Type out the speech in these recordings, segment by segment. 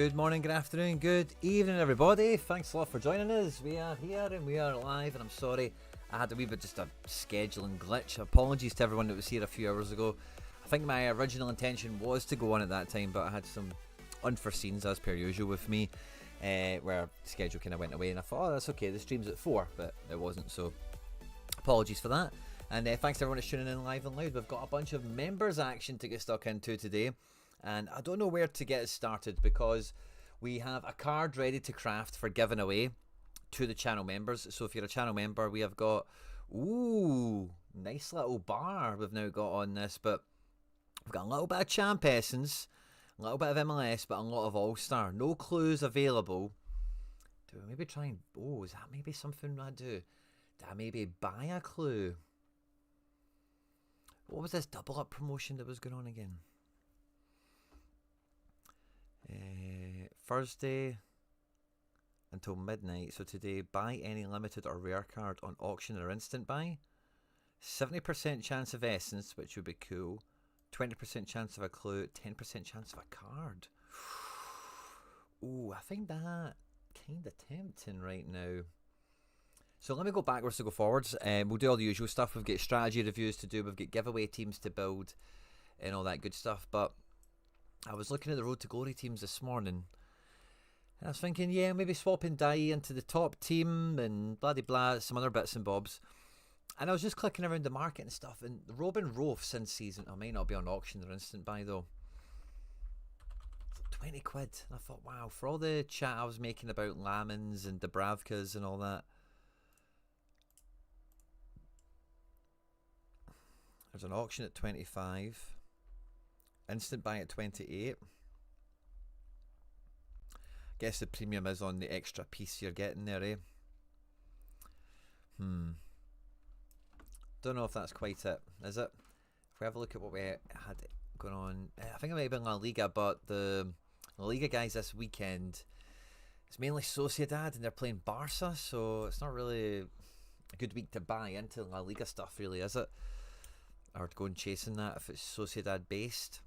Good morning, good afternoon, good evening, everybody. Thanks a lot for joining us. We are here and we are live, and I'm sorry I had a wee bit just a scheduling glitch. Apologies to everyone that was here a few hours ago. I think my original intention was to go on at that time, but I had some unforeseens as per usual with me, where the schedule kind of went away, and I thought, oh, that's okay, the stream's at 4, but it wasn't, so apologies for that. And thanks to everyone that's tuning in live and loud. We've got a bunch of members action to get stuck into today. And I don't know where to get it started because we have a card ready to craft for giving away to the channel members. So if you're a channel member, we have got, ooh, nice little bar we've now got on this. But we've got a little bit of Champ Essence, a little bit of MLS, but a lot of All-Star. No clues available. Do I maybe try and, oh, is that maybe something I do? Did I maybe buy a clue? What was this double up promotion that was going on again? Thursday until midnight. So today, buy any limited or rare card on auction or instant buy. 70% chance of essence, which would be cool. 20% chance of a clue. 10% chance of a card. Ooh, I think that kind of tempting right now. So let me go backwards to go forwards. We'll do all the usual stuff. We've got strategy reviews to do. We've got giveaway teams to build and all that good stuff. But I was looking at the Road to Glory teams this morning, and I was thinking, yeah, maybe swapping Dai into the top team and blah blah, some other bits and bobs. And I was just clicking around the market and stuff, and Robin Roth since season, I might not be on auction or instant buy though. 20 quid. And I thought, wow, for all the chat I was making about Lamins and Dubravkas and all that. There's an auction at 25. Instant buy at 28. Guess the premium is on the extra piece you're getting there, eh? Don't know if that's quite it, is it? If we have a look at what we had going on, I think it might have been La Liga, but the La Liga guys this weekend, it's mainly Sociedad and they're playing Barca, so it's not really a good week to buy into La Liga stuff, really, is it? Or to go and chasing that if it's Sociedad based.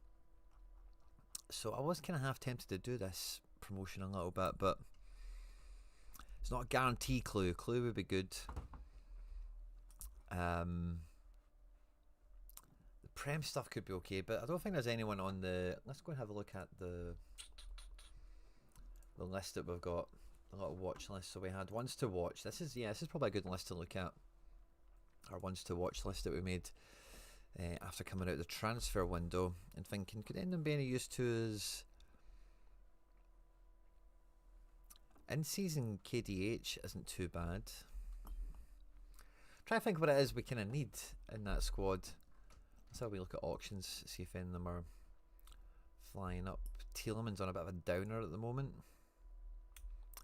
So I was kind of half tempted to do this promotion a little bit, but it's not a guarantee clue. Clue would be good. The Prem stuff could be okay, but I don't think there's anyone on the... Let's go and have a look at the list that we've got. A little watch list. So we had ones to watch. This is probably a good list to look at. Our ones to watch list that we made after coming out of the transfer window and thinking, could anyone be any use to us? In season KDH isn't too bad. Try to think what it is we kind of need in that squad. Let's have a look at auctions, see if any of them are flying up. Tielemann's on a bit of a downer at the moment.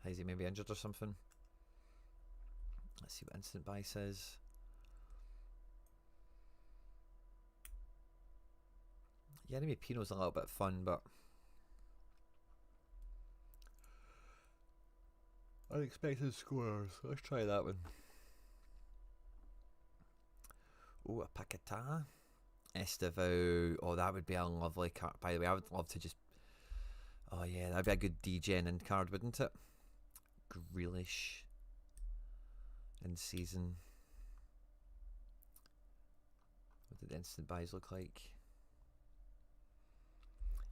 Is he maybe injured or something? Let's see what instant buy says. Yeremy Pino's a little bit fun, but unexpected scores. Let's try that one. Oh, a Paquetá. Estevao. Oh, that would be a lovely card. By the way, I would love to just... Oh yeah, that'd be a good DGen in card, wouldn't it? Grealish. In season. What did the instant buys look like?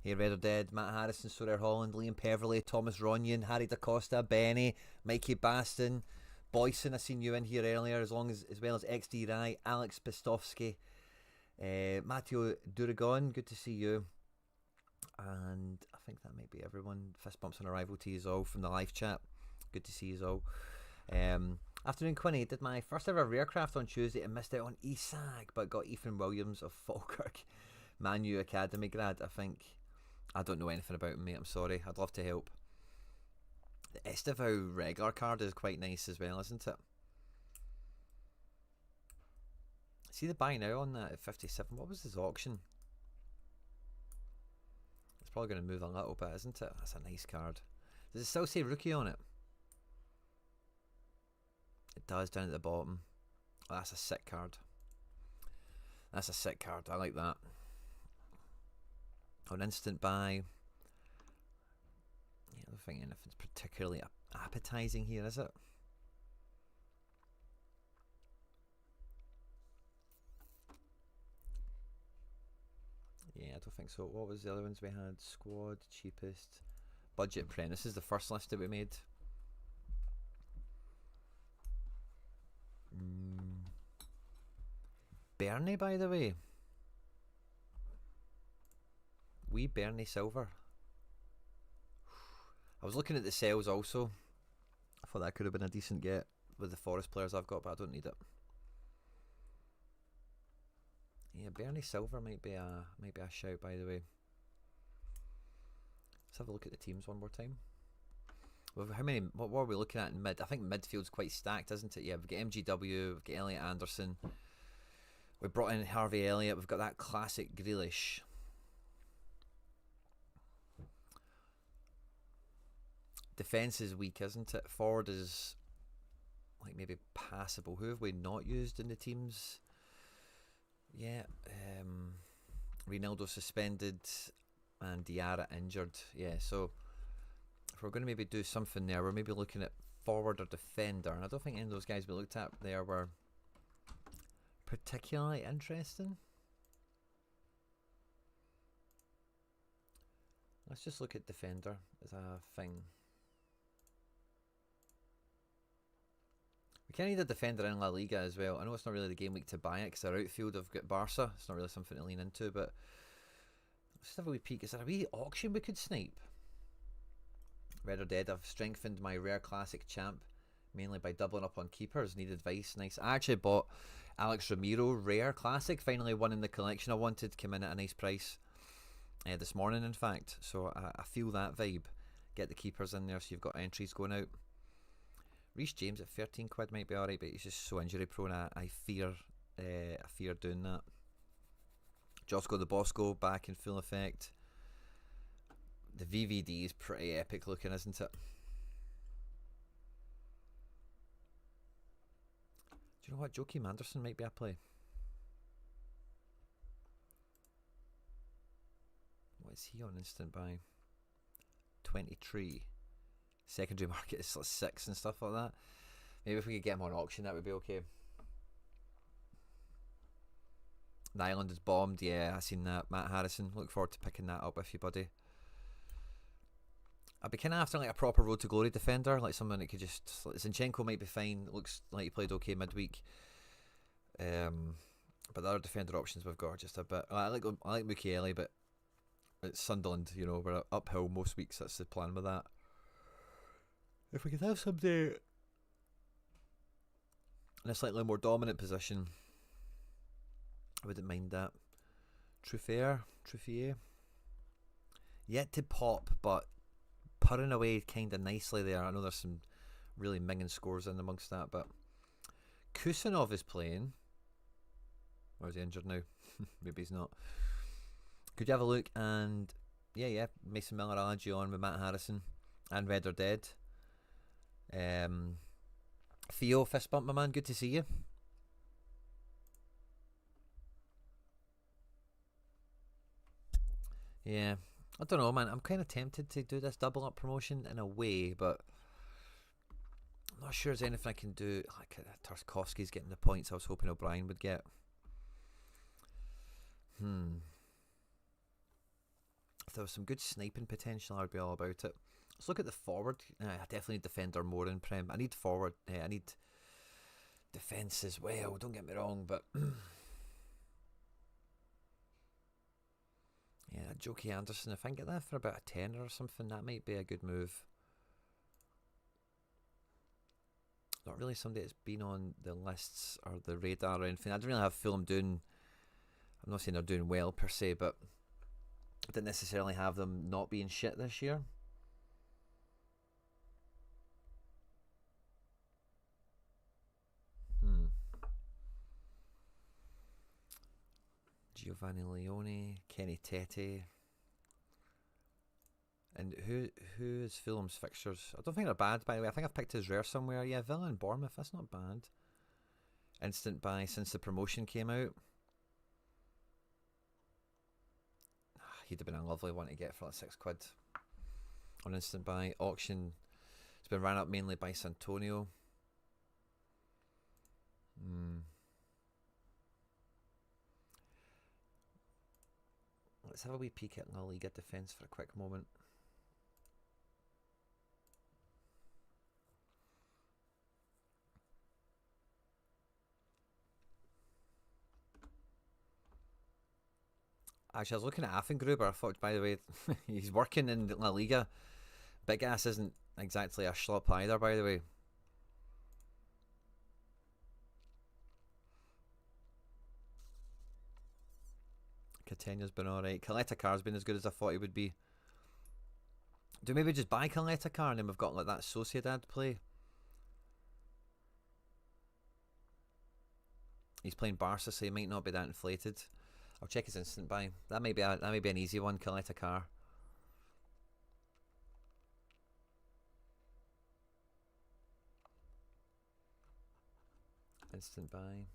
Hey, Red or Dead, Matt Harrison, Sorare Holland, Liam Peverley, Thomas Ronyon, Harry Da Costa, Benny, Mikey Baston, Boyson, I seen you in here earlier, as well as XD Rai, Alex Pistovsky, Matteo Duragon, good to see you. And I think that might be everyone. Fist bumps on arrival to you all from the live chat. Good to see you all. Afternoon, Quinny. Did my first ever Rarecraft on Tuesday and missed out on Isak, but got Ethan Williams of Falkirk, Man U Academy grad, I think. I don't know anything about him, mate. I'm sorry. I'd love to help. The Estevao regular card is quite nice as well, isn't it? See the buy now on that at 57. What was his auction? It's probably going to move a little bit, isn't it? That's a nice card. Does it still say rookie on it? It does down at the bottom. Oh, that's a sick card. That's a sick card. I like that. On instant buy. think anything's particularly appetising here, is it? Yeah, I don't think so. What was the other ones we had? Squad, cheapest, budget prem. This is the first list that we made. Bernie, by the way. Wee Bernie Silver. I was looking at the sales also. I thought that could have been a decent get with the Forest players I've got, but I don't need it. Yeah, Bernie Silver might be a shout, by the way. Let's have a look at the teams one more time. Well, how many? What were we looking at in mid? I think midfield's quite stacked, isn't it? Yeah, we've got MGW, we've got Elliot Anderson. We brought in Harvey Elliott. We've got that classic Grealish. Defence is weak, isn't it? Forward is like maybe passable. Who have we not used in the teams? Yeah, Ronaldo suspended and Diarra injured. Yeah, so if we're going to maybe do something there, we're maybe looking at forward or defender. And I don't think any of those guys we looked at there were particularly interesting. Let's just look at defender as a thing. We kind of need a defender in La Liga as well. I know it's not really the game week to buy it because our outfield have got Barca. It's not really something to lean into, but let's just have a wee peek. Is there a wee auction we could snipe? Red or Dead, I've strengthened my rare classic champ mainly by doubling up on keepers. Need advice? Nice. I actually bought Alex Ramiro rare classic. Finally one in the collection I wanted. Came in at a nice price this morning, in fact. So I feel that vibe. Get the keepers in there so you've got entries going out. Reece James at 13 quid might be alright, but he's just so injury prone. I fear doing that. Josco the Bosco back in full effect. The VVD is pretty epic looking, isn't it? Do you know what? Joakim Anderson might be a play. What is he on instant buy? 23. Secondary market is like 6 and stuff like that. Maybe if we could get him on auction, that would be okay. The island is bombed. Yeah, I seen that. Matt Harrison. Look forward to picking that up with you, buddy. I'd be kind of after like a proper road to glory defender, like someone that could just. Like Zinchenko might be fine. Looks like he played okay midweek. But the other defender options we've got are just a bit. I like Mukiele, but it's Sunderland. You know, we're uphill most weeks. That's the plan with that. If we could have somebody in a slightly more dominant position, I wouldn't mind that. Truffier. Yet to pop, but purring away kind of nicely there. I know there's some really minging scores in amongst that, but Kusanov is playing. Or is he injured now? Maybe he's not. Could you have a look? And yeah, Mason Miller, Alaji on with Matt Harrison and Red or Dead. Theo, fist bump, my man. Good to see you. Yeah, I don't know, man. I'm kind of tempted to do this double up promotion in a way, but I'm not sure there's anything I can do. Like Tarkovsky's getting the points I was hoping O'Brien would get. If there was some good sniping potential, I would be all about it. Let's look at the forward. I definitely need defender more in Prem. I need forward. I need defence as well. Don't get me wrong, but yeah, Jokey Anderson. If I can get that for about a tenner or something, that might be a good move. Not really somebody that's been on the lists or the radar or anything. I don't really have Fulham doing. I'm not saying they're doing well per se, but I didn't necessarily have them not being shit this year. Giovanni Leone, Kenny Tete. And who is Fulham's fixtures? I don't think they're bad, by the way. I think I've picked his rare somewhere. Yeah, Villa and Bournemouth, that's not bad. Instant buy since the promotion came out. He'd have been a lovely one to get for like £6. on instant buy. Auction, it's been ran up mainly by Santonio. Let's have a wee peek at La Liga defence for a quick moment. Actually, I was looking at Affengruber. I thought, by the way, he's working in La Liga. Big Ass isn't exactly a schlub either, by the way. Catena's been alright. Caleta Car's been as good as I thought he would be. Do maybe just buy Caleta Car and then we've got like that Sociedad play? He's playing Barca, so he might not be that inflated. I'll check his instant buy. That may be an easy one. Caleta Car. Instant buy.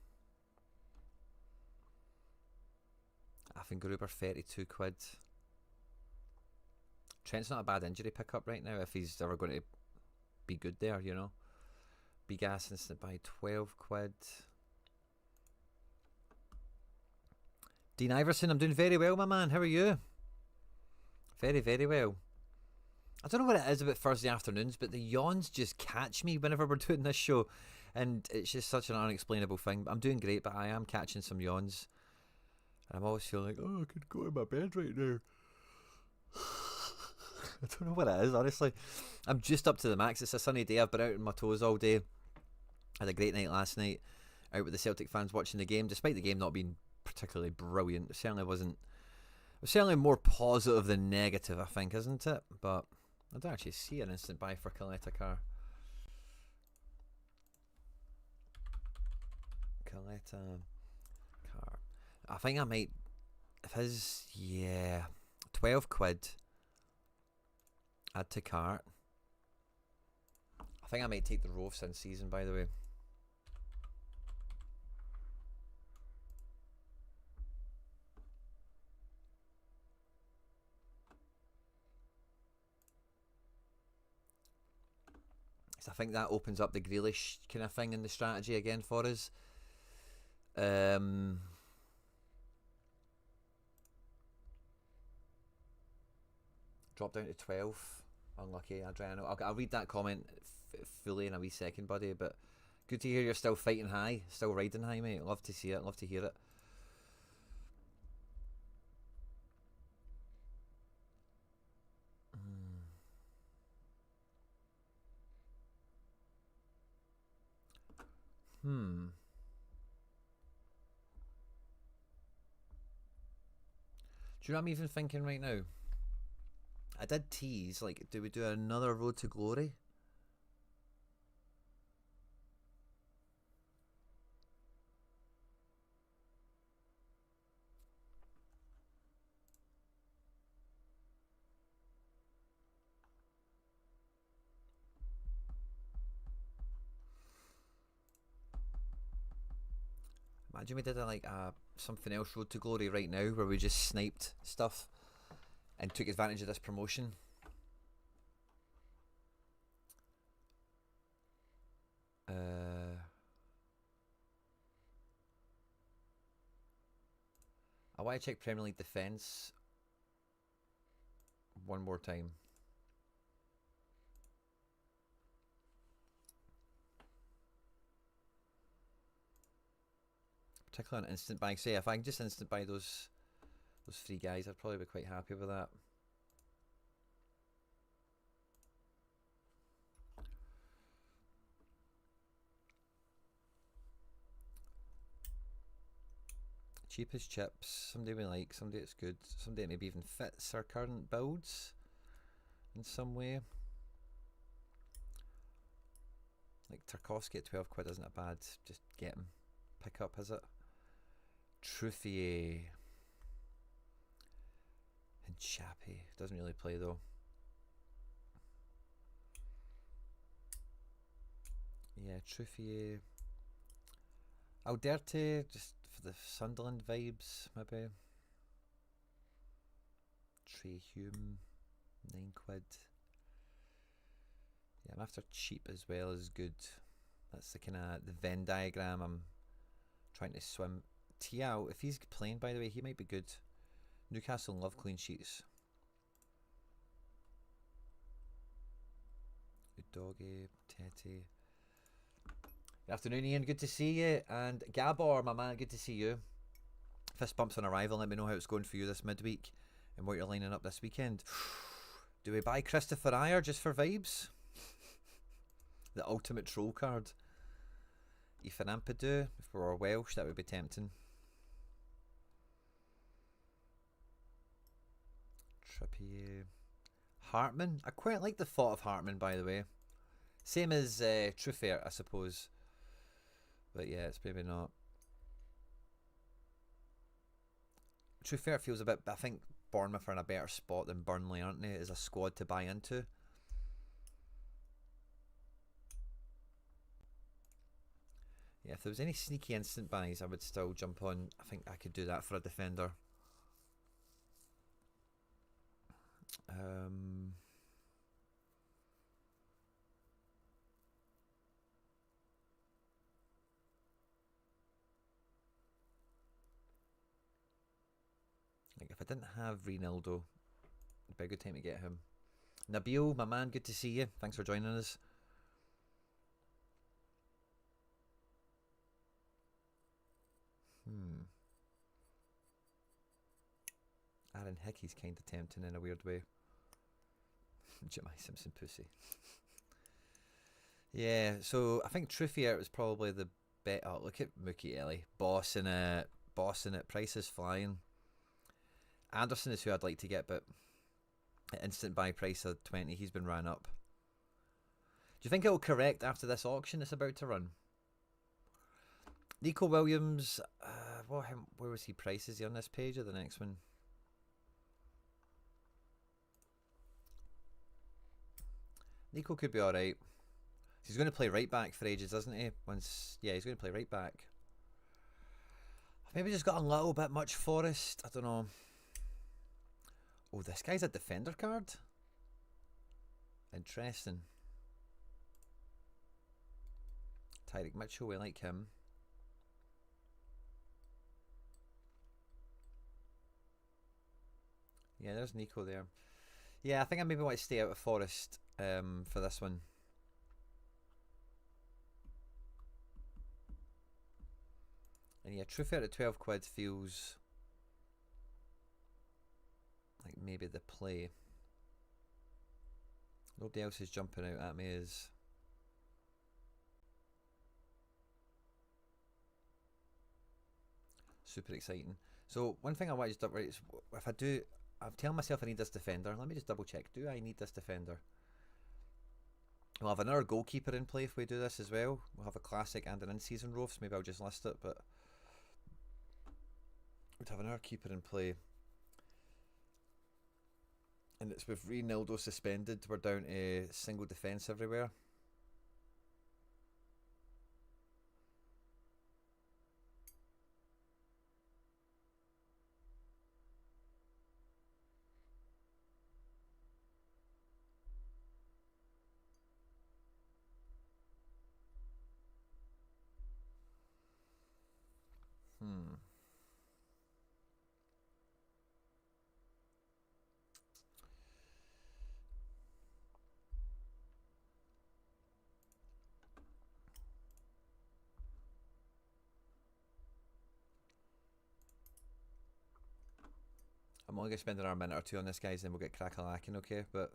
Affengruber, 32 quid. Trent's not a bad injury pickup right now if he's ever going to be good there, you know. Big Ass instant buy, 12 quid. Dean Iverson, I'm doing very well, my man. How are you? Very, very well. I don't know what it is about Thursday afternoons, but the yawns just catch me whenever we're doing this show. And it's just such an unexplainable thing. I'm doing great, but I am catching some yawns. And I'm always feeling like, oh, I could go in my bed right now. I don't know what it is, honestly. I'm just up to the max. It's a sunny day. I've been out on my toes all day. Had a great night last night. Out with the Celtic fans watching the game. Despite the game not being particularly brilliant, it certainly wasn't. It was certainly more positive than negative, I think, isn't it? But I don't actually see an instant buy for Caleta Car. Caleta Car. I think I might. If his, yeah, 12 quid. Add to cart. I think I might take the Rovs in season, by the way. So I think that opens up the Grealish kind of thing in the strategy again for us. Drop down to 12. Unlucky, Adriano. I'll read that comment fully in a wee second, buddy. But good to hear you're still fighting high, still riding high, mate. Love to see it. Love to hear it. Do you know what I'm even thinking right now? I did tease, like, do we do another Road to Glory? Imagine we did something else Road to Glory right now where we just sniped stuff and took advantage of this promotion. I want to check Premier League defence one more time. Particularly on instant buy. Say if I can just instant buy those three guys, I'd probably be quite happy with that. Cheapest chips, somebody we like, somebody that's good, somebody that maybe even fits our current builds in some way. Like Tarkovsky at 12 quid isn't a bad, just get him. Pick up, is it? Truffier. And Chappie. Doesn't really play though. Yeah, Truffier. Alderte, just for the Sunderland vibes, maybe. Trey Hume, 9 quid. Yeah, I'm after cheap as well as good. That's the kind of the Venn diagram I'm trying to swim. Theo, if he's playing, by the way, he might be good. Newcastle love clean sheets. Udogi, Tete. Good afternoon, Ian. Good to see you. And Gabor, my man, good to see you. Fist bumps on arrival. Let me know how it's going for you this midweek and what you're lining up this weekend. Do we buy Christopher Ayer just for vibes? The ultimate troll card. Ethan Ampadu. If we were Welsh, that would be tempting. Trippier. Hartman. I quite like the thought of Hartman, by the way. Same as Truffert, I suppose. But yeah, it's maybe not. Truffert feels a bit... I think Bournemouth are in a better spot than Burnley, aren't they? As a squad to buy into. Yeah, if there was any sneaky instant buys, I would still jump on. I think I could do that for a defender. Like if I didn't have Ronaldo, it'd be a good time to get him. Nabil, my man, good to see you. Thanks for joining us. Aaron Hickey's kind of tempting in a weird way. Jimmy Simpson pussy. Yeah, so I think Truffier was probably the bet. Oh, look at Mookie Ellie. Bossing it. Price is flying. Anderson is who I'd like to get, but at instant buy price of 20, he's been ran up. Do you think it will correct after this auction it's about to run? Nico Williams, where was he priced? Is he on this page or the next one? Nico could be alright. He's going to play right back for ages, doesn't he? Yeah, he's going to play right back. I've maybe just got a little bit much Forest. I don't know. Oh, this guy's a defender card? Interesting. Tyreek Mitchell, we like him. Yeah, there's Nico there. Yeah, I think I maybe want to stay out of Forest for this one. And yeah, Truffert at 12 quid feels like maybe the play. Nobody else is jumping out at me as super exciting. So one thing I want to just right is if I do, I'm telling myself I need this defender. Let me just double check. Do I need this defender? We'll have another goalkeeper in play if we do this as well. We'll have a classic and an in-season row, so maybe I'll just list it, but we'd have another keeper in play. And it's with Ronaldo suspended, we're down to single defence everywhere. I'm only going to spend another minute or two on this, guys, then we'll get crack-a-lacking, okay? But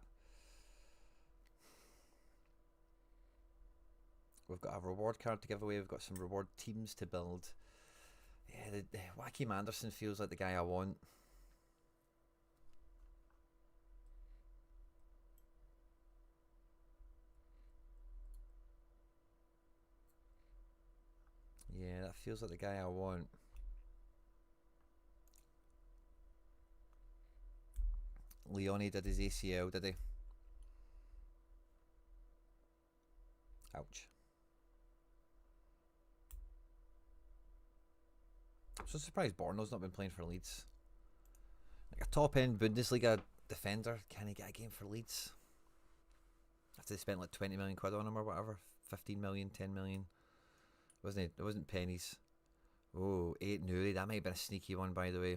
we've got a reward card to give away. We've got some reward teams to build. Yeah, the Wacky Manderson feels like the guy I want. Yeah, that feels like the guy I want. Leone did his ACL, did he? Ouch. I'm so surprised Borno's not been playing for Leeds. Like a top-end Bundesliga defender, can he get a game for Leeds? After they spent like 20 million quid on him or whatever, 15 million, 10 million. It wasn't pennies. Oh, 8 Nuri. That might have been a sneaky one, by the way.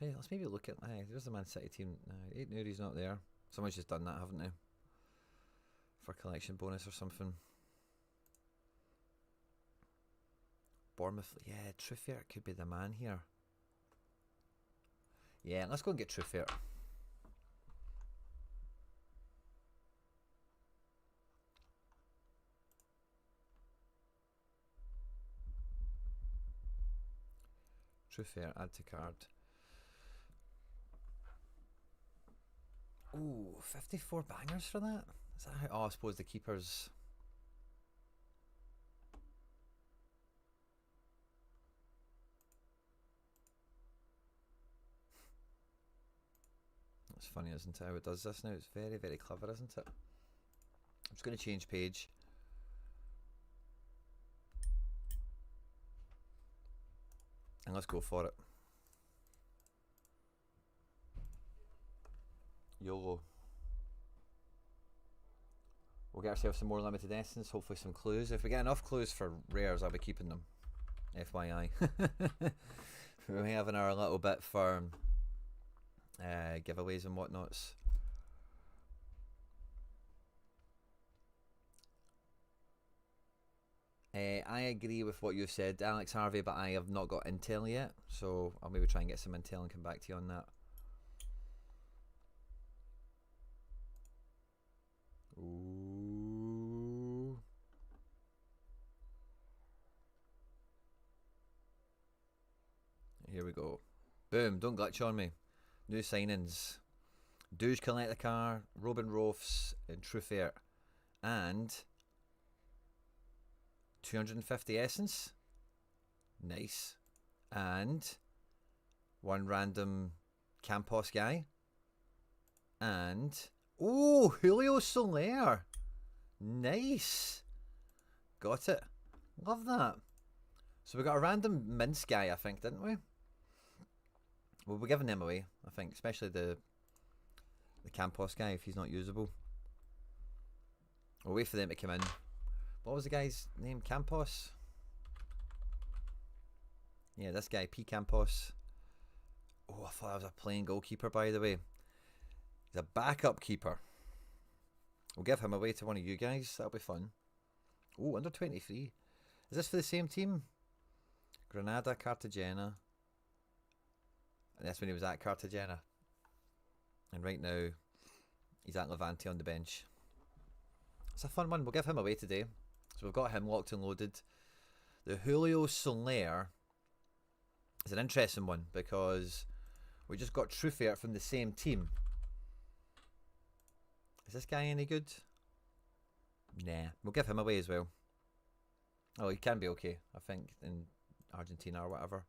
Let's maybe look at. There's the Man City team. 8 Nuri's not there. Someone's just done that, haven't they? For collection bonus or something. Bournemouth. Yeah, Truffaut could be the man here. Yeah, let's go and get Truffaut. Truffaut, add to card. Ooh, 54 bangers for that? Is that how? Oh, I suppose the keepers. It's funny, isn't it, how it does this now? It's very, very clever, isn't it? I'm just going to change page. And let's go for it. YOLO. We'll get ourselves some more limited essence, hopefully some clues. If we get enough clues for rares, I'll be keeping them. FYI. We're having our little bit for giveaways and whatnots. I agree with what you've said, Alex Harvey, but I have not got intel yet, so I'll maybe try and get some intel and come back to you on that. Ooh. Here we go. Boom, don't glitch on me. New signings. Douche Collect the Car, Robin Rofs, and Truffaut. And 250 essence. Nice. And one random Campos guy. And oh, Julio Soler. Nice. Got it. Love that. So we got a random mince guy, I think, didn't we? Well, we're giving them away, I think, especially the Campos guy if he's not usable. We'll wait for them to come in. What was the guy's name? Campos? Yeah, this guy, P. Campos. Oh, I thought I was a playing goalkeeper, by the way. He's a backup keeper. We'll give him away to one of you guys. That'll be fun. Oh, under 23. Is this for the same team? Granada, Cartagena. And that's when he was at Cartagena. And right now, he's at Levante on the bench. It's a fun one. We'll give him away today. So we've got him locked and loaded. The Julio Soler is an interesting one because we just got Truffaut from the same team. Is this guy any good? Nah. We'll give him away as well. Oh, he can be okay, I think, in Argentina or whatever.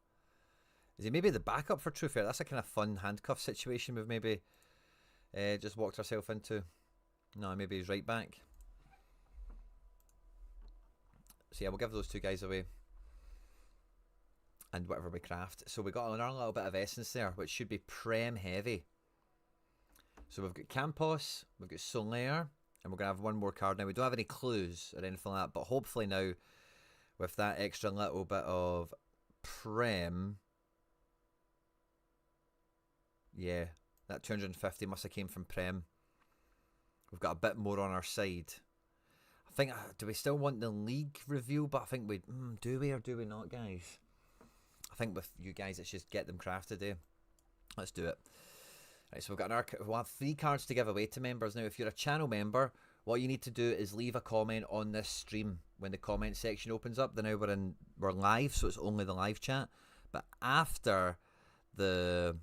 Is he maybe the backup for Truffaut? That's a kind of fun handcuff situation we've maybe just walked ourselves into. No, maybe he's right back. So yeah, we'll give those two guys away. And whatever we craft. So we got another little bit of essence there, which should be Prem heavy. So we've got Campos, we've got Soler, and we're going to have one more card now. We don't have any clues or anything like that, but hopefully now, with that extra little bit of Prem, yeah, that 250 must have came from Prem. We've got a bit more on our side. I think, do we still want the league reveal? But I think we, do we or do we not, guys? I think with you guys, it's just get them crafted, eh? Let's do it. Right, so we'll have 3 cards to give away to members. Now, if you're a channel member, what you need to do is leave a comment on this stream when the comment section opens up. Then now we're live, so it's only the live chat. But after the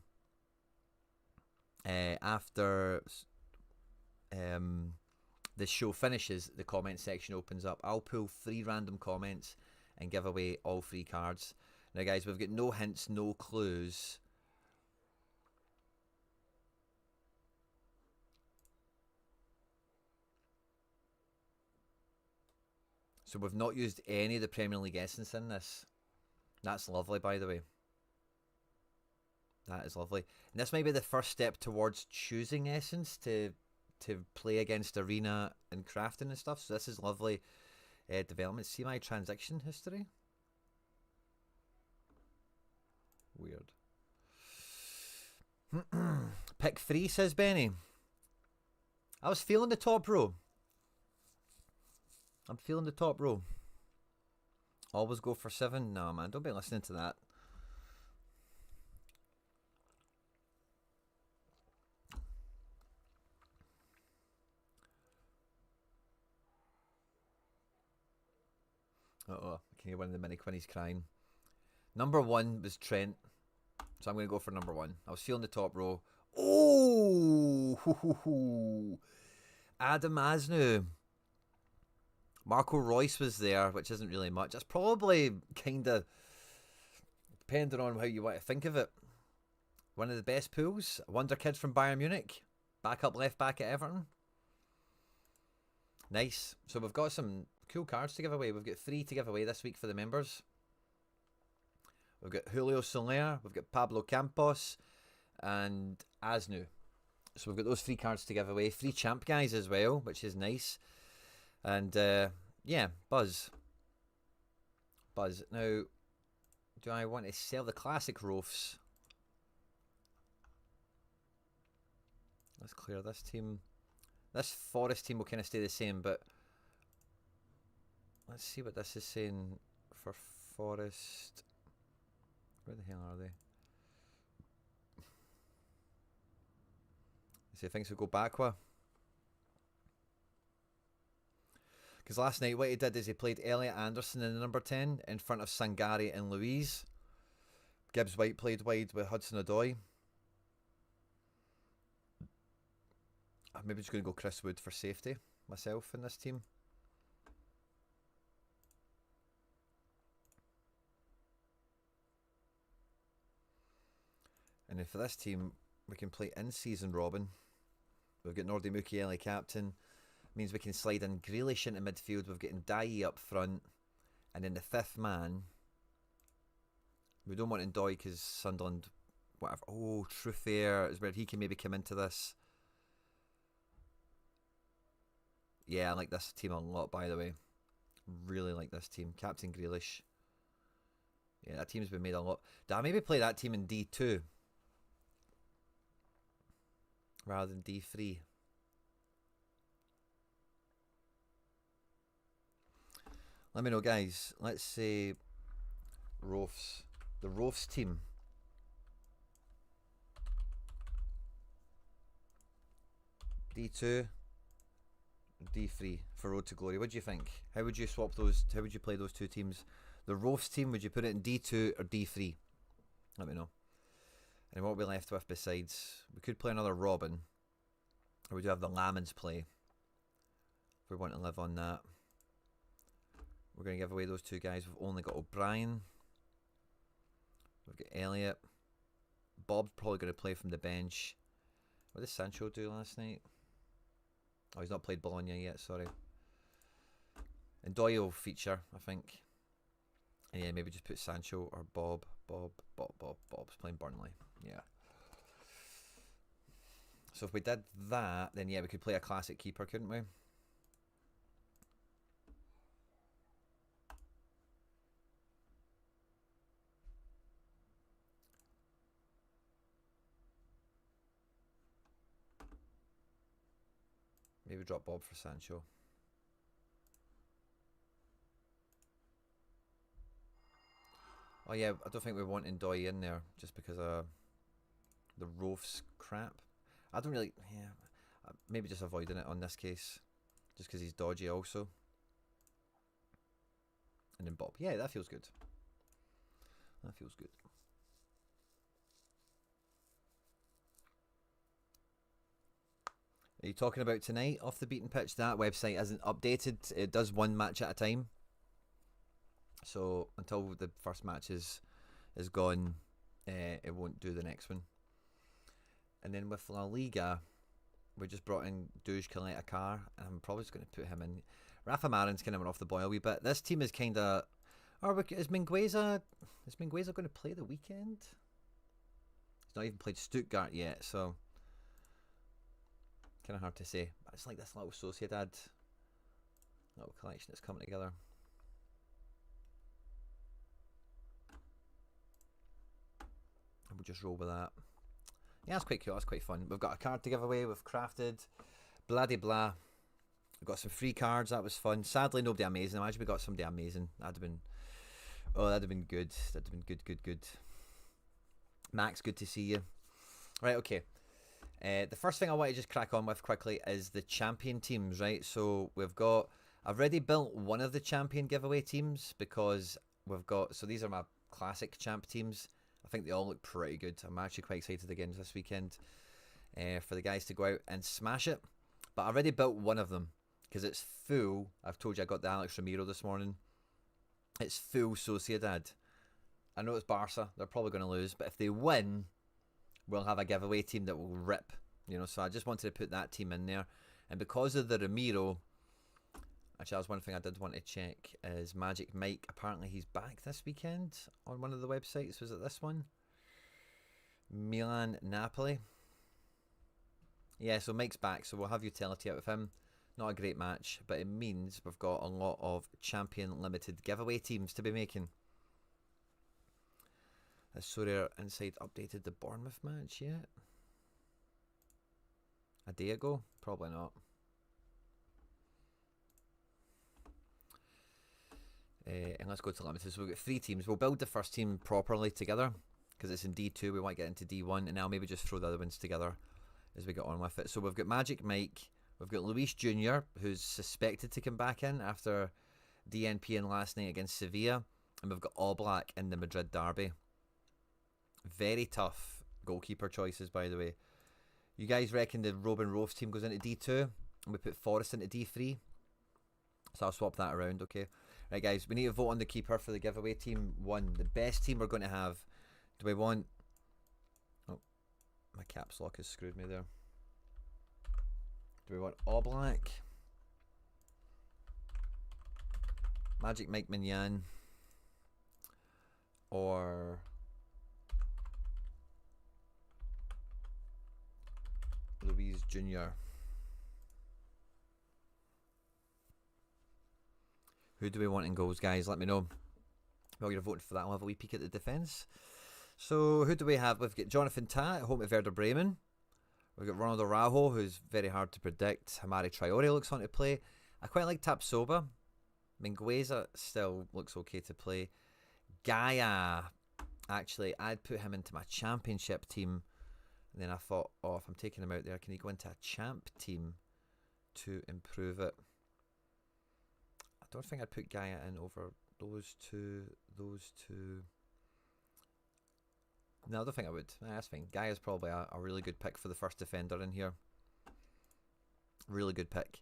this show finishes, the comment section opens up. I'll pull 3 random comments and give away all 3 cards. Now, guys, we've got no hints, no clues. So we've not used any of the Premier League essence in this. That's lovely, by the way. That is lovely. And this might be the first step towards choosing essence to to play against Arena and crafting and stuff. So this is lovely development. See my transaction history? Weird. Pick 3, says Benny. I was feeling the top row. I'm feeling the top row. Always go for 7? No, man, don't be listening to that. Uh-oh, I can hear one of the mini Quinnies crying. Number 1 was Trent, so I'm going to go for number 1. I was feeling the top row. Oh! Adam Asnu. Marco Royce was there, which isn't really much. That's probably kind of, depending on how you want to think of it, one of the best pools. Wonder Kid from Bayern Munich. Backup left back at Everton. Nice. So we've got some cool cards to give away. We've got 3 to give away this week for the members. We've got Julio Soler, we've got Pablo Campos, and Asnu. So we've got those 3 cards to give away. 3 champ guys as well, which is nice. And yeah, Buzz. Now, do I want to sell the classic Rofs? Let's clear this team. This Forest team will kind of stay the same, but let's see what this is saying for Forest. Where the hell are they? See, things will go backward. Because last night what he did is he played Elliot Anderson in the number 10 in front of Sangari and Louise. Gibbs White played wide with Hudson Odoi. I'm maybe just going to go Chris Wood for safety myself in this team. And then for this team, we can play in-season Robin. We've got Nordi Mukiele captain. Means we can slide in Grealish into midfield. We've got Ndiaye up front. And then the 5th man. We don't want Ndiaye because Sunderland, whatever. Oh, Truffair is where he can maybe come into this. Yeah, I like this team a lot, by the way. Really like this team. Captain Grealish. Yeah, that team's been made a lot. Did I maybe play that team in D2? Rather than D3. Let me know, guys. Let's say Rofs. The Rofs team. D2. D3 for Road to Glory. What do you think? How would you swap those? How would you play those 2 teams? The Rofs team, would you put it in D2 or D3? Let me know. And what are we left with besides? We could play another Robin. Or would you have the Lamans play? If we want to live on that. We're going to give away those 2 guys. We've only got O'Brien. We've got Elliot. Bob's probably going to play from the bench. What did Sancho do last night? Oh, he's not played Bologna yet, sorry. And Doyle will feature, I think. And yeah, maybe just put Sancho or Bob. Bob's playing Burnley. Yeah. So if we did that, then yeah, we could play a classic keeper, couldn't we? Maybe drop Bob for Sancho. Oh yeah, I don't think we want Ndoye in there just because of the Rofs crap. I don't really, yeah, maybe just avoiding it on this case, just because he's dodgy also. And then Bob, yeah, that feels good. That feels good. Are you talking about tonight? Off the Beaten Pitch, that website isn't updated. It does 1 match at a time. So until the first match is gone, it won't do the next one. And then with La Liga, we just brought in Duj Kaleta Car, and I'm probably just going to put him in. Rafa Marin's kind of went off the boil a wee bit. This team is kind of... Is Mingueza going to play the weekend? He's not even played Stuttgart yet, so... kind of hard to say. But it's like this little Sociedad little collection that's coming together. And we'll just roll with that. Yeah, that's quite cool. That's quite fun. We've got a card to give away. We've crafted blah de blah. We've got some free cards. That was fun. Sadly, nobody amazing. Imagine we got somebody amazing. That'd have been, oh, that'd have been good. That'd have been good. Max, good to see you. Right, okay. The first thing I want to just crack on with quickly is the champion teams, right? So we've got, I've already built one of the champion giveaway teams because we've got, so these are my classic champ teams. I think they all look pretty good. I'm actually quite excited again this weekend for the guys to go out and smash it. But I already built one of them because it's full. I've told you I got the Alex Ramiro this morning. It's full Sociedad. I know it's Barca. They're probably going to lose. But if they win, we'll have a giveaway team that will rip. You know, so I just wanted to put that team in there. And because of the Ramiro, actually, that was one thing I did want to check, is Magic Mike. Apparently, he's back this weekend on one of the websites. Was it this one? Milan Napoli. Yeah, so Mike's back, so we'll have utility out of him. Not a great match, but it means we've got a lot of champion limited giveaway teams to be making. Has Sorare Inside updated the Bournemouth match yet? A day ago? Probably not. And let's go to limited. So we've got 3 teams. We'll build the first team properly together because it's in D2. We want to get into D1, and I'll maybe just throw the other ones together as we get on with it. So we've got Magic Mike. We've got Luis Jr., who's suspected to come back in after DNP in last night against Sevilla. And we've got Oblak in the Madrid derby. Very tough goalkeeper choices, by the way. You guys reckon the Robin Roves team goes into D2 and we put Forrest into D3? So I'll swap that around, okay? Right, guys, we need to vote on the keeper for the giveaway team 1. The best team we're going to have. Do we want... Oh, my caps lock has screwed me there. Do we want Oblak? Magic Mike Mignan? Or... Luis Jr.? Who do we want in goals, guys? Let me know. While you're voting for that, I'll have a wee peek at the defence. So, who do we have? We've got Jonathan Tah at home at Werder Bremen. We've got Ronaldo Araujo, who's very hard to predict. Hamari Traore looks on to play. I quite like Tapsoba. Mingueza still looks okay to play. Gaia, actually, I'd put him into my championship team. And then I thought, oh, if I'm taking him out there, can he go into a champ team to improve it? I don't think I'd put Gaia in over those two. No, I don't think I would. That's fine. Gaia's probably a really good pick for the first defender in here. Really good pick.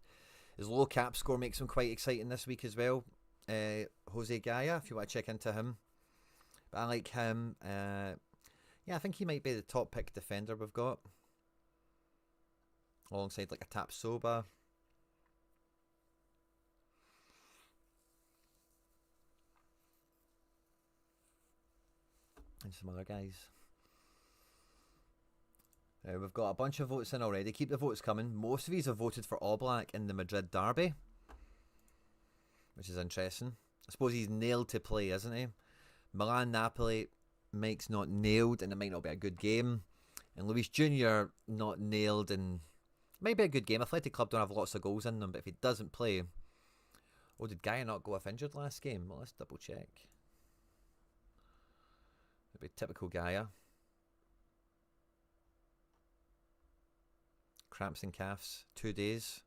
His low cap score makes him quite exciting this week as well. Jose Gaia, if you want to check into him. But I like him. Yeah, I think he might be the top pick defender we've got. Alongside like a Tapsoba. And some other guys. We've got a bunch of votes in already. Keep the votes coming. Most of these have voted for Oblak in the Madrid derby, which is interesting. I suppose he's nailed to play, isn't he? Milan Napoli, Mike's not nailed, and it might not be a good game. And Luis Jr. not nailed, and might be a good game. Athletic Club don't have lots of goals in them, but if he doesn't play... Oh, did Gaia not go off injured last game? Well, let's double check. It'd be typical Gaia. Cramps and calves, 2 days.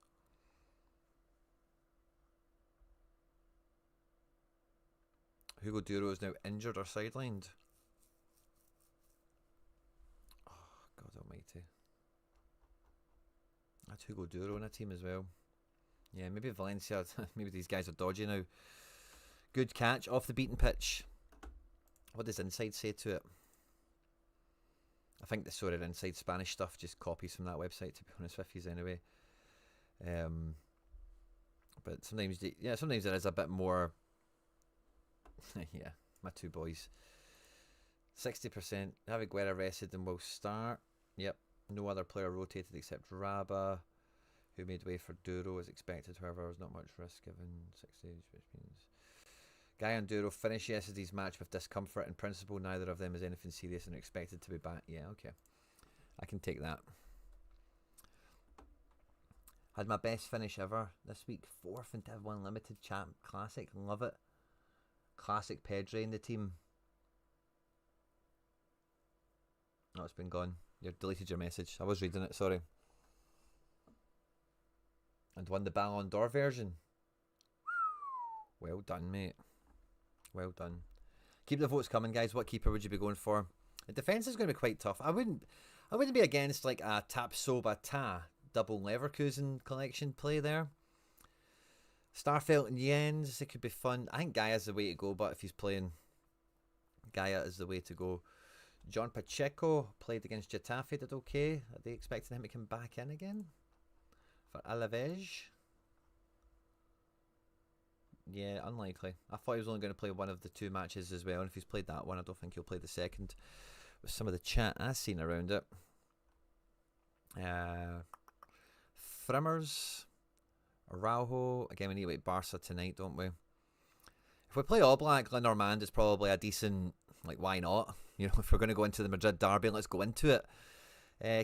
Hugo Duro is now injured or sidelined. Oh, God almighty. That's Hugo Duro in a team as well. Yeah, maybe Valencia, maybe these guys are dodgy now. Good catch, off the beaten pitch. What does Inside say to it? I think the Sorare Inside Spanish stuff just copies from that website, to be honest with you, anyway. But sometimes, yeah, sometimes there is a bit more. Yeah, my 2 boys. 60%. Have Aguero rested and will start. Yep. No other player rotated except Raba. who made way for Duro as expected. However, there was not much risk given 6 days, which means Gaia and Duro finished yesterday's match with discomfort. In principle, neither of them is anything serious and are expected to be back. Yeah, okay. I can take that. Had my best finish ever this week. 4th in Div 1 Limited Champ Classic. Love it. Classic Pedre in the team. Oh, it's been gone. You deleted your message. I was reading it, sorry. And won the Ballon d'Or version. Well done, mate. Well done. Keep the votes coming, guys. What keeper would you be going for? The defence is going to be quite tough. I wouldn't be against like a Tapsoba Ta double Leverkusen collection play there. Starfelt and Jens, it could be fun. I think Gaia's the way to go, but if he's playing, Gaia is the way to go. John Pacheco played against Getafe, did okay. Are they expecting him to come back in again? For Alaves? Yeah, unlikely. I thought he was only going to play one of the 2 matches as well, and if he's played that one, I don't think he'll play the second. With some of the chat I've seen around it. Frimmers, Araujo. Again, we need to wait Barca tonight, don't we? If we play All Black, Lenormand is probably a decent, like, why not? You know, if we're going to go into the Madrid derby, let's go into it.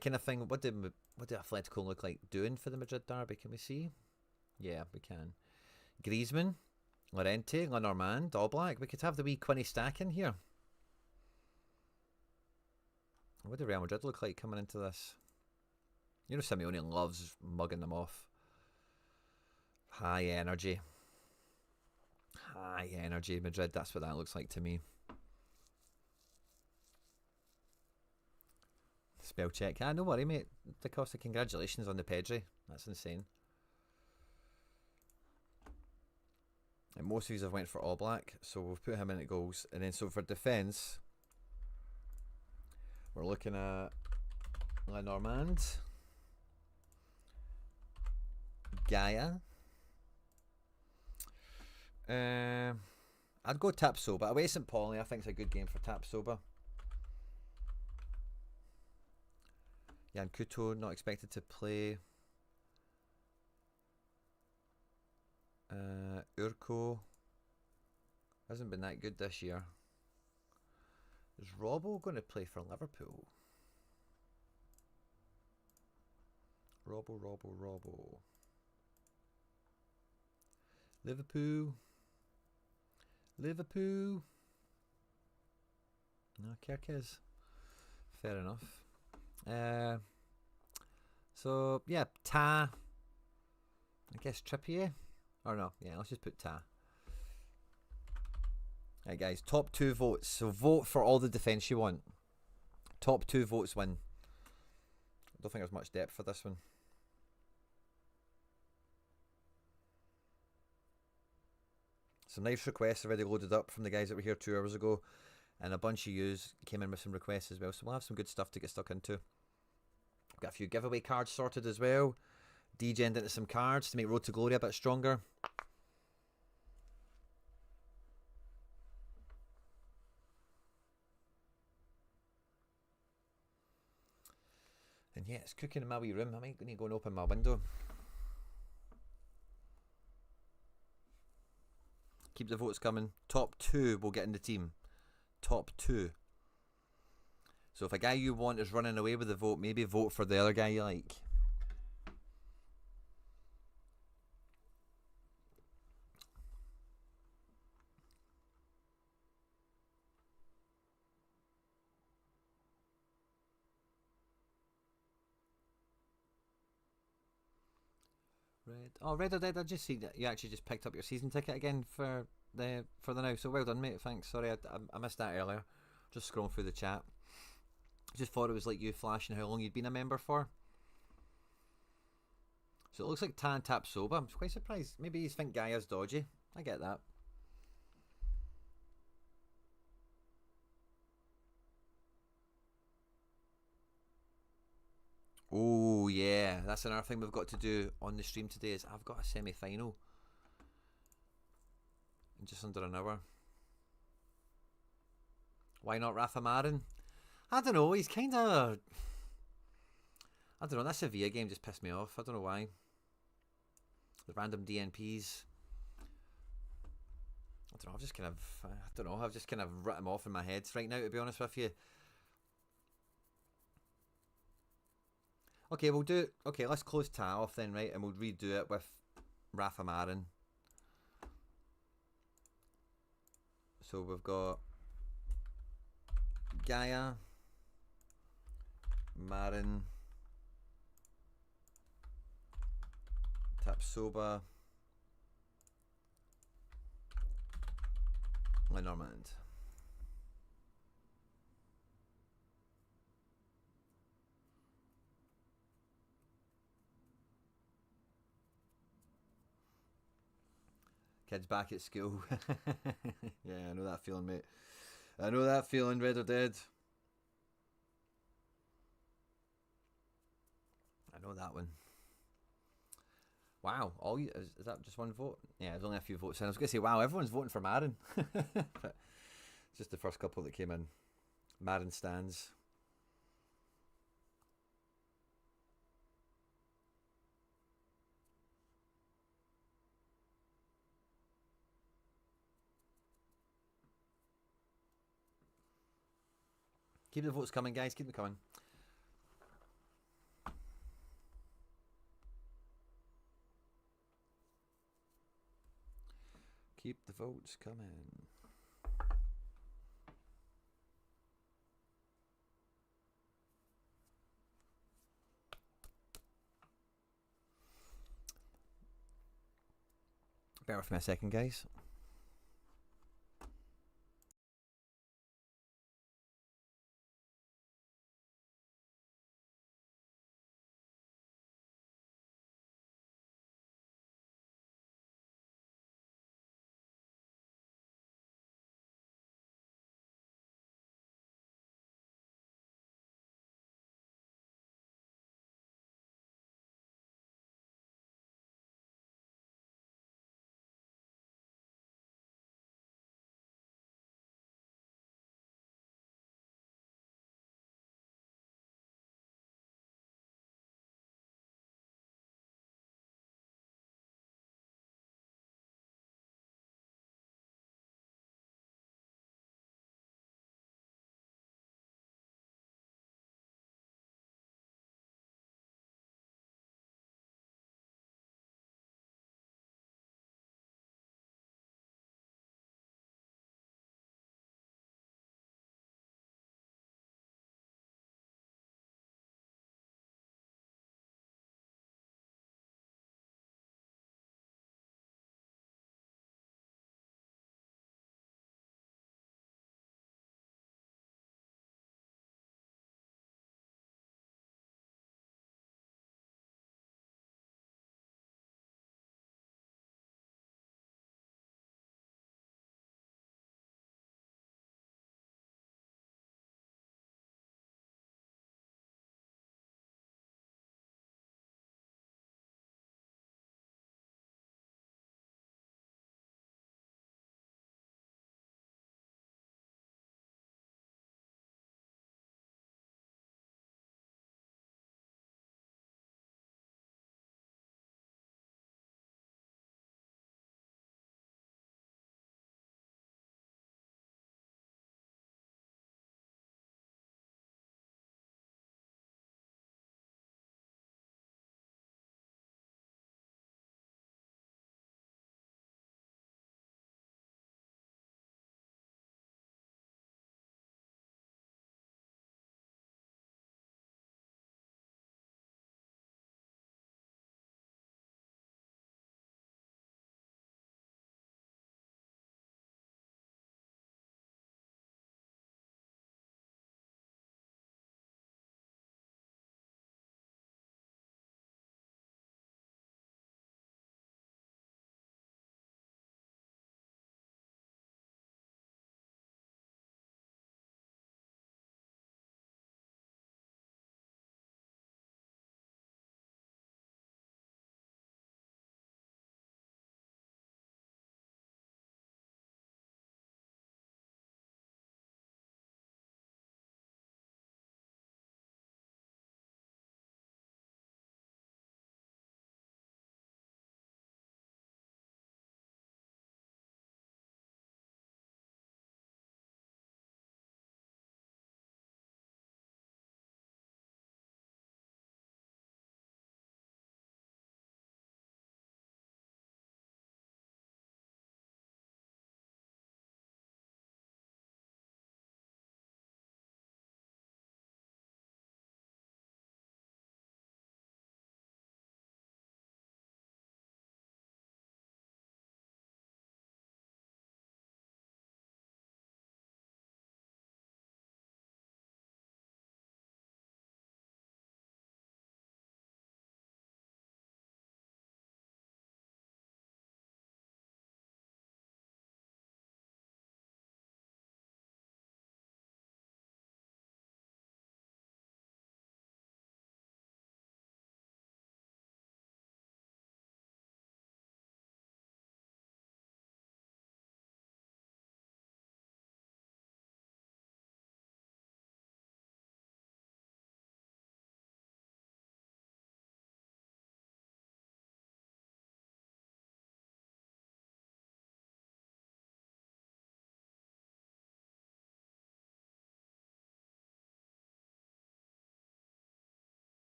Kind of thing. What did Atletico look like doing for the Madrid derby? Can we see? Yeah, we can. Griezmann, Llorente, Lenormand, All Black. We could have the wee Quinny stack in here. What did Real Madrid look like coming into this? You know, Simeone loves mugging them off. High energy. High energy Madrid. That's what that looks like to me. Spell check. Ah, no worry, mate. Da Costa, congratulations on the Pedri. That's insane. And most of these have went for All Black, so we've put him in at goals. And then so for defence, we're looking at Lenormand, Gaia. I'd go Tapsoba. Away St. Pauli, I think it's a good game for Tapsoba. Jan Kuto not expected to play. Urko hasn't been that good this year. Is Robbo going to play for Liverpool? Robbo. Liverpool. No, Kirkes. Fair enough. So, yeah, Ta. I guess Trippier. Or no, yeah, let's just put Ta. Right, guys, top 2 votes. So vote for all the defence you want. Top 2 votes win. I don't think there's much depth for this one. Some nice requests already loaded up from the guys that were here 2 hours ago. And a bunch of yous came in with some requests as well. So we'll have some good stuff to get stuck into. Got a few giveaway cards sorted as well. Degened into some cards to make Road to Glory a bit stronger. And yeah, it's cooking in my wee room. I might need to go and open my window. Keep the votes coming. Top 2 will get in the team. Top 2. So if a guy you want is running away with the vote, maybe vote for the other guy you like. Red. Oh, Red or Dead, I just see that you actually just picked up your season ticket again for the now. So well done, mate. Thanks. Sorry, I missed that earlier. Just scrolling through the chat. Just thought it was like you flashing how long you'd been a member for. So it looks like Tan Tapsoba. I'm quite surprised. Maybe you think Gaia's dodgy. I get that. Oh yeah, that's another thing we've got to do on the stream today. Is I've got a semi-final in just under an hour. Why not Rafa Marin? I don't know. He's kind of. I don't know. That Sevilla game just pissed me off. I don't know why. the random DNPs. I don't know. I've just kind of written them off in my head right now, to be honest with you. Okay, we'll do. Okay, let's close Ta off then, right? And we'll redo it with Rafa Marin. So we've got Gaia, Marin, Tapsoba, Lenormand. Kids back at school. Yeah, I know that feeling, mate. I know that feeling, Red or Dead. I know that one. Wow, is that just one vote? Yeah, there's only a few votes in. I was going to say, wow, everyone's voting for Marin. But it's just the first couple that came in. Marin stands. Keep the votes coming, guys. Keep them coming. Keep the votes coming. Bear with me a second, guys.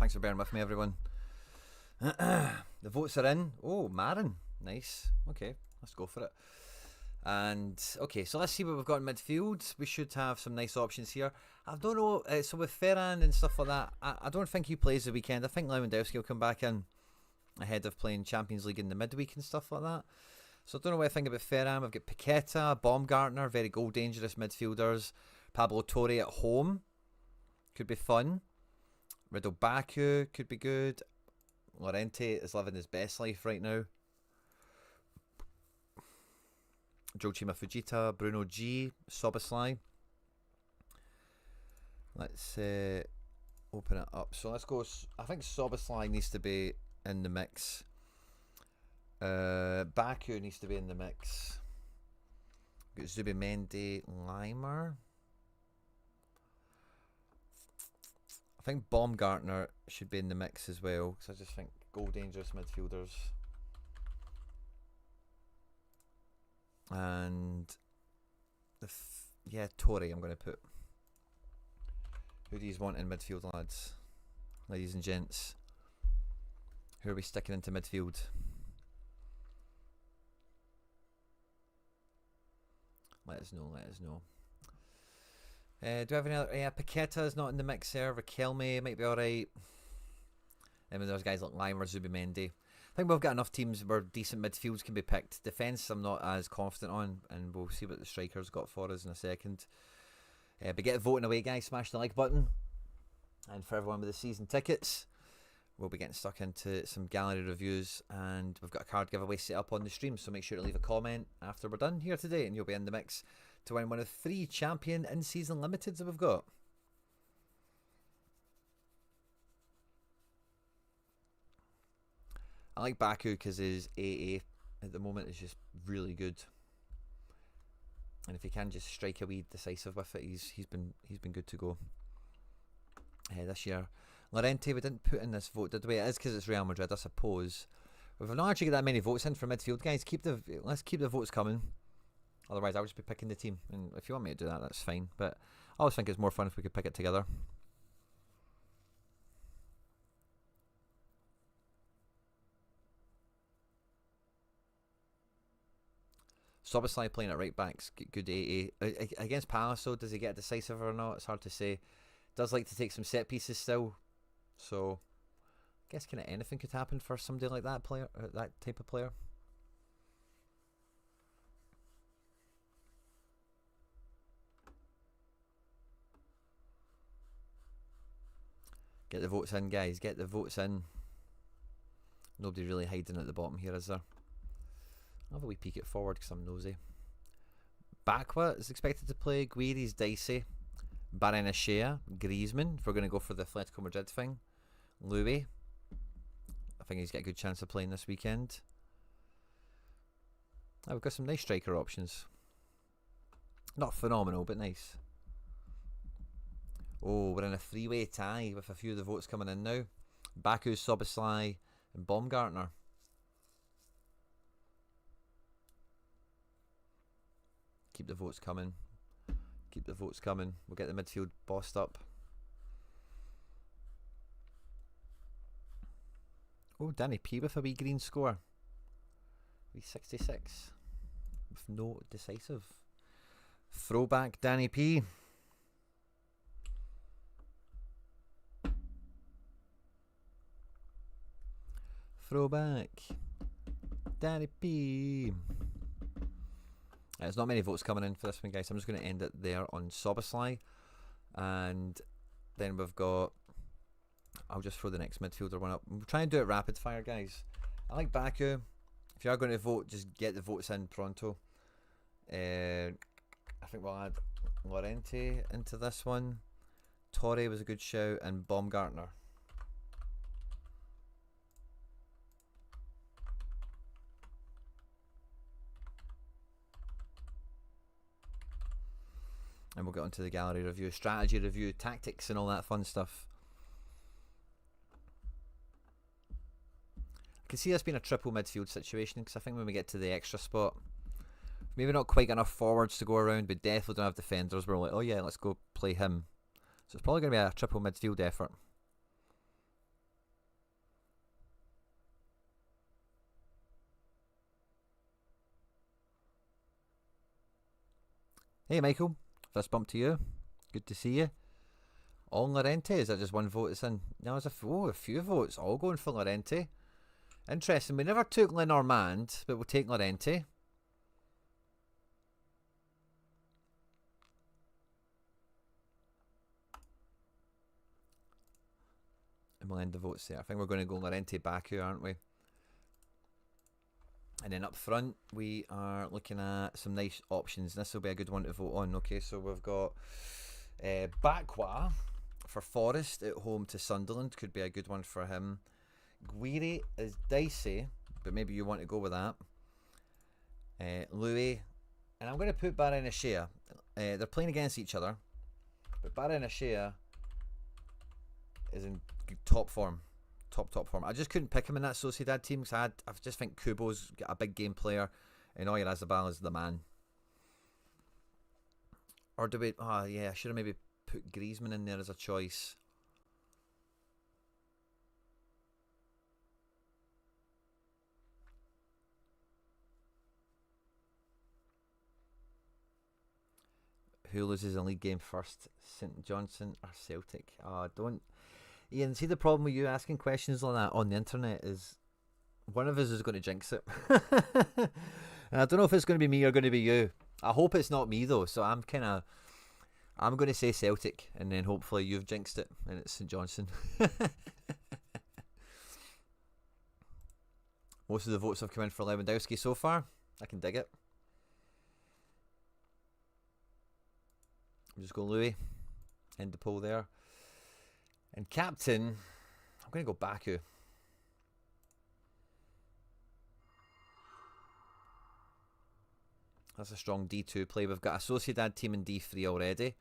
Thanks for bearing with me, everyone. The votes are in. Oh, Marin. Nice. Okay, let's go for it. And, okay, so let's see what we've got in midfield. We should have some nice options here. I don't know, so with Ferran and stuff like that, I don't think he plays the weekend. I think Lewandowski will come back in ahead of playing Champions League in the midweek and stuff like that. So I don't know what I think about Ferran. We've got Paqueta, Baumgartner, very goal dangerous midfielders. Pablo Torre at home. Could be fun. Riddle Baku could be good. Llorente is living his best life right now. Joachim Fujita, Bruno G, Soboslai. Let's open it up. So let's go. I think Soboslai needs to be in the mix. Baku needs to be in the mix. We've got Zubimendi, Limer. I think Baumgartner should be in the mix as well, because I just think goal dangerous midfielders. And Torre I'm going to put. Who do you want in midfield, lads? Ladies and gents. Who are we sticking into midfield? Let us know, let us know. Do we have any other? Yeah, Paqueta is not in the mix there. Riquelme might be alright. And then there's guys like Limer, Zubimendi. I think we've got enough teams where decent midfields can be picked. Defence I'm not as confident on, and we'll see what the strikers got for us in a second. But get voting away, guys. Smash the like button. And for everyone with the season tickets, we'll be getting stuck into some gallery reviews, and we've got a card giveaway set up on the stream, so make sure to leave a comment after we're done here today, and you'll be in the mix to win one of 3 champion in-season limiteds that we've got. I like Baku because his AA at the moment is just really good, and if he can just strike a wee decisive with it, he's been good to go. This year, Llorente we didn't put in this vote, did we? It is because it's Real Madrid, I suppose. We've not actually got that many votes in for midfield, guys. Let's keep the votes coming. Otherwise, I'll just be picking the team, and if you want me to do that, that's fine. But I always think it's more fun if we could pick it together. Soboslai playing at right back's good AA. Against Palace, though, does he get decisive or not? It's hard to say. Does like to take some set pieces still, so I guess kind of anything could happen for somebody like that player, that type of player. Get the votes in, guys. Get the votes in. Nobody really hiding at the bottom here, is there? I'll have a wee peek it forward because I'm nosy. Bakwa is expected to play. Guiri's dicey. Barenashea, Griezmann, if we're going to go for the Atletico Madrid thing. Louis, I think he's got a good chance of playing this weekend. We've got some nice striker options. Not phenomenal, but nice. Oh, we're in a 3-way tie with a few of the votes coming in now. Baku, Soboslai, and Baumgartner. Keep the votes coming. Keep the votes coming. We'll get the midfield bossed up. Oh, Danny P with a wee green score. Wee 66. With no decisive. Throwback Danny P. Throwback Danny P. There's not many votes coming in for this one, guys. I'm just going to end it there on Soboslai. And then we've got... I'll just throw the next midfielder one up. We'll try and do it rapid fire, guys. I like Baku. If you are going to vote, just get the votes in pronto. I think we'll add Llorente into this one. Torre was a good shout. And Baumgartner. And we'll get onto the gallery review, strategy review, tactics and all that fun stuff. I can see this being a triple midfield situation, because I think when we get to the extra spot, maybe not quite enough forwards to go around, but definitely don't have defenders. We're like, oh yeah, let's go play him. So it's probably going to be a triple midfield effort. Hey Michael, fist bump to you. Good to see you. All Lorente, is that just one vote that's in? No, there's a few votes, all going for Lorente. Interesting, we never took Lenormand, but we'll take Lorente. And we'll end the votes there. I think we're going to go Lorente Baku, aren't we? And then up front, we are looking at some nice options. This will be a good one to vote on. Okay, so we've got Bakwa for Forest at home to Sunderland. Could be a good one for him. Guiri is dicey, but maybe you want to go with that. Louis, and I'm going to put Barenashea. They're playing against each other, but Barenashea is in top form. Top form. I just couldn't pick him in that Sociedad team because I just think Kubo's got a big game player and Oyarzabal is the man. Or do we... Oh, yeah, I should have maybe put Griezmann in there as a choice. Who loses a league game first? St Johnstone or Celtic? Oh, don't... Ian, see the problem with you asking questions like that on the internet is one of us is going to jinx it. And I don't know if it's going to be me or going to be you. I hope it's not me though, so I'm going to say Celtic and then hopefully you've jinxed it and it's St Johnstone. Most of the votes have come in for Lewandowski so far. I can dig it. I'll just go Louis. End the poll there. And captain, I'm going to go Baku. That's a strong D2 play. We've got a Sociedad team in D3 already.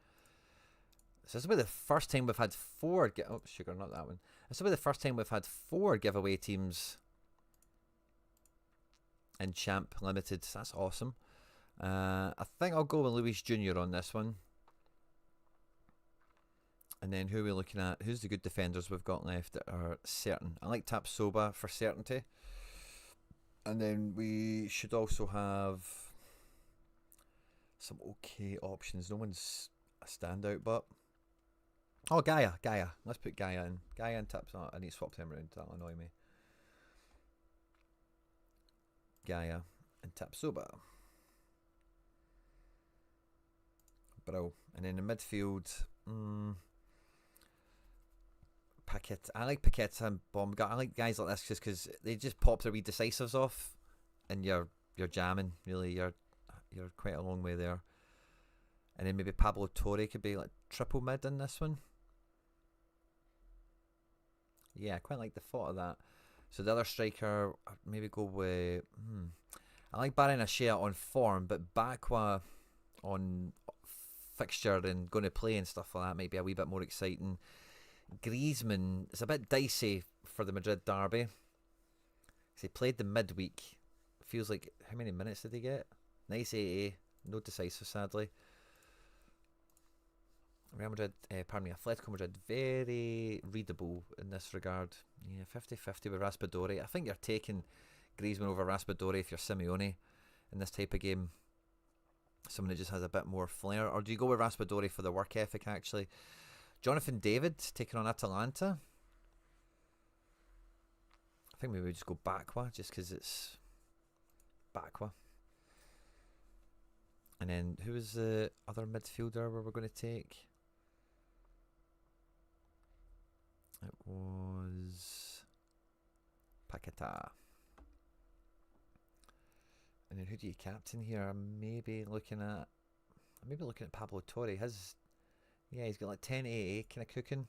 This will be the first time we've had four... Oh, sugar, not that one. This will be the first time we've had 4 giveaway teams in Champ Limited. That's awesome. I think I'll go with Luis Jr. on this one. And then who are we looking at? Who's the good defenders we've got left that are certain? I like Tapsoba for certainty. And then we should also have some okay options. No one's a standout, but... Oh, Gaia. Let's put Gaia in. Gaia and Taps. Oh, I need to swap them around. That'll annoy me. Gaia and Tapsoba. Bro. And then in midfield... Paqueta. I like Paqueta and Baumgart. I like guys like this just because they just pop their wee decisives off, and you're jamming. Really, you're quite a long way there. And then maybe Pablo Torre could be like triple mid in this one. Yeah, I quite like the thought of that. So the other striker, I'd maybe go with. I like Barenashea on form, but Bakwa on fixture and going to play and stuff like that might be a wee bit more exciting. Griezmann is a bit dicey for the Madrid derby. He played the midweek. Feels like, how many minutes did he get? Nice 80. No decisive, sadly. Real Madrid, Atletico Madrid, very readable in this regard. Yeah, 50-50 with Raspadori. I think you're taking Griezmann over Raspadori if you're Simeone in this type of game. Someone who just has a bit more flair. Or do you go with Raspadori for the work ethic, actually? Jonathan David taking on Atalanta. I think maybe we just go Bakwa just because it's Bakwa. And then who was the other midfielder where we're going to take? It was Paqueta. And then who do you captain here? I'm maybe looking at Pablo Torre. Yeah, he's got like 10-80, kind of cooking.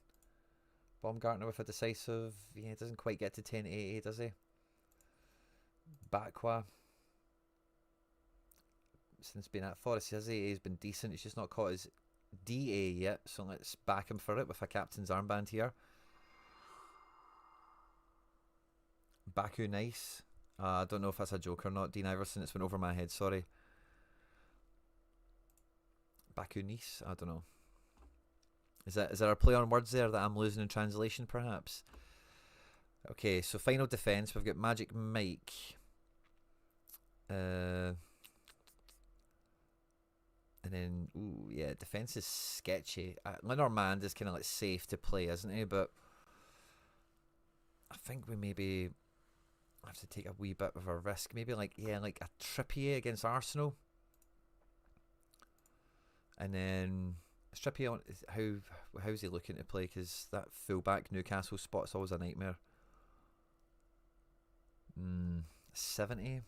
Baumgartner with a decisive. Yeah, he doesn't quite get to 10-80, does he? Bakwa. Since being at Forest, his AA has been decent. He's just not caught his DA yet, so let's back him for it with a captain's armband here. Baku, nice. I don't know if that's a joke or not. Dean Iverson, it's went over my head, sorry. Baku Nice, I don't know. Is there a play on words there that I'm losing in translation, perhaps? Okay, so final defence. We've got Magic Mike. And then, ooh, yeah, defense is sketchy. Lenormand is kind of like safe to play, isn't he? But I think we maybe have to take a wee bit of a risk. Maybe like, yeah, like a Trippier against Arsenal. And then Trippier, how's he looking to play? Because that fullback Newcastle spot's always a nightmare. 70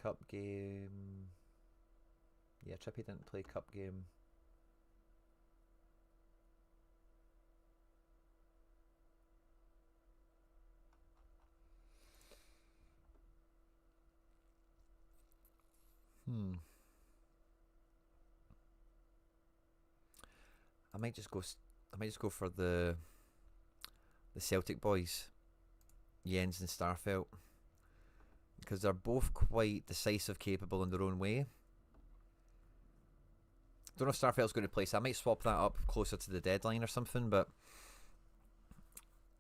cup game. Yeah, Trippier didn't play cup game. I might just go for the Celtic boys, Jens and Starfelt, because they're both quite decisive, capable in their own way. Don't know if Starfelt's going to play, so I might swap that up closer to the deadline or something, but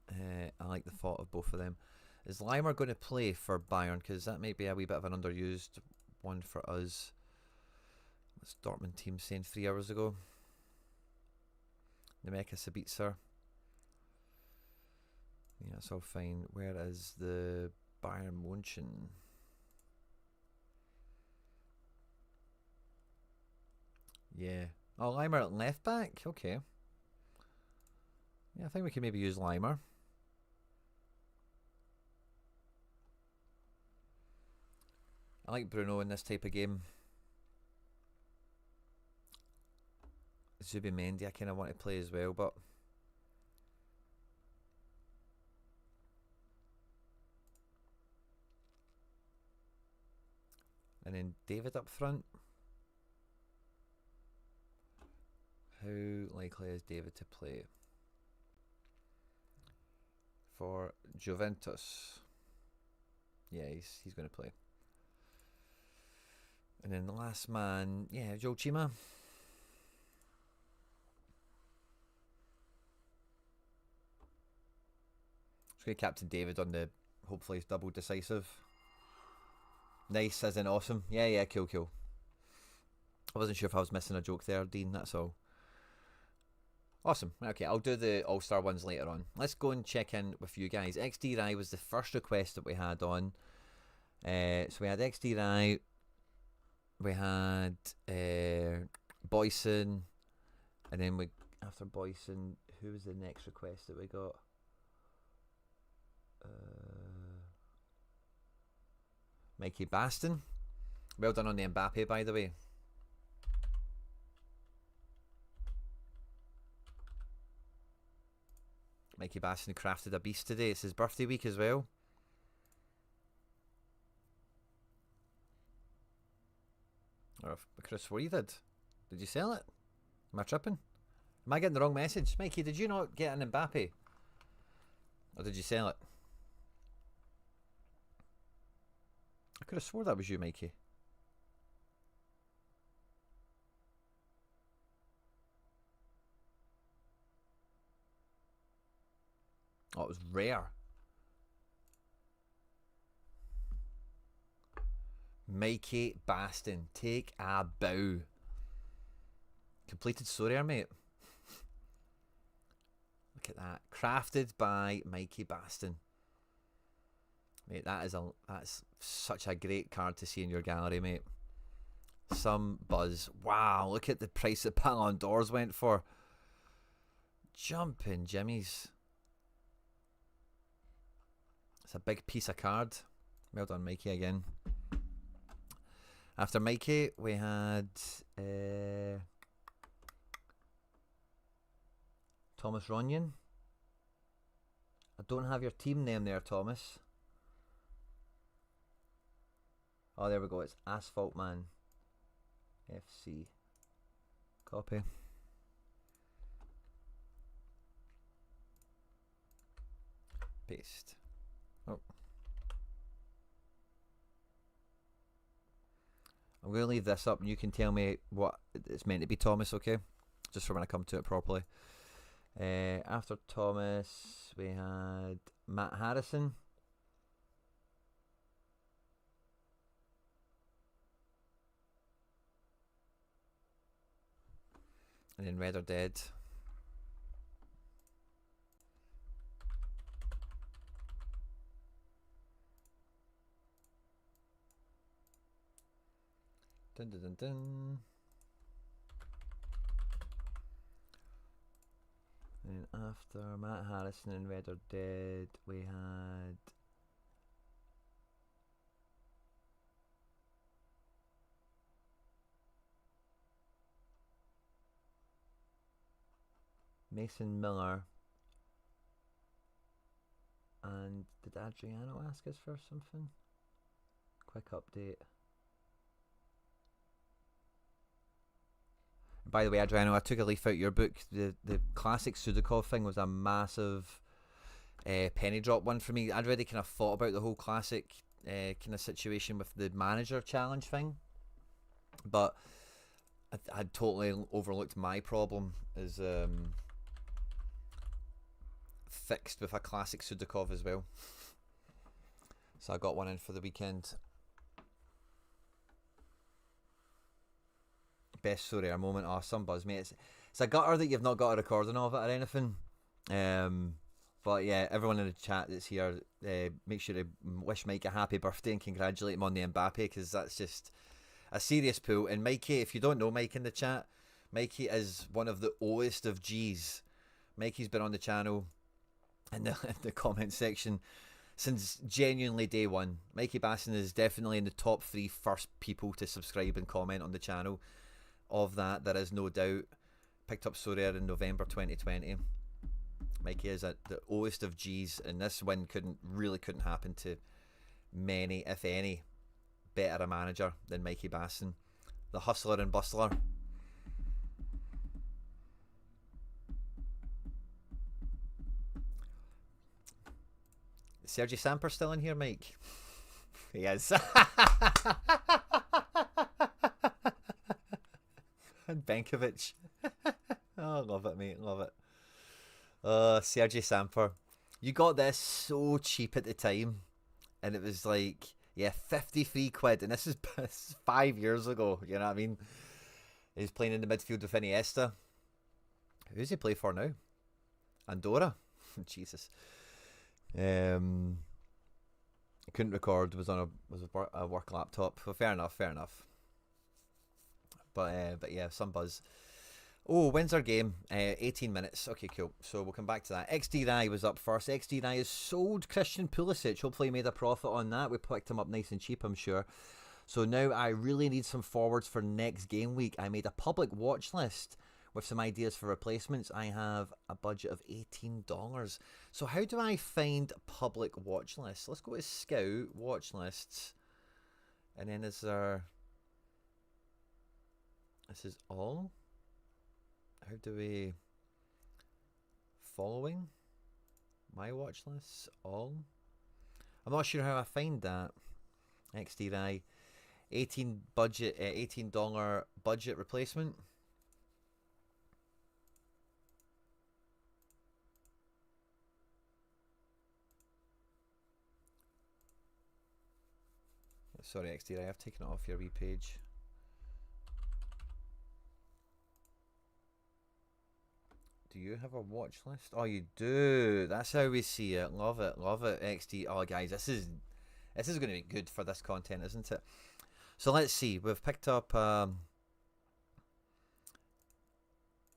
I like the thought of both of them. Is Limer going to play for Bayern? Because that might be a wee bit of an underused one for us. What's Dortmund team saying 3 hours ago? Nemeka Sabitzer. Yeah, that's all fine. Where is the Bayern München? Yeah. Oh, Limer at left back? Okay. Yeah, I think we can maybe use Limer. I like Bruno in this type of game. Zubimendi I kind of want to play as well, but and then David up front. How likely is David to play for Juventus? Yeah, he's going to play. And then the last man, yeah, Joe Chima. Just going to captain David on the hopefully double decisive. Nice as in awesome. Yeah, cool. I wasn't sure if I was missing a joke there, Dean, that's all. Awesome. Okay, I'll do the All-Star ones later on. Let's go and check in with you guys. XD Rai was the first request that we had on. So we had XD Rai. We had Boyson. And then after Boyson, who was the next request that we got? Mikey Baston. Well done on the Mbappe, by the way. Mikey Baston crafted a beast today. It's his birthday week as well. Or I could have swore you did. Did you sell it? Am I tripping? Am I getting the wrong message? Mikey, did you not get an Mbappe? Or did you sell it? I could have swore that was you, Mikey. Oh, it was rare. Mikey Baston, take a bow. Completed Sorare, mate. Look at that. Crafted by Mikey Baston. Mate, that's such a great card to see in your gallery, mate. Some buzz. Wow, look at the price that Ballon d'Ors went for. Jumping jimmies. It's a big piece of card. Well done, Mikey, again. After Mikey, we had Thomas Ronyon. I don't have your team name there, Thomas. Oh, there we go. It's Asphalt Man FC. Copy. Paste. Oh. I'm going to leave this up and you can tell me what it's meant to be, Thomas, okay? Just for when I come to it properly. After Thomas, we had Matt Harrison. And then Red or Dead. Dun dun dun dun. And after Matt Harrison and Red or Dead, we had Mason Miller. And did Adriano ask us for something? Quick update. By the way, Adriano, I took a leaf out your book. The classic Sudakov thing was a massive penny drop one for me. I'd already kind of thought about the whole classic kind of situation with the manager challenge thing, but I'd totally overlooked my problem as fixed with a classic Sudakov as well. So I got one in for the weekend. Best Sorare moment. Oh, some buzz, mate. It's a gutter that you've not got a recording of it or anything. But yeah, everyone in the chat that's here, make sure to wish Mike a happy birthday and congratulate him on the Mbappe, because that's just a serious pull. And Mikey, if you don't know Mike in the chat, Mikey is one of the oldest of G's. Mikey's been on the channel in the comment section since genuinely day one. Mikey Basson is definitely in the top 3 first people to subscribe and comment on the channel. Of that, there is no doubt. Picked up Sorare in November 2020. Mikey is the oldest of G's, and this win couldn't happen to many, if any, better a manager than Mikey Basson, the hustler and bustler. Is Sergi Samper still in here, Mike? He is. And Benkovic. Oh, love it, mate. Love it. Sergi Samper. You got this so cheap at the time. And it was like, yeah, 53 quid. And this is 5 years ago. You know what I mean? He's playing in the midfield with Iniesta. Who's he play for now? Andorra? Jesus. Couldn't record. Was on a work laptop. Well, fair enough. But yeah, some buzz. Oh, when's our game? 18 minutes. Okay, cool. So we'll come back to that. XD Rai was up first. XD Rai has sold Christian Pulisic. Hopefully he made a profit on that. We picked him up nice and cheap, I'm sure. So now I really need some forwards for next game week. I made a public watch list with some ideas for replacements. I have a budget of $18. So how do I find public watch lists? Let's go to Scout, watch lists. And then is there... This is all. How do we... Following? My watch lists? All? I'm not sure how I find that. XD Rai. $18 budget replacement. Sorry, XD Rai, I've taken it off your wee page. Do you have a watch list? Oh, you do. That's how we see it. Love it, XD. Oh, guys, this is going to be good for this content, isn't it? So let's see. We've picked up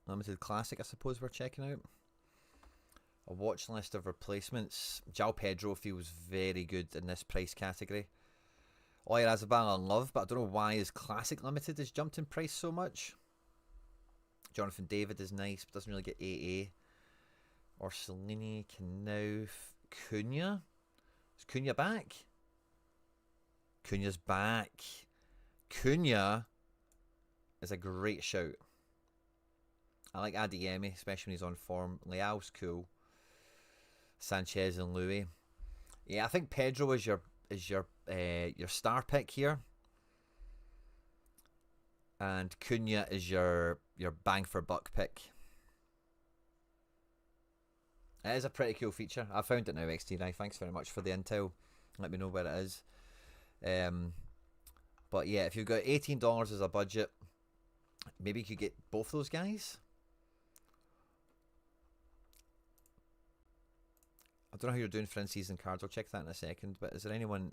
Limited Classic, I suppose we're checking out. A watch list of replacements. João Pedro feels very good in this price category. Oyarzabal I love, but I don't know why his Classic Limited has jumped in price so much. Jonathan David is nice, but doesn't really get AA. Orsolini, Knauf, Cunha. Is Cunha back? Cunha's back. Cunha is a great shout. I like Adeyemi, especially when he's on form. Leao's cool. Sanchez and Louis. Yeah, I think Pedro is your star pick here. And Cunha is your bang for buck pick. It is a pretty cool feature. I found it now, XT9. Thanks very much for the intel. Let me know where it is. But yeah, if you've got $18 as a budget, maybe you could get both those guys. I don't know how you're doing for in-season cards. I'll check that in a second. But is there anyone?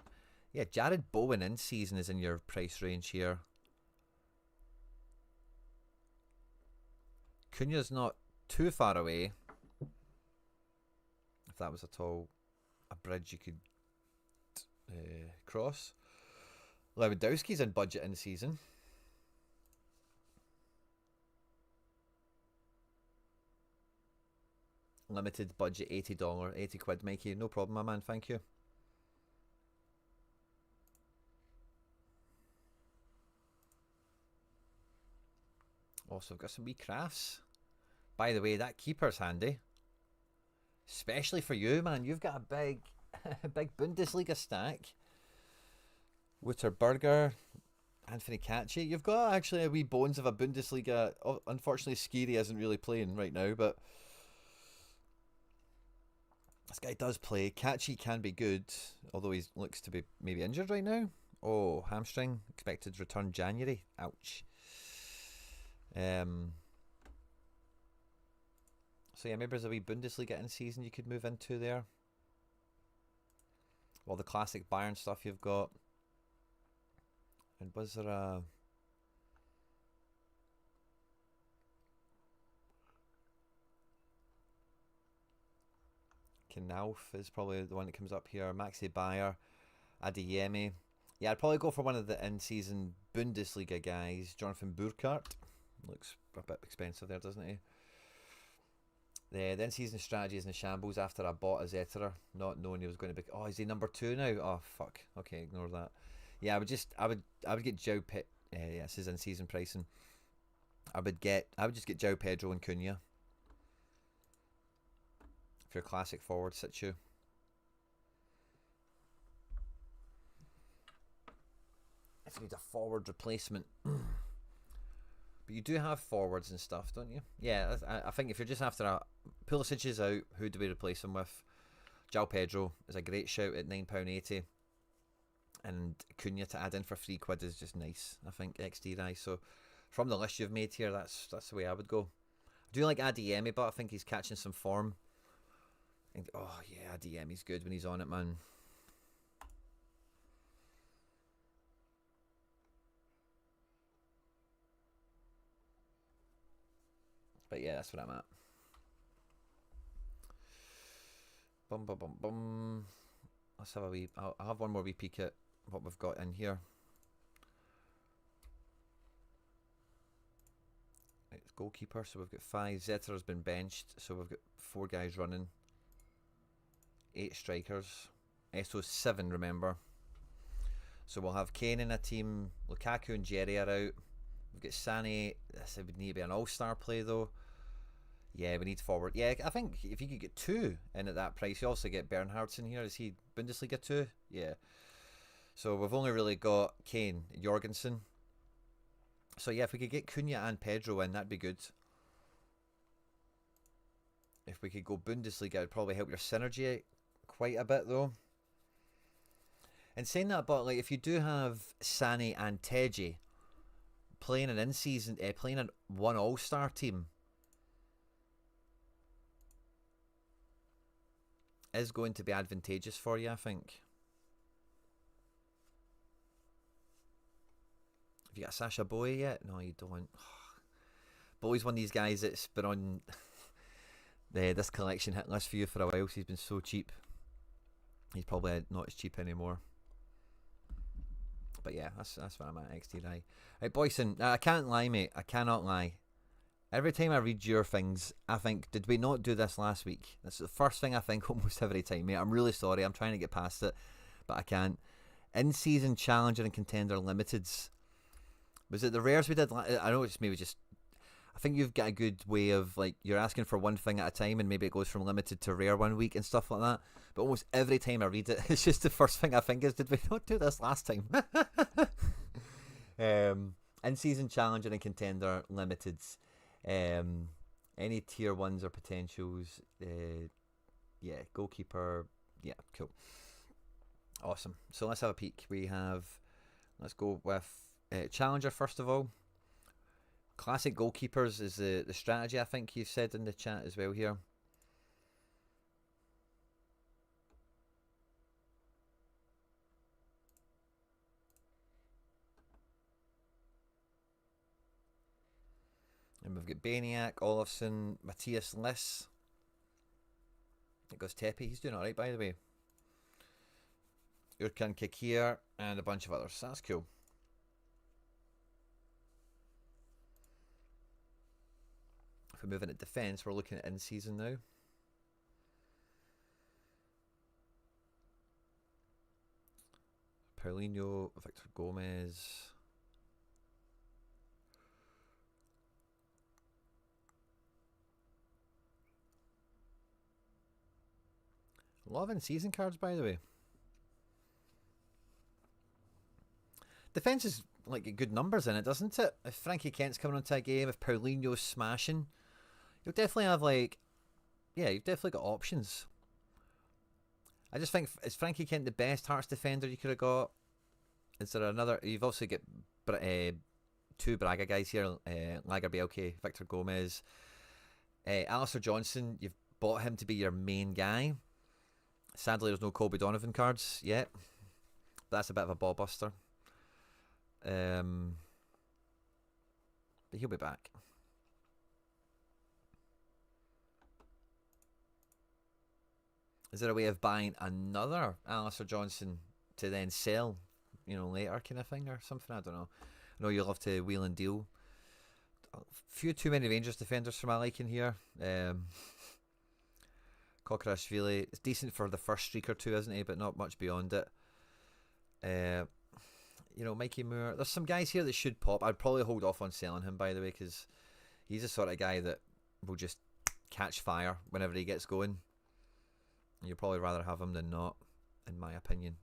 Yeah, Jared Bowen in-season is in your price range here. Cunha's not too far away. If that was at all a bridge you could cross. Lewandowski's in budget in season. Limited budget, $80, 80 quid, Mikey. No problem, my man. Thank you. Also, I've got some wee crafts. By the way, that keeper's handy. Especially for you, man. You've got a big, big Bundesliga stack. Wouterberger, Anthony Catchy. You've got actually a wee bones of a Bundesliga. Oh, unfortunately, Skiri isn't really playing right now, but this guy does play. Catchy can be good, although he looks to be maybe injured right now. Oh, hamstring. Expected return January. Ouch. So yeah, maybe there's a wee Bundesliga in season you could move into there. All the classic Bayern stuff you've got. And was there a... Knauf is probably the one that comes up here. Maxi Bayer, Adeyemi. Yeah, I'd probably go for one of the in-season Bundesliga guys. Jonathan Burkhardt. Looks a bit expensive there, doesn't he? The in-season strategy is in shambles after I bought a Zetterer, not knowing he was going to be... Oh, is he number 2 now? Oh, fuck. Okay, ignore that. Yeah, I would get Joe Pet. Yeah, this is in-season pricing. I would just get Joe Pedro and Cunha. For your classic forward situ. If you need a forward replacement. But you do have forwards and stuff, don't you? Yeah, I think if you're just after a... Pulisic is out, who do we replace him with? João Pedro is a great shout at £9.80. And Cunha to add in for £3 is just nice, I think, XD-rise. So from the list you've made here, that's the way I would go. I do like Adeyemi, but I think he's catching some form. Oh yeah, Adeyemi's good when he's on it, man. But yeah, that's what I'm at. Bum bum bum bum. Let's have a wee... I'll have one more wee peek at what we've got in here. It's goalkeeper, so we've got 5. Zetterer's been benched, so we've got 4 guys running. 8 strikers. So 7, remember. So we'll have Kane in a team. Lukaku and Jerry are out. We've got Sané. This would need to be an all-star play, though. Yeah, we need forward. Yeah, I think if you could get 2 in at that price, you also get Bernhard's in here. Is he Bundesliga 2? Yeah. So we've only really got Kane, Jorgensen. So yeah, if we could get Cunha and Pedro in, that'd be good. If we could go Bundesliga, it'd probably help your synergy quite a bit, though. And saying that, but like if you do have Sané and Teji playing an in-season, playing in one all-star team, is going to be advantageous for you, I think. Have you got Sasha Boy yet? No, you don't. Boy's one of these guys that's been on this collection hit list for you for a while, so he's been so cheap. He's probably not as cheap anymore. But yeah, that's what I'm at, XD-eye. Right, Boyson, I can't lie, mate. I cannot lie. Every time I read your things, I think, did we not do this last week? That's the first thing I think almost every time, mate. I'm really sorry. I'm trying to get past it, but I can't. In-season Challenger and Contender Limiteds. Was it the rares we did? I know it's maybe just... I think you've got a good way of, like, you're asking for one thing at a time and maybe it goes from limited to rare one week and stuff like that. But almost every time I read it, it's just the first thing I think is, did we not do this last time? In-season Challenger and Contender Limiteds. Any tier 1s or potentials. Yeah, goalkeeper. Yeah, cool. Awesome. So let's have a peek. Let's go with Challenger first of all. Classic goalkeepers is the strategy, I think you said in the chat as well here. And we've got Baniak, Olafsson, Matthias Liss. It goes Tepe. He's doing alright, by the way. Urkan Kikir and a bunch of others. That's cool. If we move into defence, we're looking at in-season now. Paulinho, Victor Gomez. A lot of in-season cards, by the way. Defence is like good numbers in it, doesn't it? If Frankie Kent's coming onto a game, if Paulinho's smashing, you'll definitely have like, yeah, you've definitely got options. I just think, is Frankie Kent the best Hearts defender you could have got? Is there another? You've also got two Braga guys here, Lager Bielke, Victor Gomez. Alistair Johnson, you've bought him to be your main guy. Sadly, there's no Colby Donovan cards yet. That's a bit of a ball buster. But he'll be back. Is there a way of buying another Alistair Johnson to then sell, you know, later kind of thing or something? I don't know. I know you'll have to wheel and deal. A few too many Rangers defenders for my liking here. Kokarashvili, it's decent for the first streak or two, isn't he? But not much beyond it. You know, Mikey Moore. There's some guys here that should pop. I'd probably hold off on selling him, by the way, because he's the sort of guy that will just catch fire whenever he gets going. You'd probably rather have him than not, in my opinion.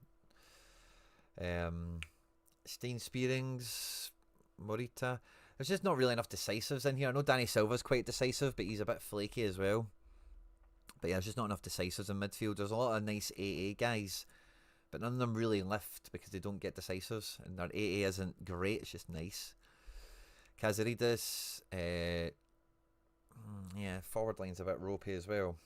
Steen Spearings, Morita. There's just not really enough decisives in here. I know Danny Silva's quite decisive, but he's a bit flaky as well. But yeah, there's just not enough decisives in midfield. There's a lot of nice AA guys, but none of them really lift because they don't get decisives. And their AA isn't great, it's just nice. Kazaridis, yeah, forward line's a bit ropey as well.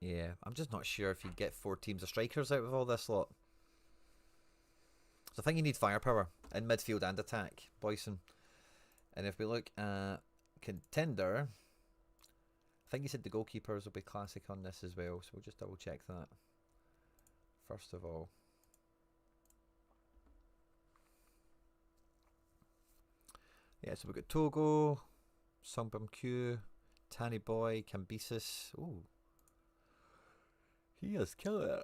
Yeah, I'm just not sure if you'd get 4 teams of strikers out of all this lot. So I think you need firepower in midfield and attack, Boyson. And if we look at contender, I think you said the goalkeepers will be classic on this as well. So we'll just double check that. First of all. Yeah, so we've got Togo, Songbum Q, Tanny Boy, Cambyses. Ooh. He is killer.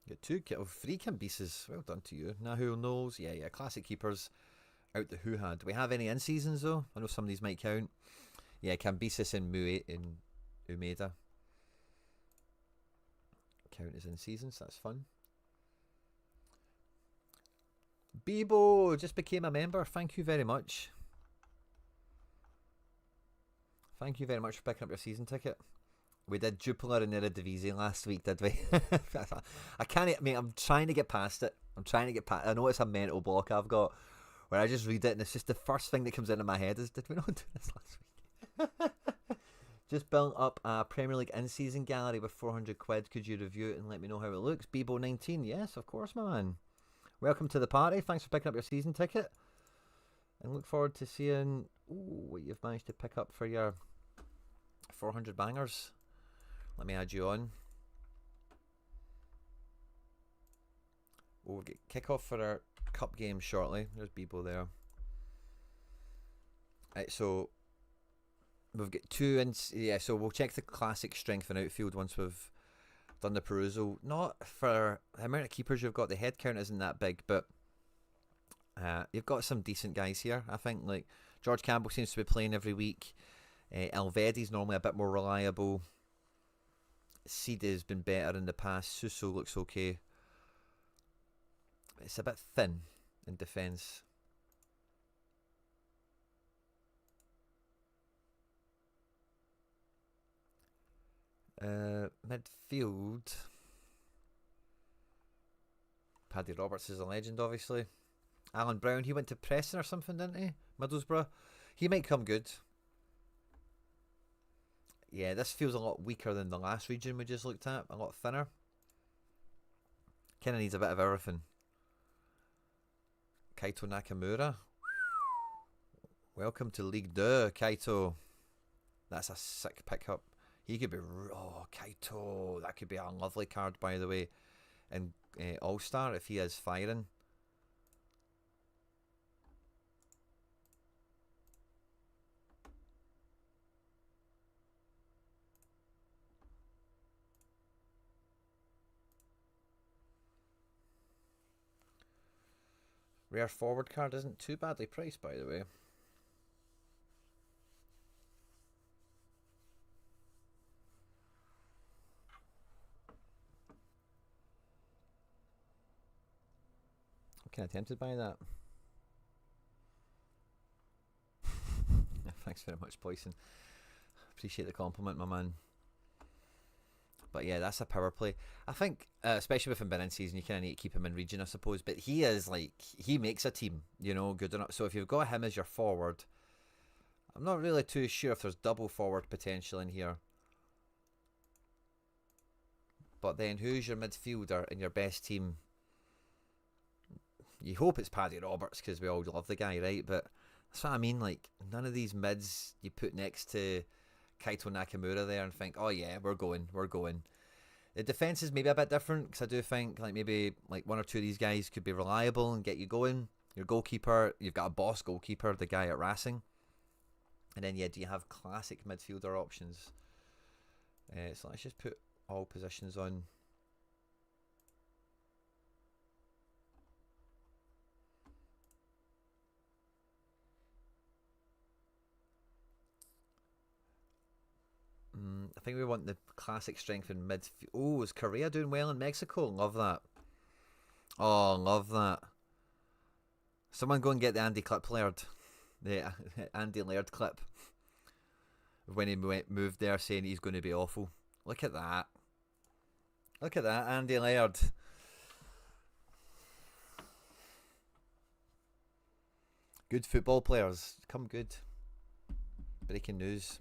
Get 3 Cambyses. Well done to you. Nahu Knowles. Yeah. Classic keepers out the who had. Do we have any in seasons though? I know some of these might count. Yeah, Cambyses and Umeda count as in seasons. That's fun. Bebo just became a member. Thank you very much. Thank you very much for picking up your season ticket. We did Jupiler and Eredivisie last week, did we? I can't, mate, I'm trying to get past it. I know it's a mental block I've got where I just read it and it's just the first thing that comes into my head is, did we not do this last week? Just built up a Premier League in-season gallery with 400 quid. Could you review it and let me know how it looks? Bebo19, yes, of course, my man. Welcome to the party. Thanks for picking up your season ticket. And look forward to seeing what you've managed to pick up for your 400 bangers. Let me add you on. We'll get kick-off for our cup game shortly. There's Bebo there. Right, so we've got 2 yeah, so we'll check the classic strength and outfield once we've done the perusal. Not for the amount of keepers you've got, the head count isn't that big, but you've got some decent guys here. I think like George Campbell seems to be playing every week. Elvedi's normally a bit more reliable. Seed has been better in the past. Suso looks okay. It's a bit thin in defence. Midfield. Paddy Roberts is a legend, obviously. Alan Brown, he went to Preston or something, didn't he? Middlesbrough. He might come good. Yeah, this feels a lot weaker than the last region we just looked at. A lot thinner. Kind of needs a bit of everything. Kaito Nakamura. Welcome to League 2, Kaito. That's a sick pickup. He could be... Oh, Kaito. That could be a lovely card, by the way. And All-Star, if he is firing. Rare forward card isn't too badly priced, by the way. I'm kind of tempted by that. Thanks very much, Poison. Appreciate the compliment, my man. But yeah, that's a power play. I think, especially with him being in season, you kind of need to keep him in region, I suppose. But he is like, he makes a team, you know, good enough. So if you've got him as your forward, I'm not really too sure if there's double forward potential in here. But then who's your midfielder in your best team? You hope it's Paddy Roberts because we all love the guy, right? But that's what I mean. Like, none of these mids you put next to Kaito Nakamura there and think, oh yeah, we're going. The defense is maybe a bit different because I do think like maybe like one or two of these guys could be reliable and get you going. Your goalkeeper, you've got a boss goalkeeper, the guy at Racing. And then yeah, do you have classic midfielder options? So let's just put all positions on. I think we want the classic strength in midfield. Oh, is Korea doing well in Mexico? Love that. Oh, love that. Someone go and get the Andy clip Laird. The Andy Laird clip. When he moved there saying he's going to be awful. Look at that. Look at that, Andy Laird. Good football players. Come good. Breaking news.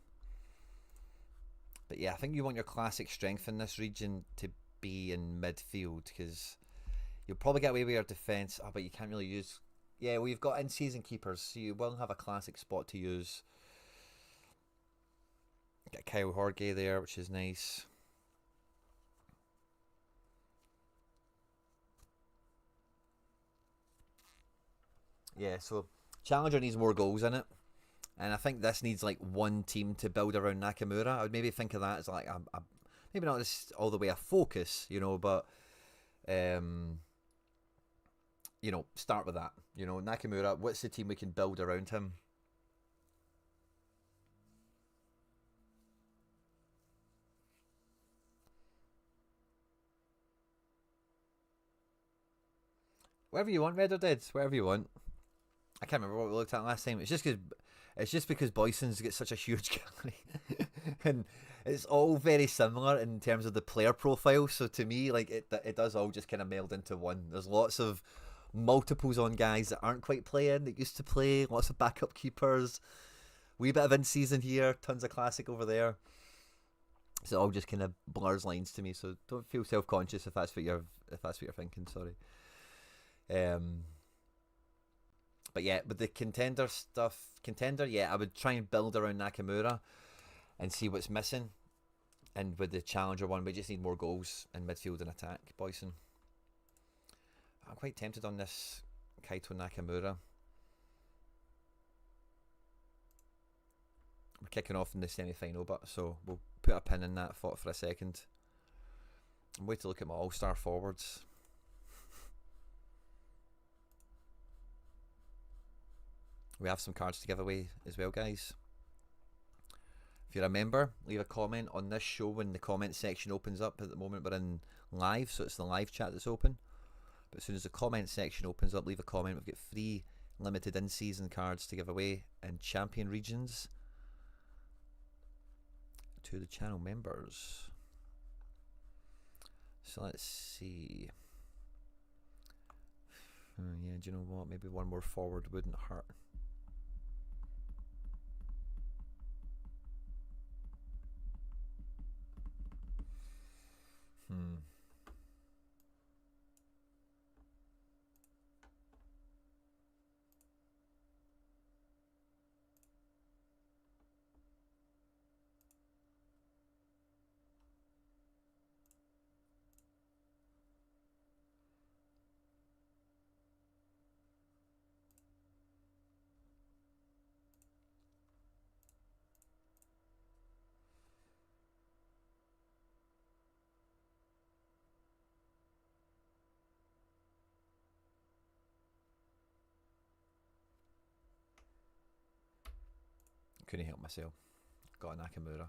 But yeah, I think you want your classic strength in this region to be in midfield because you'll probably get away with your defence. Oh, but you can't really use... Yeah, well, you've got in-season keepers, so you will have a classic spot to use. Got Kyle Jorge there, which is nice. Yeah, so Challenger needs more goals in it. And I think this needs like one team to build around Nakamura. I would maybe think of that as like a maybe not just all the way a focus, you know, but you know, start with that. You know, Nakamura, what's the team we can build around him? Whatever you want, Red or Dead, whatever you want. I can't remember what we looked at last time. It's just because Boyson's get such a huge gallery, and it's all very similar in terms of the player profile. So to me, like it does all just kind of meld into one. There's lots of multiples on guys that aren't quite playing that used to play. Lots of backup keepers. Wee bit of in season here. Tons of classic over there. So it all just kind of blurs lines to me. So don't feel self conscious if that's what you're thinking. Sorry. But yeah, with the contender stuff, yeah, I would try and build around Nakamura and see what's missing. And with the challenger one, we just need more goals in midfield and attack, Boyson. I'm quite tempted on this Kaito Nakamura. We're kicking off in the semi-final, but so we'll put a pin in that thought for a second. I'm waiting to look at my all-star forwards. We have some cards to give away as well, guys. If you're a member, leave a comment on this show when the comment section opens up. At the moment we're in live, so it's the live chat that's open. But as soon as the comment section opens up, leave a comment. We've got 3 limited in-season cards to give away in champion regions to the channel members. So let's see. Yeah, do you know what? Maybe one more forward wouldn't hurt. Couldn't help myself. Got a Nakamura.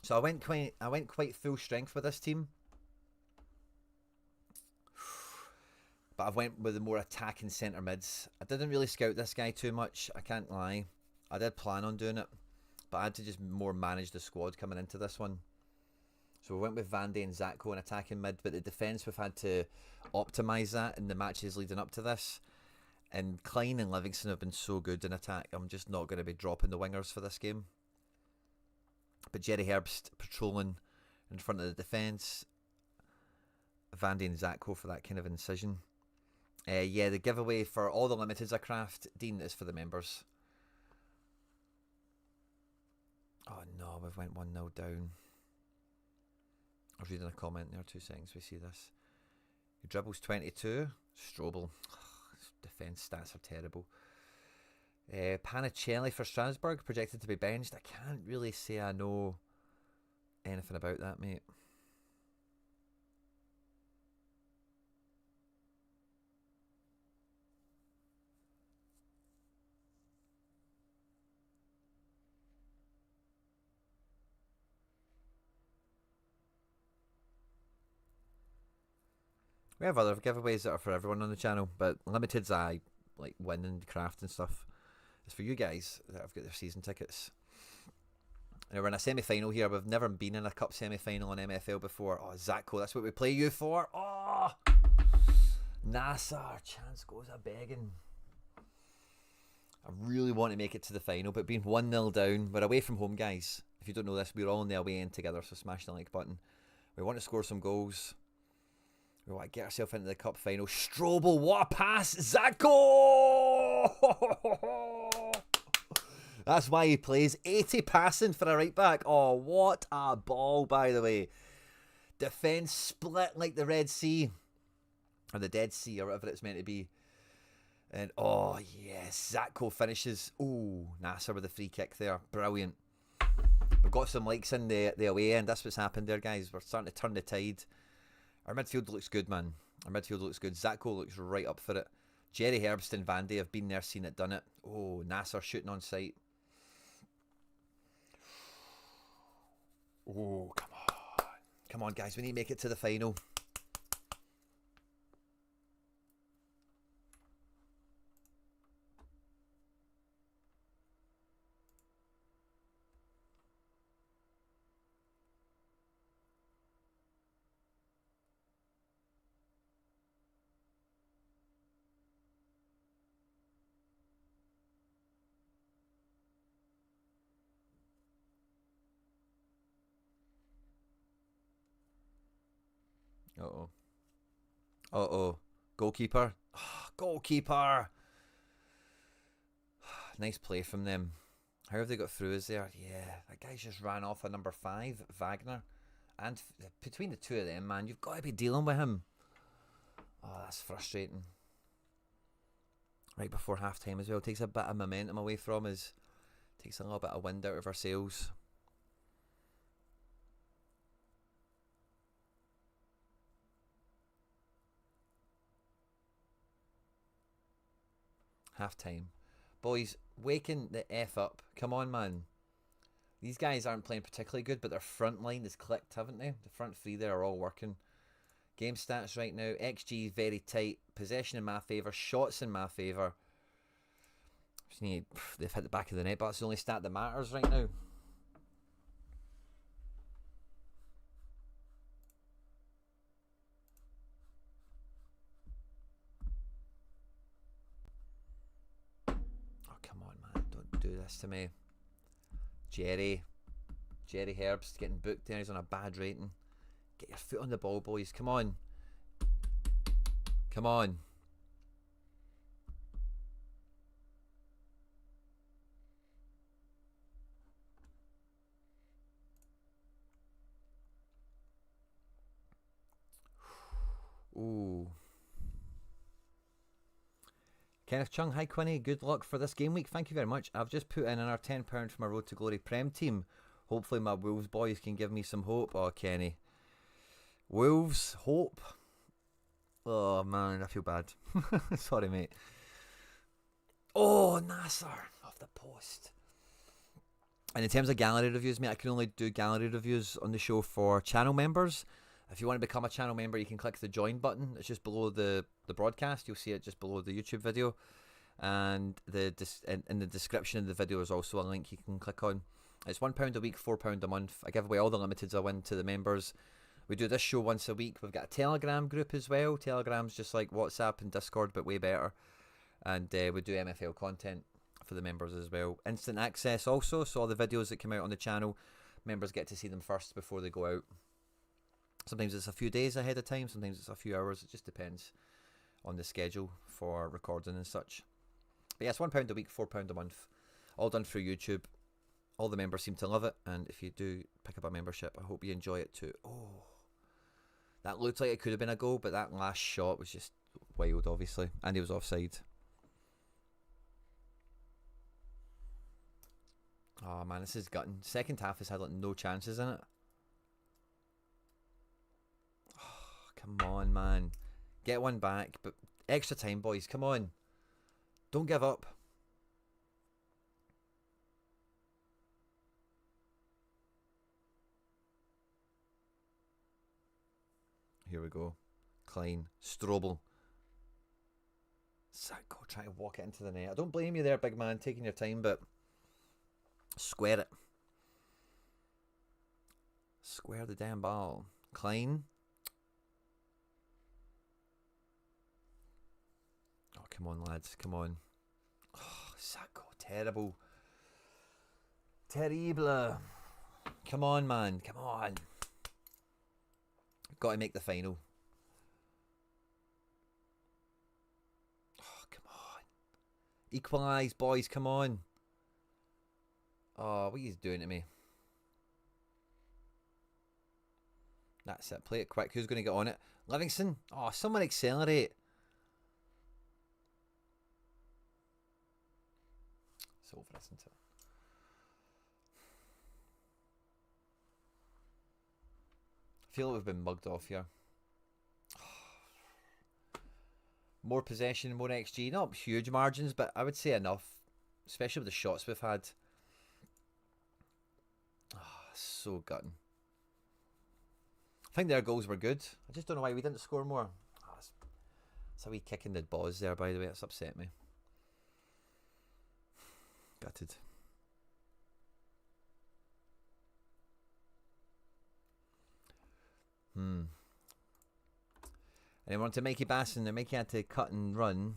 So I went quite full strength with this team. But I went with the more attacking centre mids. I didn't really scout this guy too much, I can't lie. I did plan on doing it, but I had to just more manage the squad coming into this one. So we went with Vandy and Zatko in attacking mid, but the defence we've had to optimise that in the matches leading up to this. And Klein and Livingston have been so good in attack, I'm just not going to be dropping the wingers for this game. But Jerry Herbst patrolling in front of the defence. Vandy and Zatko for that kind of incision. Yeah, the giveaway for all the limiteds I craft, Dean, is for the members. Oh no, we've went 1-0 down. I was reading a comment there, 2 seconds, we see this. Your dribbles 22. Strobel. Defence stats are terrible. Panicelli for Strasbourg, projected to be benched. I can't really say I know anything about that, mate. We have other giveaways that are for everyone on the channel, but limiteds I like win and craft and stuff. It's for you guys that have got their season tickets. And we're in a semi-final here. We've never been in a cup semi-final in MFL before. Oh, Zatko, that's what we play you for. Oh, Nassar, chance goes a begging. I really want to make it to the final, but being 1-0 down, we're away from home, guys. If you don't know this, we're all on the away end together, so smash the like button. We want to score some goals. We want to get ourselves into the cup final. Strobel, what a pass! Zatko! That's why he plays. 80 passing for a right back. Oh, what a ball, by the way. Defence split like the Red Sea. Or the Dead Sea, or whatever it's meant to be. And, oh, yes. Zatko finishes. Oh, Nasser with a free kick there. Brilliant. We've got some likes in the away end. That's what's happened there, guys. We're starting to turn the tide. Our midfield looks good, man. Our midfield looks good. Zatko looks right up for it. Jerry Herbst and Vandy have been there, seen it, done it. Oh, Nasser shooting on sight. Oh, come on. Come on, guys. We need to make it to the final. Uh-oh. Uh-oh. Goalkeeper. Oh, goalkeeper. Nice play from them. How have they got through us there? Yeah, that guy's just ran off a number 5, Wagner. And between the two of them, man, you've got to be dealing with him. Oh, that's frustrating. Right before half-time as well. Takes a bit of momentum away from us. Takes a little bit of wind out of our sails. Half-time. Boys, waking the F up. Come on, man. These guys aren't playing particularly good, but their front line is clicked, haven't they? The front three there are all working. Game stats right now. XG very tight. Possession in my favour. Shots in my favour. They've hit the back of the net, but that's the only stat that matters right now. Do this to me. Jerry Herbst getting booked there. He's on a bad rating. Get your foot on the ball, boys. Come on. Come on. Ooh. Kenneth Chung, hi Quinny, good luck for this game week. Thank you very much. I've just put in another £10 for my Road to Glory Prem team. Hopefully my Wolves boys can give me some hope. Oh, Kenny. Wolves, hope. Oh, man, I feel bad. Sorry, mate. Oh, Nasser, off the post. And in terms of gallery reviews, mate, I can only do gallery reviews on the show for channel members. If you want to become a channel member, you can click the join button. It's just below the broadcast. You'll see it just below the YouTube video. And in the description of the video is also a link you can click on. It's £1 a week, £4 a month. I give away all the limiteds I win to the members. We do this show once a week. We've got a Telegram group as well. Telegram's just like WhatsApp and Discord, but way better. And we do MFL content for the members as well. Instant access also, so all the videos that come out on the channel, members get to see them first before they go out. Sometimes it's a few days ahead of time, sometimes it's a few hours. It just depends on the schedule for recording and such. But yeah, it's £1 a week, £4 a month. All done through YouTube. All the members seem to love it, and if you do pick up a membership, I hope you enjoy it too. Oh, that looked like it could have been a goal, but that last shot was just wild, obviously, and he was offside. Oh man, this is gutting. Second half has had like no chances in it. Oh, come on, man. Get one back, but extra time, boys. Come on. Don't give up. Here we go. Klein. Strobel. Sacco trying to walk it into the net. I don't blame you there, big man, taking your time, but square it. Square the damn ball. Klein. Oh, come on, lads. Come on. Oh, Sacco. Terrible. Terrible. Come on, man. Come on. Got to make the final. Oh, come on. Equalise, boys. Come on. Oh, what are you doing to me? That's it. Play it quick. Who's going to get on it? Livingston? Oh, someone accelerate. It's over, isn't it? I feel like we've been mugged off here. More possession, more XG. Not huge margins, but I would say enough. Especially with the shots we've had. Oh, so gutting. I think their goals were good. I just don't know why we didn't score more. Oh, that's a wee kick in the balls there, by the way. It's upset me. Gutted. And they wanted to Mikey Basson, and Mikey had to cut and run.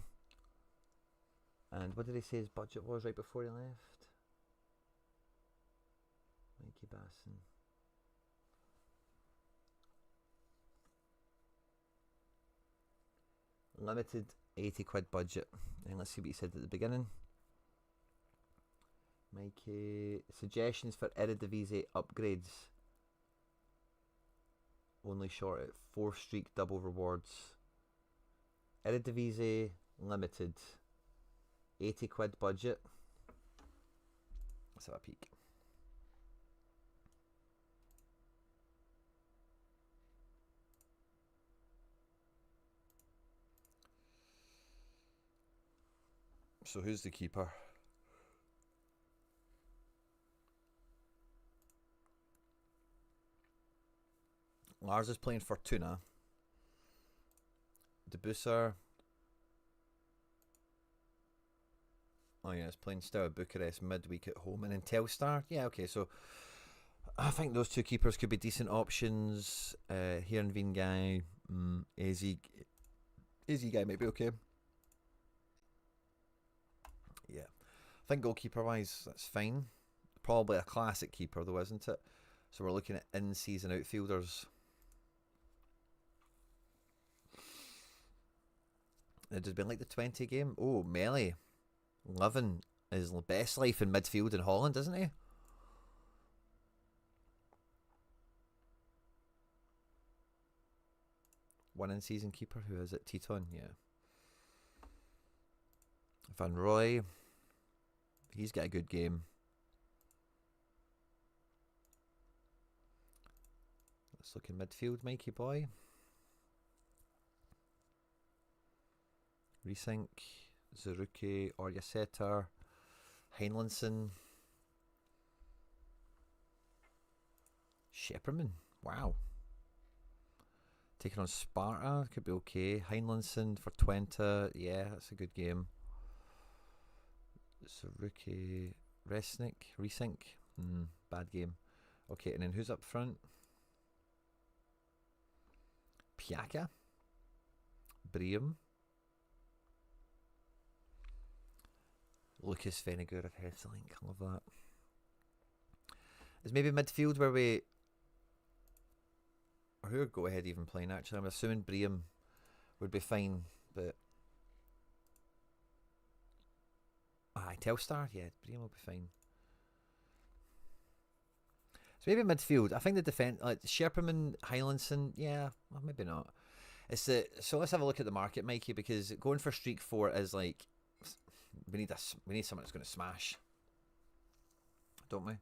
And what did he say his budget was right before he left? Mikey Basson. Limited 80 quid budget. And let's see what he said at the beginning. Mikey, suggestions for Eredivisie upgrades. Only short at 4 streak double rewards. Eredivisie limited. 80 quid budget. Let's have a peek. So who's the keeper? Lars is playing for Tuna. Debussy. Oh yeah, it's playing Steaua Bucharest midweek at home, and then Telstar. Yeah, okay, so I think those two keepers could be decent options. Heerenveen guy, AZ guy might be okay. Yeah, I think goalkeeper wise, that's fine. Probably a classic keeper though, isn't it? So we're looking at in-season outfielders. It has been like the 20 game. Oh, Melly. Living his best life in midfield in Holland, isn't he? One in-season keeper. Who is it? Teton, yeah. Van Roy. He's got a good game. Let's look in midfield, Mikey boy. Resync, Zaruki, Orjasetter, Heinlinson. Shepperman. Wow. Taking on Sparta. Could be okay. Heinlinson for Twente. Yeah, that's a good game. Saruki. Resink. Bad game. Okay, and then who's up front? Piaka. Briam. Lucas Venegoor of Hesselink. I love that. Is maybe midfield where we... Or who would go ahead even playing, actually? I'm assuming Briam would be fine, but... Telstar? Yeah, Briam will be fine. So maybe midfield. I think the defence... Like, Sherperman, Highlandson... Yeah, well, maybe not. So let's have a look at the market, Mikey, because going for Streak 4 is like... We need someone that's going to smash. Don't we?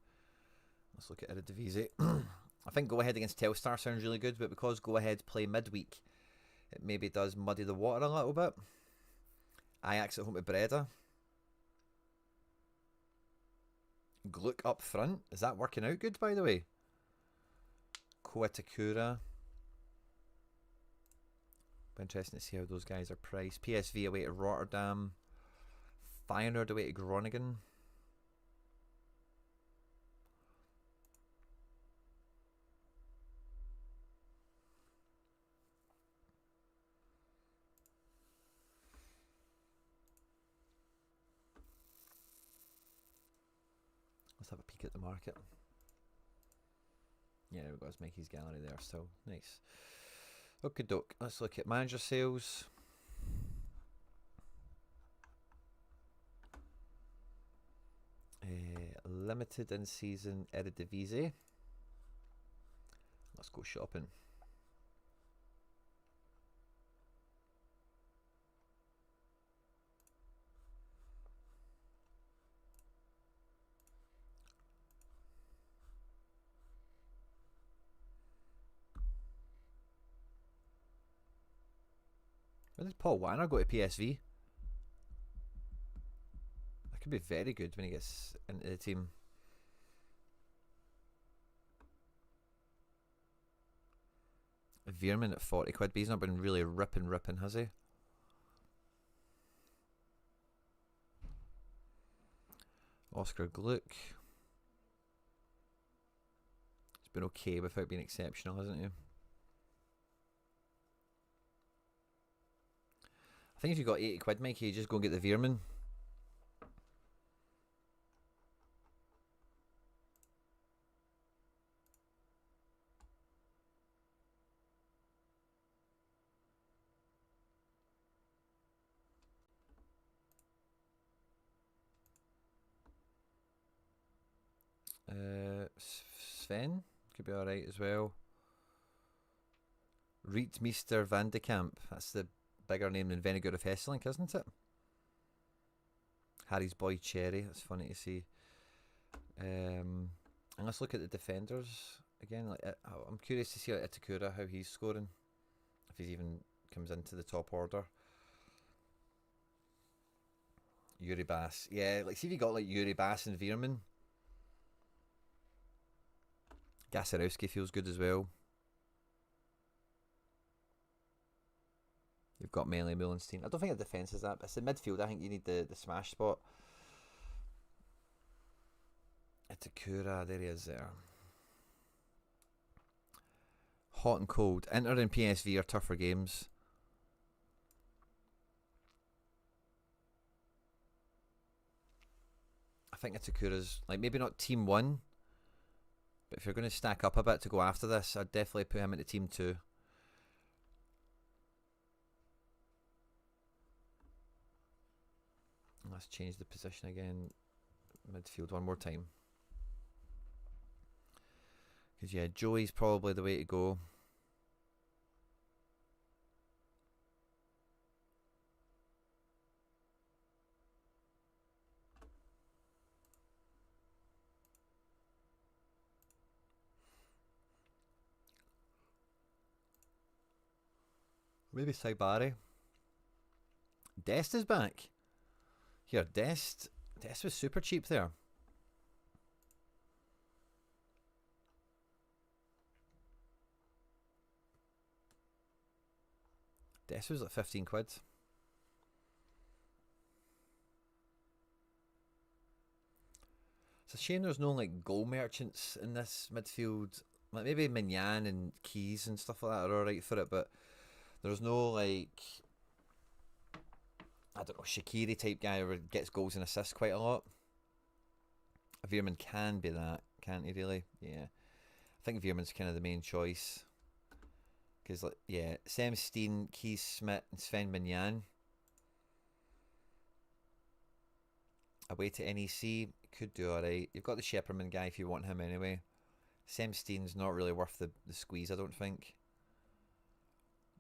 Let's look at Eredivisie. I think Go Ahead against Telstar sounds really good, but because Go Ahead play midweek, it maybe does muddy the water a little bit. Ajax at home to Breda. Gluck up front. Is that working out good, by the way? Koitakura. Be interesting to see how those guys are priced. PSV away to Rotterdam. Feyenoord away to Groningen. Let's have a peek at the market. Yeah, there we go. Let's make his gallery there still. Nice. Okay, doke. Let's look at manager sales. Limited in season Eredivisie. Let's go shopping. Where did Paul Wanner go to PSV? That could be very good when he gets into the team. Veerman at 40 quid, but he's not been really ripping, has he? Oscar Gluck. He's been okay without being exceptional, hasn't he? I think if you got 80 quid, Mikey, you just go and get the Veerman. Sven could be alright as well. Rietmeester van de Kamp. That's the bigger name than Venegoor of Hesselink, isn't it? Harry's boy Cherry. That's funny to see. And let's look at the defenders again. Like, I'm curious to see Itakura, how he's scoring, if he even comes into the top order. Yuri Bass. Yeah, like see if you got like Yuri Bass and Veerman. Gasarowski feels good as well. You've got Melly Mullenstein. I don't think the defence is that, but it's the midfield. I think you need the smash spot. Itakura, there he is there. Hot and cold. Inter and PSV are tougher games. I think Itakura's, like, maybe not team 1, but if you're going to stack up a bit to go after this, I'd definitely put him into team 2. Let's change the position again. Midfield one more time. Because, yeah, Joey's probably the way to go. Maybe Saibari. Dest is back. Here, Dest was super cheap there. Guess it was like 15 quid. It's a shame there's no like goal merchants in this midfield. Like maybe Mignan and Keys and stuff like that are alright for it, but there's no like, I don't know, Shaqiri type guy who gets goals and assists quite a lot. Veerman can be that, can't he really? Yeah. I think Veerman's kind of the main choice. Because, like, yeah, Sam Steen, Keys Smith, and Sven Mignan. Away to NEC, could do alright. You've got the Shepperman guy if you want him anyway. Sam Steen's not really worth the squeeze, I don't think.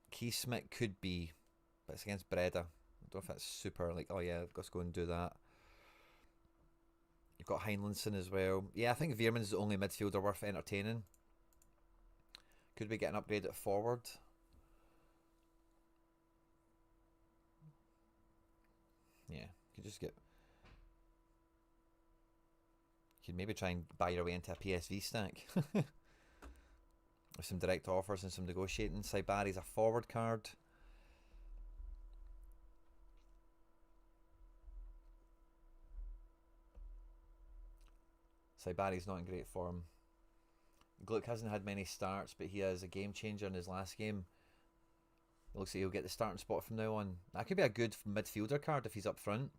Keys Smith could be, but it's against Breda. I don't know if that's super, like, oh yeah, I've got to go and do that. You've got Heinlinson as well. Yeah, I think Veerman's the only midfielder worth entertaining. Could we get an upgrade at forward? Yeah, could just get... You could maybe try and buy your way into a PSV stack. With some direct offers and some negotiating. Saibari's a forward card. Saibari's not in great form. Gluck hasn't had many starts, but he has a game changer in his last game. It looks like he'll get the starting spot from now on. That could be a good midfielder card if he's up front.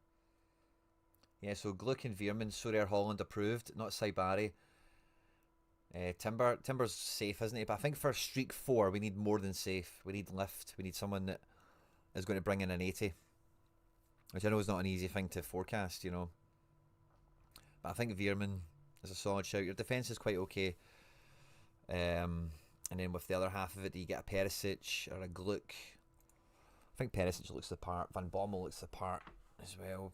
Yeah, so Gluck and Veerman, Sorare Holland approved, not Saibari. Timber's safe, isn't he? But I think for Streak 4, we need more than safe. We need lift. We need someone that is going to bring in an 80. Which I know is not an easy thing to forecast, you know. But I think Veerman is a solid shout. Your defence is quite okay. And then with the other half of it, do you get a Perisic or a Gluck? I think Perisic looks the part. Van Bommel looks the part as well.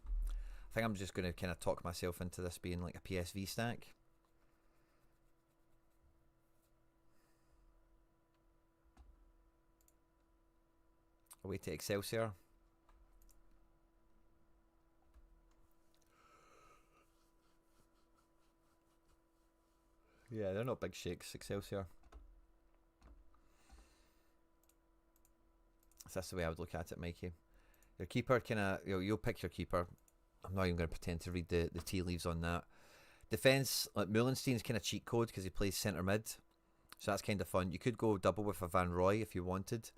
I think I'm just going to kind of talk myself into this being like a PSV stack. Away to Excelsior. Yeah, they're not big shakes, Excelsior. So that's the way I would look at it, Mikey. Your keeper, kind of, you'll pick your keeper. I'm not even going to pretend to read the tea leaves on that. Defence, like Meulensteen's kind of cheat code because he plays centre mid. So that's kind of fun. You could go double with a Van Roy if you wanted.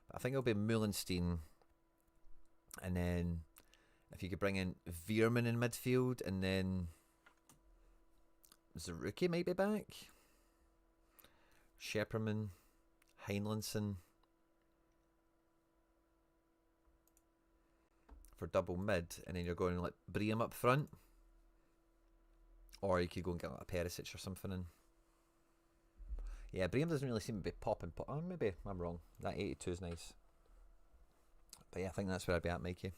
But I think it'll be Meulensteen. And then if you could bring in Veerman in midfield and then Zaruki might be back. Shepperman, Heinlinson. For double mid, and then you're going like Bream up front, or you could go and get like a Perisic or something. And yeah, Bream doesn't really seem to be popping. Oh, maybe I'm wrong. That 82 is nice, but yeah, I think that's where I'd be at, Mikey.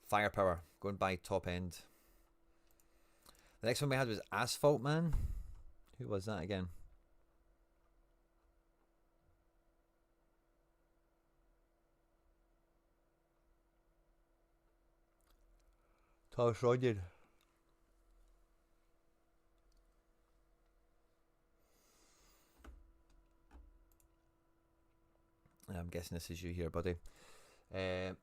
Firepower, going by top end. The next one we had was Asphalt Man. Who was that again? Thomas Rodgers. I'm guessing this is you here, buddy.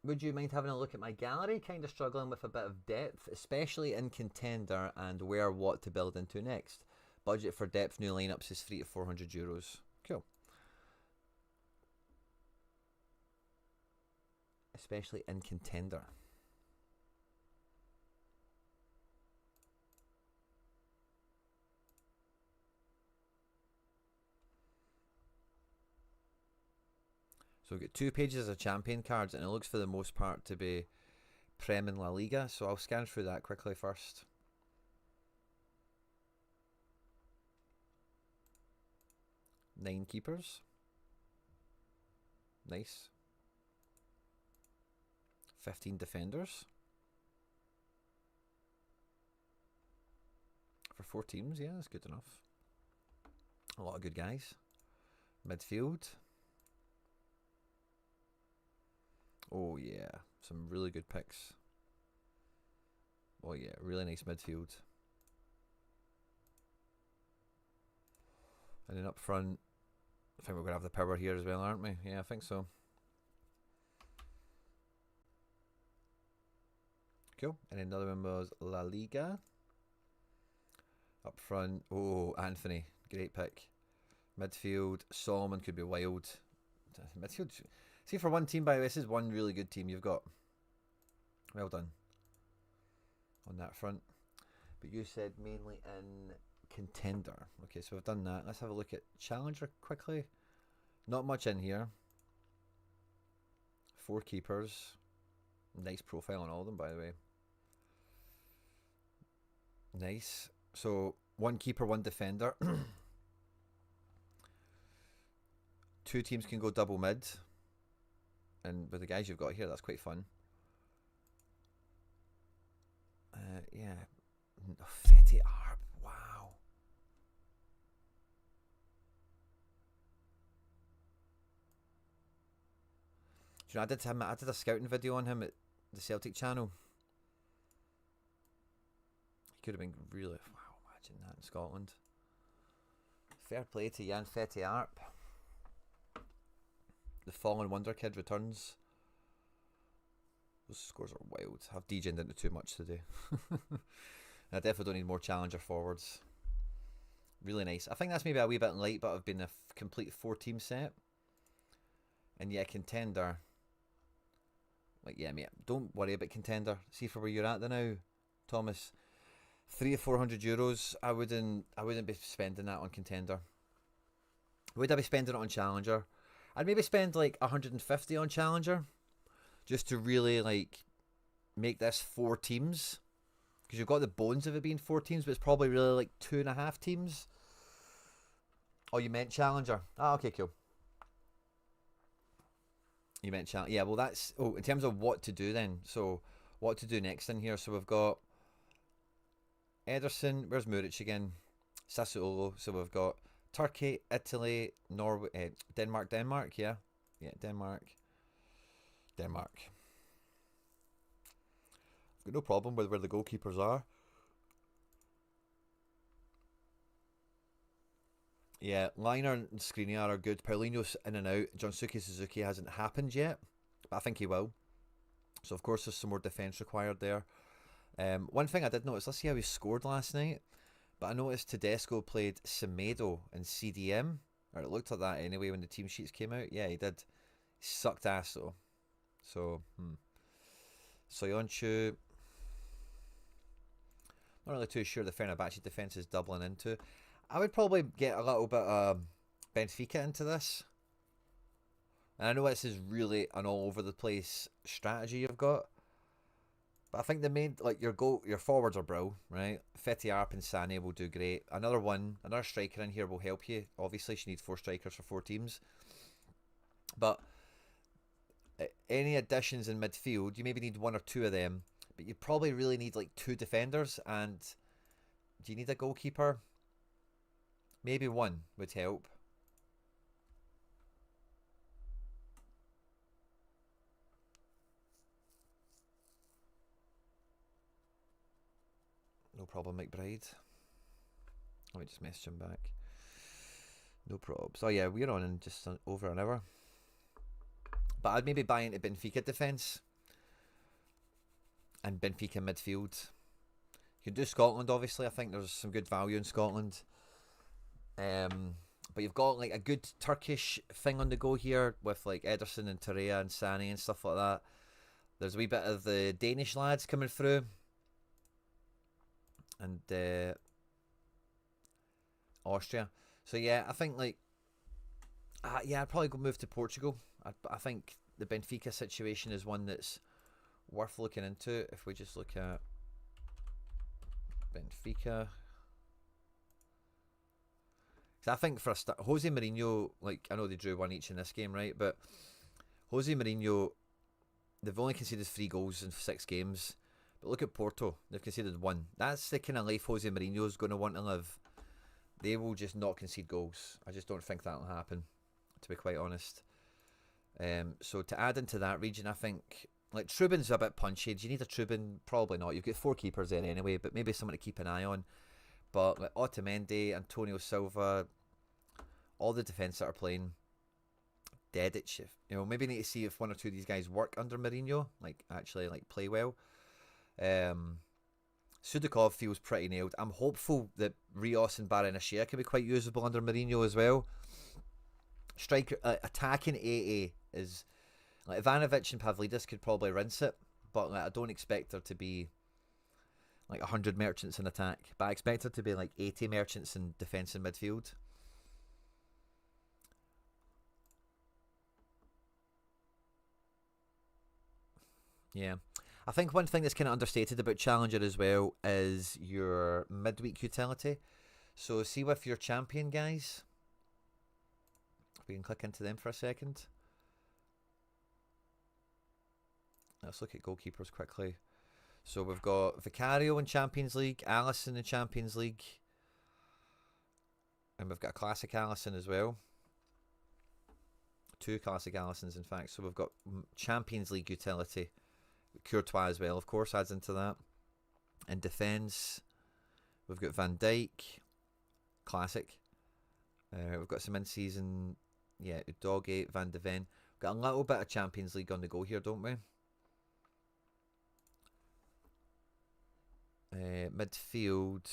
Would you mind having a look at my gallery? Kind of struggling with a bit of depth, especially in contender and where what to build into next. Budget for depth new lineups is 300 to 400 euros. Cool. Especially in contender. So we've got 2 pages of champion cards, and it looks for the most part to be Prem and La Liga. So I'll scan through that quickly first. Nine keepers. Nice. 15 defenders. For 4 teams, yeah, that's good enough. A lot of good guys. Midfield. Oh yeah, some really good picks. Oh yeah, really nice midfield. And then up front, I think we're going to have the power here as well, aren't we? Yeah, I think so. Cool. And another one was La Liga. Up front, oh, Anthony, great pick. Midfield, Solomon could be wild. Midfield, see, for one team, by the way, this is one really good team you've got. Well done on that front. But you said mainly in contender. Okay, so we've done that. Let's have a look at challenger quickly. Not much in here. 4 keepers. Nice profile on all of them, by the way. Nice. So 1 keeper, 1 defender. 2 teams can go double mid. And with the guys you've got here, that's quite fun. Yeah. Fetty Arp. Wow. Do you know, I did a scouting video on him at the Celtic channel. He could have been really... Wow, imagine that in Scotland. Fair play to Jan Fetty Arp. The Fallen Wonder Kid returns. Those scores are wild. I've degened into too much today. I definitely don't need more challenger forwards. Really nice. I think that's maybe a wee bit light, but I've been a complete 4-team set. And yeah, contender. Like, yeah, mate, don't worry about contender. See for where you're at now, Thomas. 300 or 400 euros. I wouldn't be spending that on contender. Would I be spending it on challenger? I'd maybe spend like 150 on challenger, just to really like make this 4 teams. Because you've got the bones of it being 4 teams, but it's probably really like 2.5 teams. Oh, you meant challenger? Ah, okay, cool. You meant challenger. Yeah, well that's... Oh, in terms of what to do then. So, what to do next in here. So we've got Ederson. Where's Muric again? Sassuolo. So we've got Turkey, Italy, Norway, Denmark, yeah. Yeah, Denmark. I've got no problem with where the goalkeepers are. Yeah, Liner and Skriniar are good. Paulinho's in and out. Jonsuke Suzuki hasn't happened yet, but I think he will. So, of course, there's some more defence required there. One thing I did notice, let's see how he scored last night. But I noticed Tedesco played Semedo in CDM. Or it looked like that anyway when the team sheets came out. Yeah, he did. He sucked ass, though. So, Soyuncu. Not really too sure the Fenerbahce defence is doubling into. I would probably get a little bit of Benfica into this. And I know this is really an all over the place strategy you've got. But I think the main, like your forwards are bro, right? Fetty Arp and Sané will do great. Another striker in here will help you. Obviously, she needs 4 strikers for 4 teams. But any additions in midfield, you maybe need 1 or 2 of them. But you probably really need like 2 defenders. And do you need a goalkeeper? Maybe 1 would help. No problem, McBride. Let me just message him back. No probs. Oh yeah, we're on in just over an hour. But I'd maybe buy into Benfica defence. And Benfica midfield. You can do Scotland, obviously. I think there's some good value in Scotland. But you've got like a good Turkish thing on the go here with like Ederson and Torreira and Sané and stuff like that. There's a wee bit of the Danish lads coming through. And Austria. So yeah, I think like I'd probably go move to Portugal. I think the Benfica situation is one that's worth looking into. If we just look at Benfica, because I think for a start, Jose Mourinho, like I know they drew 1 each in this game, right? But Jose Mourinho, they've only conceded 3 goals in 6 games. But look at Porto. They've conceded 1. That's the kind of life Jose Mourinho is going to want to live. They will just not concede goals. I just don't think that will happen, to be quite honest. So to add into that region, I think like Trubin's a bit punchy. Do you need a Trubin? Probably not. You've got 4 keepers there anyway, but maybe someone to keep an eye on. But like Otamendi, Antonio Silva, all the defence that are playing dead at shift. You know, maybe need to see if one or two of these guys work under Mourinho, like actually like play well. Sudakov feels pretty nailed. I'm hopeful that Rios and Baranashia can be quite usable under Mourinho as well. Striker attacking AA is like Ivanovic and Pavlidis could probably rinse it, but like, I don't expect there to be like 100 merchants in attack, but I expect there to be like 80 merchants in defence and midfield. Yeah. I think one thing that's kind of understated about Challenger as well is your midweek utility. So see with your champion guys, we can click into them for a second. Let's look at goalkeepers quickly. So we've got Vicario in Champions League, Allison in Champions League, and we've got a classic Allison as well. Two classic Allisons, in fact. So we've got Champions League utility. Courtois as well, of course, adds into that. In defence, we've got Van Dijk, classic. We've got some in-season, yeah, Udogie, Van de Ven. We've got a little bit of Champions League on the go here, don't we? Midfield,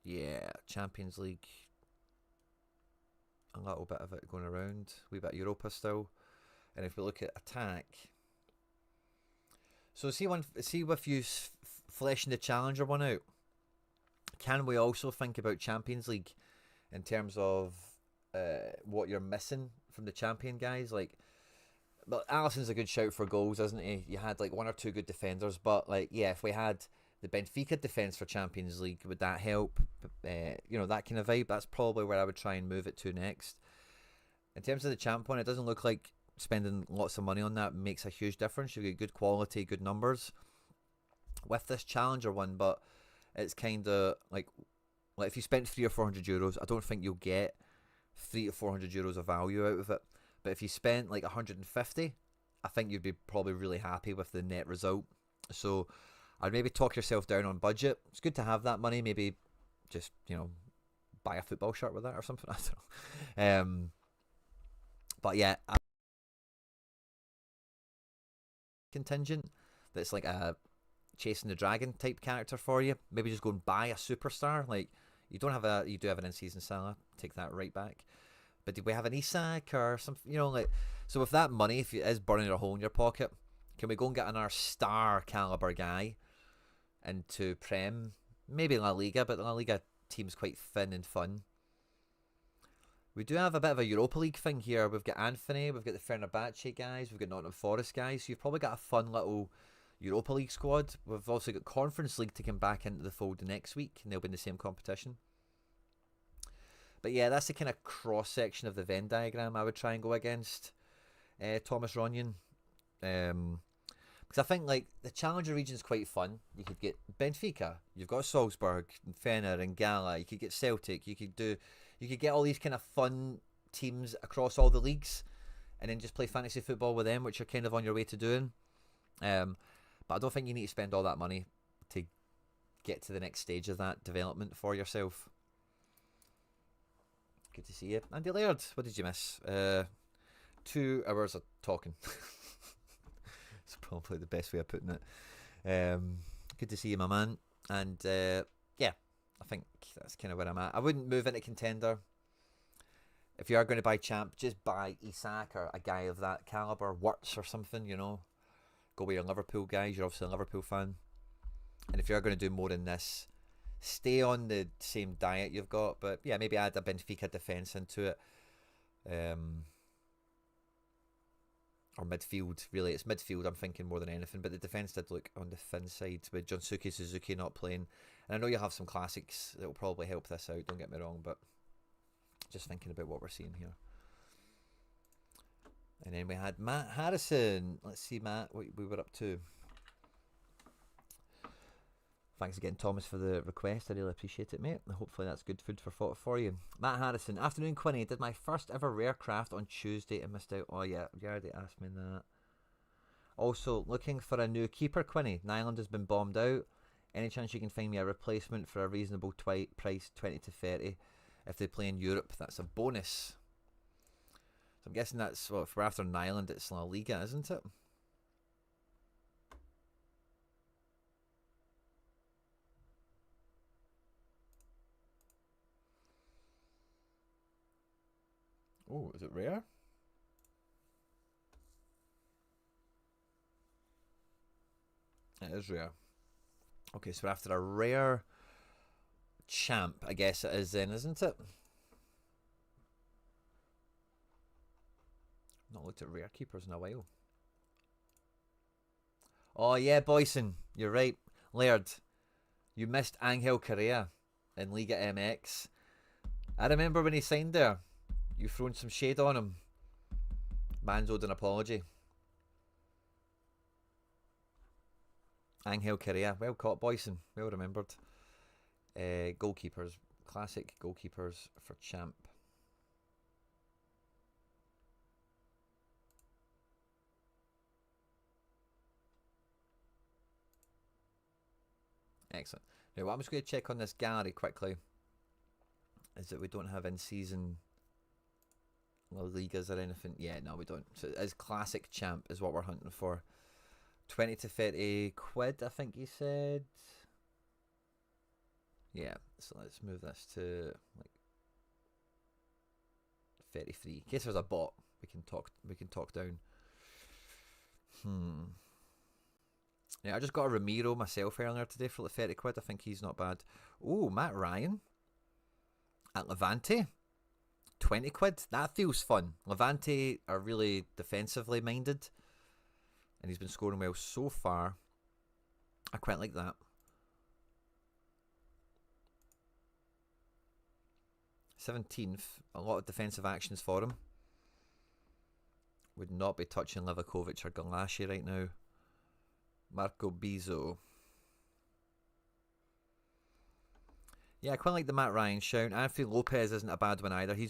yeah, Champions League. A little bit of it going around. A wee bit of Europa still. And if we look at attack, so see if you fleshing the Challenger one out, can we also think about Champions League in terms of what you're missing from the champion guys? Like, but Alisson's a good shout for goals, isn't he? You had like one or two good defenders, but like, yeah, if we had the Benfica defence for Champions League, would that help? You know, that kind of vibe. That's probably where I would try and move it to next. In terms of the champ one, it doesn't look like spending lots of money on that makes a huge difference. You get good quality, good numbers with this Challenger one, but it's kind of like if you spent €300 or €400, I don't think you'll get €300 to €400 of value out of it. But if you spent like 150, I think you'd be probably really happy with the net result. So I'd maybe talk yourself down on budget. It's good to have that money. Maybe just, you know, buy a football shirt with that or something. I don't know. But yeah, contingent that's like a chasing the dragon type character for you. Maybe just go and buy a superstar. Like, you do have an in-season Salah. Take that right back. But did we have an Isak or something? You know, like, so with that money, if it is burning a hole in your pocket, can we go and get another star caliber guy into Prem? Maybe La Liga, but the La Liga team's quite thin and fun. We do have a bit of a Europa League thing here. We've got Anthony, we've got the Fenerbahce guys, we've got Nottingham Forest guys. So you've probably got a fun little Europa League squad. We've also got Conference League to come back into the fold next week, and they'll be in the same competition. But yeah, that's the kind of cross section of the Venn diagram I would try and go against Thomas Ronyon. Because I think like the Challenger region is quite fun. You could get Benfica, you've got Salzburg, Fener, and Gala. You could get Celtic. You could get all these kind of fun teams across all the leagues, and then just play fantasy football with them, which you're kind of on your way to doing. But I don't think you need to spend all that money to get to the next stage of that development for yourself. Good to see you. Andy Laird, what did you miss? 2 hours of talking. It's probably the best way of putting it. Good to see you, my man. And yeah, I think that's kind of where I'm at. I wouldn't move into contender. If you are going to buy champ, just buy Isak or a guy of that caliber, Wirtz or something, you know. Go with your Liverpool guys. You're obviously a Liverpool fan. And if you're going to do more than this, stay on the same diet you've got. But yeah, maybe add a Benfica defence into it. Or midfield, really. It's midfield I'm thinking more than anything. But the defence did look on the thin side with Jonsuke Suzuki not playing. And I know you have some classics that will probably help this out, don't get me wrong. But just thinking about what we're seeing here. And then we had Matt Harrison. Let's see, Matt, what we were up to. Thanks again, Thomas, for the request. I really appreciate it, mate. Hopefully that's good food for thought for you. Matt Harrison. Afternoon, Quinny. Did my first ever rare craft on Tuesday and missed out. Oh, yeah. You already asked me that. Also, looking for a new keeper, Quinny. Nyland has been bombed out. Any chance you can find me a replacement for a reasonable price, 20 to 30? If they play in Europe, that's a bonus. So I'm guessing that's, well, if we're after an island, it's La Liga, isn't it? Oh, is it rare? It is rare. Okay, so we're after a rare champ, I guess it is then, isn't it? Not looked at rare keepers in a while. Oh yeah, Boyson, you're right. Laird, you missed Angel Correa in Liga MX. I remember when he signed there. You thrown some shade on him. Man's owed an apology. Angel Correa, well caught, Boyson. Well remembered. Goalkeepers, classic goalkeepers for champ. Excellent. Now, what I'm just going to check on this gallery quickly is that we don't have in-season La Ligas or anything. Yeah, no, we don't. So it's classic champ is what we're hunting for. 20 to 30 quid, I think you said. Yeah, so let's move this to like 33. In case there's a bot, we can talk down. Yeah, I just got a Ramiro myself earlier today for like 30 quid. I think he's not bad. Oh, Matt Ryan at Levante. 20 quid. That feels fun. Levante are really defensively minded. And he's been scoring well so far. I quite like that. 17th. A lot of defensive actions for him. Would not be touching Livakovic or Galassi right now. Marco Bizzo. Yeah, I quite like the Matt Ryan shout. Anthony Lopez isn't a bad one either. He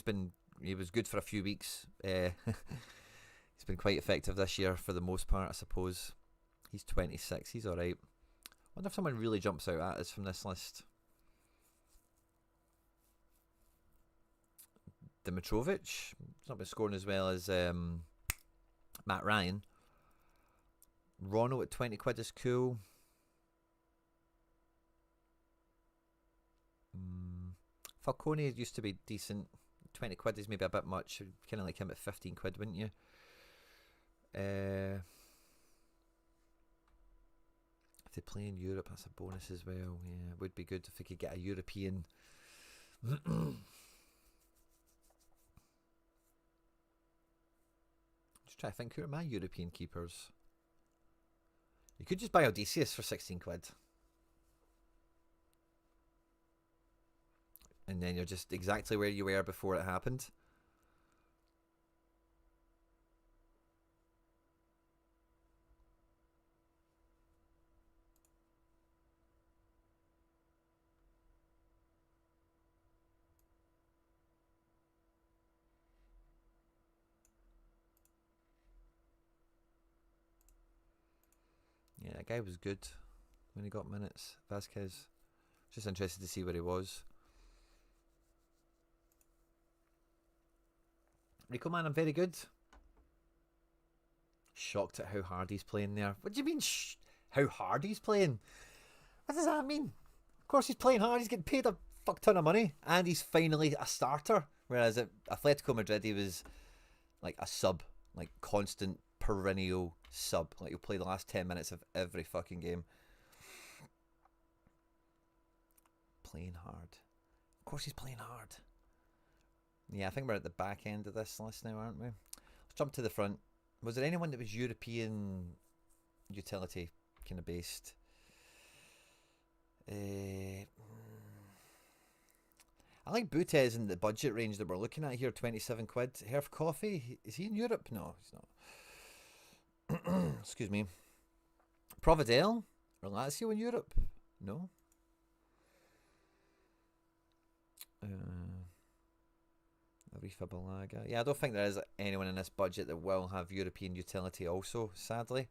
was good for a few weeks. He's been quite effective this year for the most part, I suppose. He's 26. He's alright. Wonder if someone really jumps out at us from this list. Dimitrovic. He's not been scoring as well as Matt Ryan. Rono at 20 quid is cool. Falcone used to be decent. 20 quid is maybe a bit much. Kind of like him at 15 quid, wouldn't you? If they play in Europe, that's a bonus as well. Yeah, it would be good if we could get a European. Just try to think, who are my European keepers? You could just buy Odysseus for 16 quid. And then you're just exactly where you were before it happened. Yeah, that guy was good when he got minutes. Vasquez. Just interested to see where he was. Rico, man, I'm very good. Shocked at how hard he's playing there. What do you mean, how hard he's playing? What does that mean? Of course he's playing hard. He's getting paid a fuck ton of money. And he's finally a starter. Whereas at Atletico Madrid, he was like a sub. Like constant, perennial sub. Like he'll play the last 10 minutes of every fucking game. Playing hard. Of course he's playing hard. Yeah, I think we're at the back end of this list now, aren't we? Let's jump to the front. Was there anyone that was European utility kind of based? I like Butez in the budget range that we're looking at here, 27 quid. Herf Coffee, is he in Europe? No, he's not. Excuse me. Providel or Lazio in Europe? No. Arifa Balaga. Yeah, I don't think there is anyone in this budget that will have European utility also, sadly.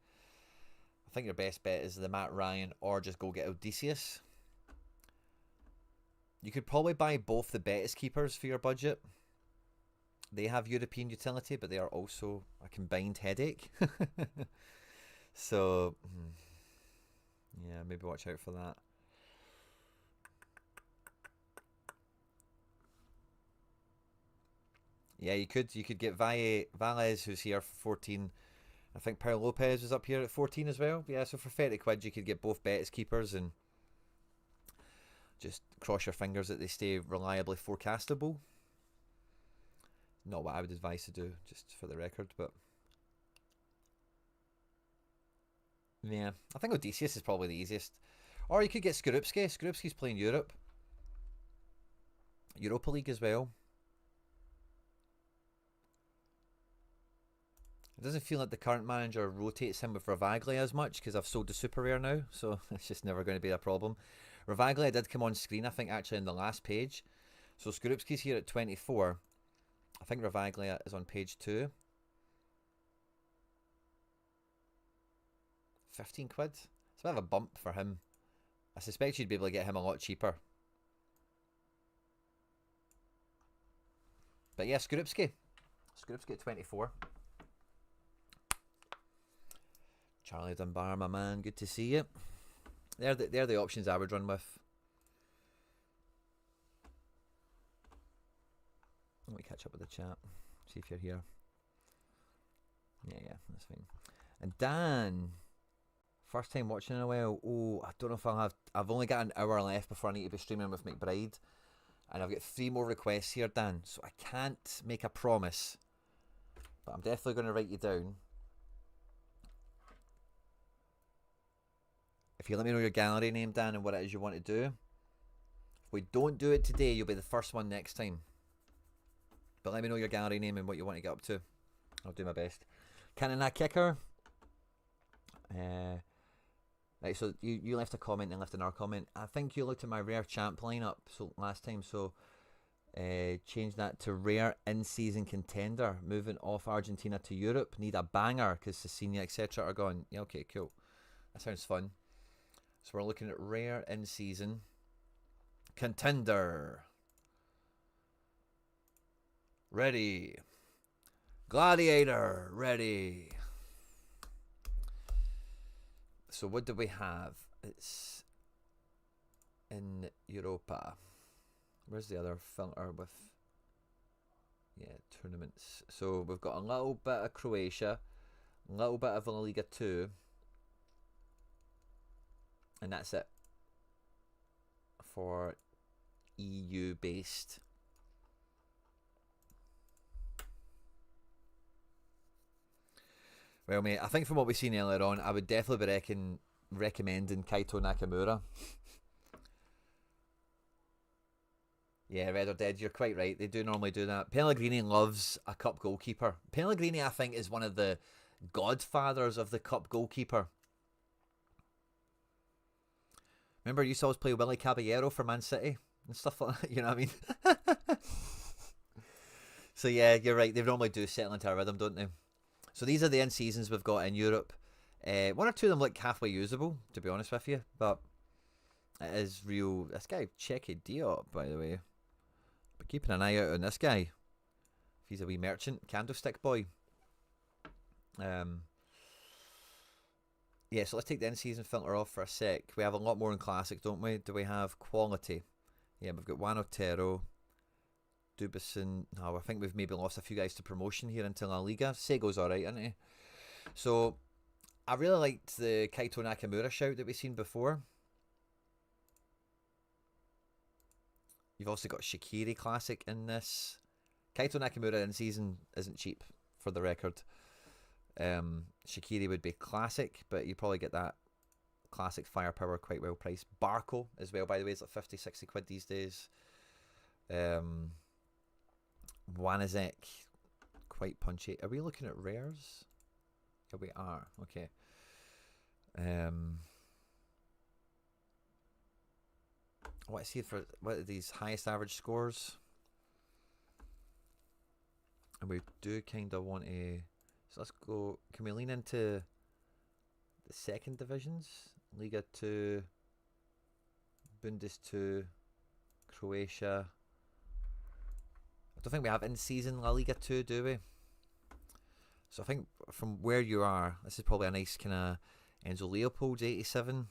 I think your best bet is the Matt Ryan or just go get Odysseus. You could probably buy both the Betis keepers for your budget. They have European utility, but they are also a combined headache. So, yeah, maybe watch out for that. Yeah, you could get Valles, who's here for 14. I think Paul Lopez was up here at 14 as well. Yeah, so for 30 quid you could get both Betis keepers and just cross your fingers that they stay reliably forecastable. Not what I would advise to do, just for the record, but yeah, I think Odysseus is probably the easiest. Or you could get Skorupski. Skorupski's playing Europa League as well. It doesn't feel like the current manager rotates him with Ravaglia as much because I've sold the super rare now, so it's just never going to be a problem. Ravaglia did come on screen, I think, actually in the last page. So Skorupski's here at 24. I think Ravaglia is on page 2. 15 quid? It's a bit of a bump for him. I suspect you'd be able to get him a lot cheaper. But yeah, Skorupski. Skorupski at 24. Charlie Dunbar, my man, good to see you. They're the options I would run with. Let me catch up with the chat. See if you're here. Yeah, that's fine. And Dan, first time watching in a while. Oh, I don't know if I'll have. I've only got an hour left before I need to be streaming with McBride, and I've got 3 more requests here, Dan. So I can't make a promise, but I'm definitely going to write you down. If you let me know your gallery name, Dan, and what it is you want to do. If we don't do it today, you'll be the first one next time. But let me know your gallery name and what you want to get up to. I'll do my best. Cannon that kicker. Right, so you left a comment and left another comment. I think you looked at my rare champ lineup last time, so change that to rare in-season contender. Moving off Argentina to Europe. Need a banger because Cecilia, etc. are gone. Yeah, okay, cool. That sounds fun. So we're looking at rare in-season contender. Ready. Gladiator. Ready. So what do we have? It's in Europa. Where's the other filter with? Yeah, tournaments. So we've got a little bit of Croatia, a little bit of La Liga 2. And that's it for EU based. Well, mate, I think from what we've seen earlier on, I would definitely be recommending Kaito Nakamura. Yeah, Red or Dead, you're quite right. They do normally do that. Pellegrini loves a cup goalkeeper. Pellegrini, I think, is one of the godfathers of the cup goalkeeper. Remember, you used to always play Willie Caballero for Man City and stuff like that, you know what I mean? So yeah, you're right, they normally do settle into a rhythm, don't they? So these are the end seasons we've got in Europe. 1 or 2 of them look halfway usable, to be honest with you, but it is real. This guy, Checky Diop, by the way. But keeping an eye out on this guy. If he's a wee merchant, candlestick boy. Yeah, so let's take the in-season filter off for a sec. We have a lot more in Classic, don't we? Do we have quality? Yeah, we've got Juan Otero, Dubison. No, I think we've maybe lost a few guys to promotion here into La Liga. Sego's alright, isn't he? So, I really liked the Kaito Nakamura shout that we've seen before. You've also got Shaqiri Classic in this. Kaito Nakamura in season isn't cheap, for the record. Shaqiri would be classic, but you probably get that classic firepower quite well priced. Barco as well, by the way, is like 50-60 quid these days. Wanizek, quite punchy. Are we looking at rares? Yeah, we are. Okay. Let's see for what are these highest average scores. And we do kind of want to. So let's go. Can we lean into the second divisions? Liga 2, Bundes 2, Croatia. I don't think we have in-season La Liga 2, do we? So I think from where you are, this is probably a nice kind of Enzo Leopold's 87.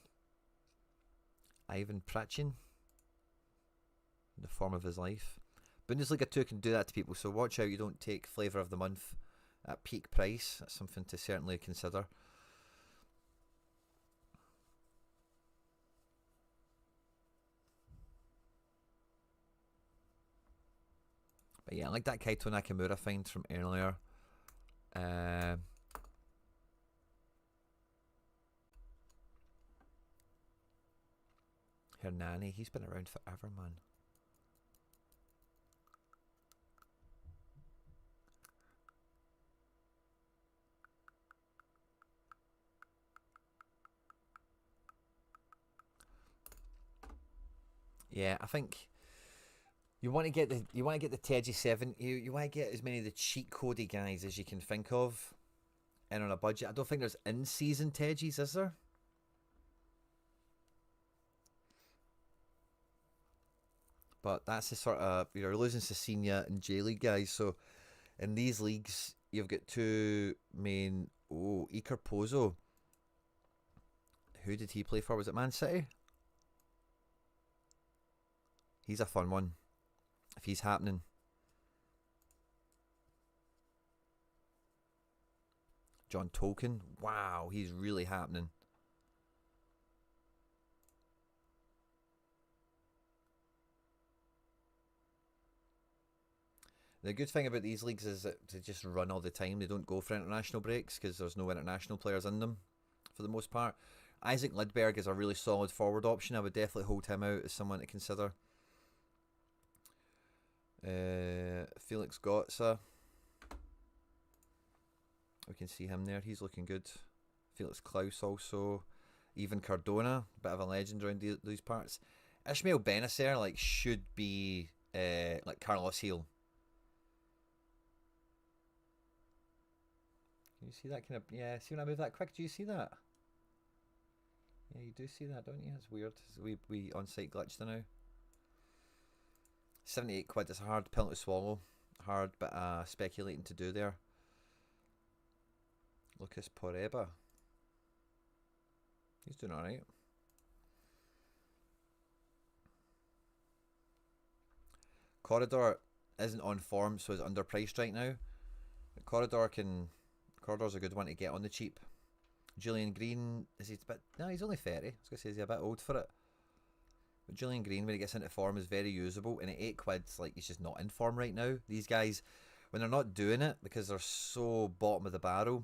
Ivan Prachin. The form of his life. Bundesliga 2 can do that to people, so watch out you don't take Flavour of the Month at peak price. That's something to certainly consider. But yeah, I like that Kaito Nakamura find from earlier. Hernani, he's been around forever, man. Yeah, I think you want to get the Teji 7. You want to get as many of the cheat codey guys as you can think of, and on a budget. I don't think there's in-season Tejis, is there? But that's the sort of, you're losing Cecilia and J League guys. So in these leagues, you've got two main. Oh, Iker Pozo. Who did he play for? Was it Man City? He's a fun one. If he's happening. John Tolkien. Wow, he's really happening. The good thing about these leagues is that they just run all the time. They don't go for international breaks because there's no international players in them for the most part. Isaac Lidberg is a really solid forward option. I would definitely hold him out as someone to consider. Felix Gotza. We can see him there. He's looking good. Felix Klaus also. Even Cardona, bit of a legend around these parts. Ishmael Benacer like should be like Carlos Heel. Can you see that kind of, yeah, see when I move that quick, do you see that? Yeah, you do see that, don't you? It's weird. We on-site glitch now. 78 quid is a hard pill to swallow. Hard bit speculating to do there. Lucas Poreba. He's doing alright. Corridor isn't on form, so it's underpriced right now. But Corridor's a good one to get on the cheap. Julian Green, is he a bit... No, he's only 30. I was going to say, is he a bit old for it? But Julian Green, when he gets into form, is very usable. And at 8 quid, like, he's just not in form right now. These guys, when they're not doing it, because they're so bottom of the barrel,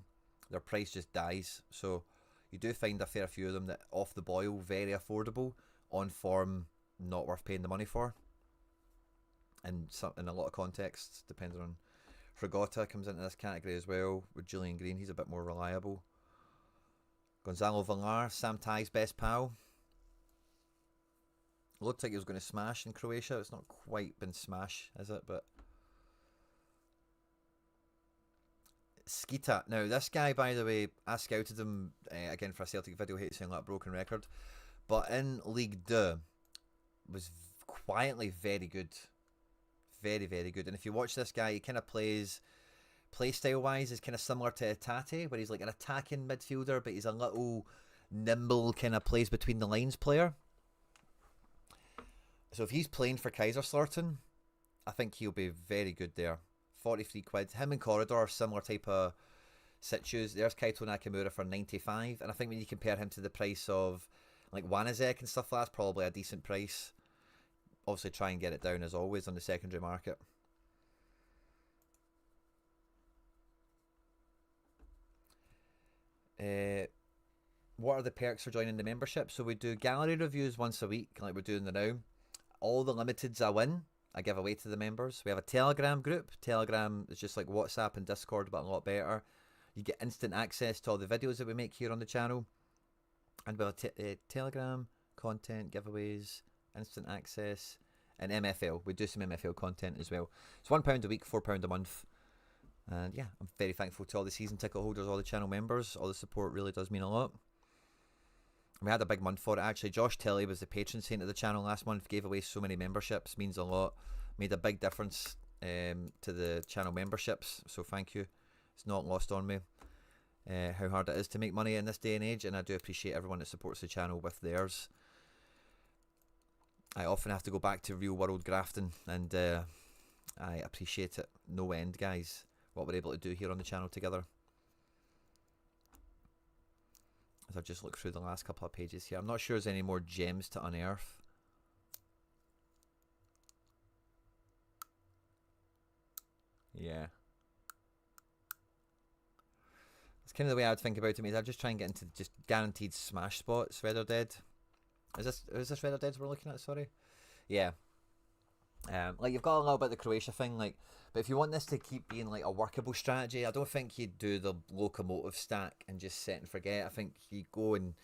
their price just dies. So you do find a fair few of them that off the boil, very affordable, on form, not worth paying the money for. And in a lot of contexts, depending on... Fragota comes into this category as well with Julian Green. He's a bit more reliable. Gonzalo Villar, Sam Tai's best pal. Looked like he was going to smash in Croatia. It's not quite been smash, is it? But Skita. Now, this guy, by the way, I scouted him again for a Celtic video. Hate saying that broken record. But in League 2, was quietly very good. Very, very good. And if you watch this guy, he kind of plays, playstyle wise, is kind of similar to Tate, where he's like an attacking midfielder, but he's a little nimble, kind of plays between the lines player. So if he's playing for Kaiserslautern, I think he'll be very good there. 43 quid. Him and Corridor, similar type of situs. There's Kaito Nakamura for 95. And I think when you compare him to the price of like Wanizek and stuff like that's probably a decent price. Obviously try and get it down as always on the secondary market. What are the perks for joining the membership? So we do gallery reviews once a week, like we're doing now. All the limiteds I win, I give away to the members. We have a Telegram group. Telegram is just like WhatsApp and Discord, but a lot better. You get instant access to all the videos that we make here on the channel. And we have Telegram, content, giveaways, instant access, and MFL. We do some MFL content as well. It's £1 a week, £4 a month. And yeah, I'm very thankful to all the season ticket holders, all the channel members. All the support really does mean a lot. We had a big month for it actually. Josh Tilley was the patron saint of the channel last month. Gave away so many memberships, means a lot. Made a big difference to the channel memberships. So thank you. It's not lost on me how hard it is to make money in this day and age, and I do appreciate everyone that supports the channel with theirs. I often have to go back to real world grafting, and I appreciate it no end, guys, what we're able to do here on the channel together. As I just look through the last couple of pages here, I'm not sure there's any more gems to unearth. Yeah. It's kind of the way I would think about it, mate. I'd just try and get into just guaranteed smash spots, Red or Dead. Is this Red or Dead we're looking at, sorry? Yeah. Like, you've got a little bit of the Croatia thing, like, but if you want this to keep being like a workable strategy, I don't think you do the locomotive stack and just set and forget. I think you go and,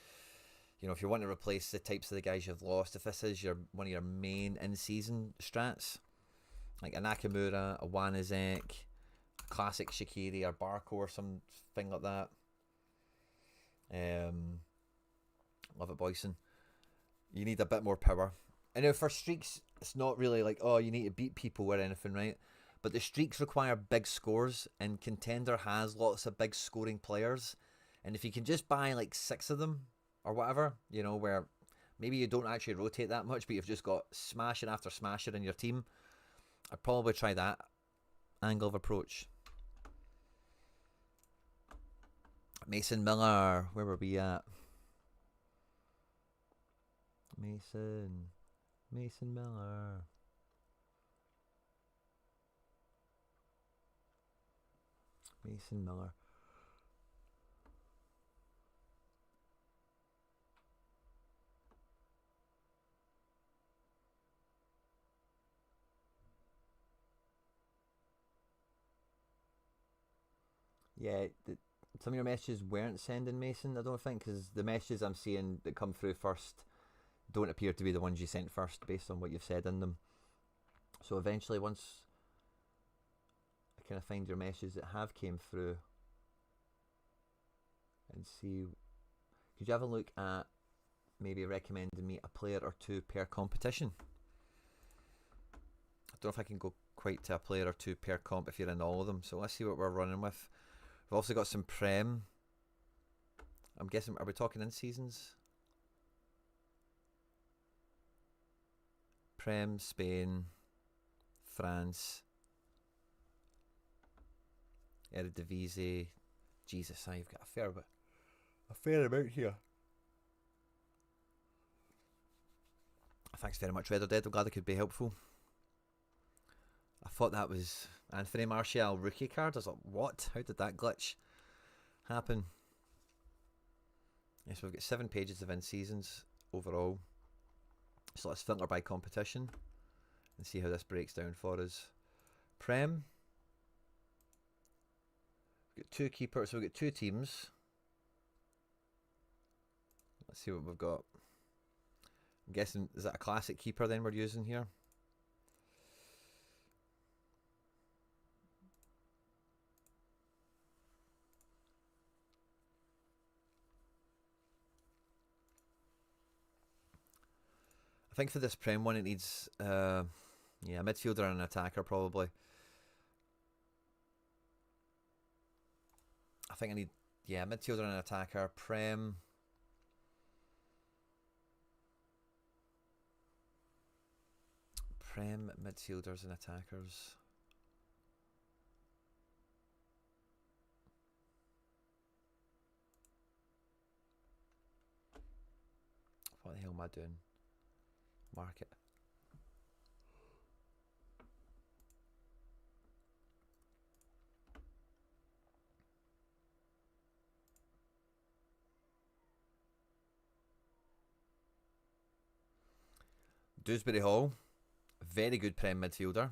you know, if you want to replace the types of the guys you've lost, if this is one of your main in-season strats, like a Nakamura, a Wanazek, a classic Shaqiri or Barco or something like that. Love it, Boyson. You need a bit more power. And now for streaks, it's not really like, oh, you need to beat people or anything, right? But the streaks require big scores, and Contender has lots of big scoring players. And if you can just buy like 6 of them or whatever, you know, where maybe you don't actually rotate that much, but you've just got smasher after smasher in your team, I'd probably try that angle of approach. Mason Miller, where were we at? Mason Miller. Mason Miller. Yeah, some of your messages weren't sending, Mason, I don't think, because the messages I'm seeing that come through first don't appear to be the ones you sent first based on what you've said in them. So eventually, once I kind of find your messages that have came through and see, could you have a look at maybe recommending me a player or 2 per competition? I don't know if I can go quite to a player or 2 per comp if you're in all of them. So let's see what we're running with. We've also got some Prem. I'm guessing, are we talking in seasons? Prem, Spain, France, Eredivisie. Jesus, you've got a fair amount here. Thanks very much, Red or Dead. I'm glad I could be helpful. I thought that was Anthony Martial rookie card. I was like, what? How did that glitch happen? Yes, we've got 7 pages of in-seasons overall. So let's filter by competition and see how this breaks down for us. Prem. We've got 2 keepers, so we've got 2 teams. Let's see what we've got. I'm guessing, is that a classic keeper then we're using here? I think for this Prem one it needs a midfielder and an attacker probably. I think I need a midfielder and an attacker. Prem. Midfielders and attackers. What the hell am I doing? Market. Dewsbury Hall, very good Prem midfielder.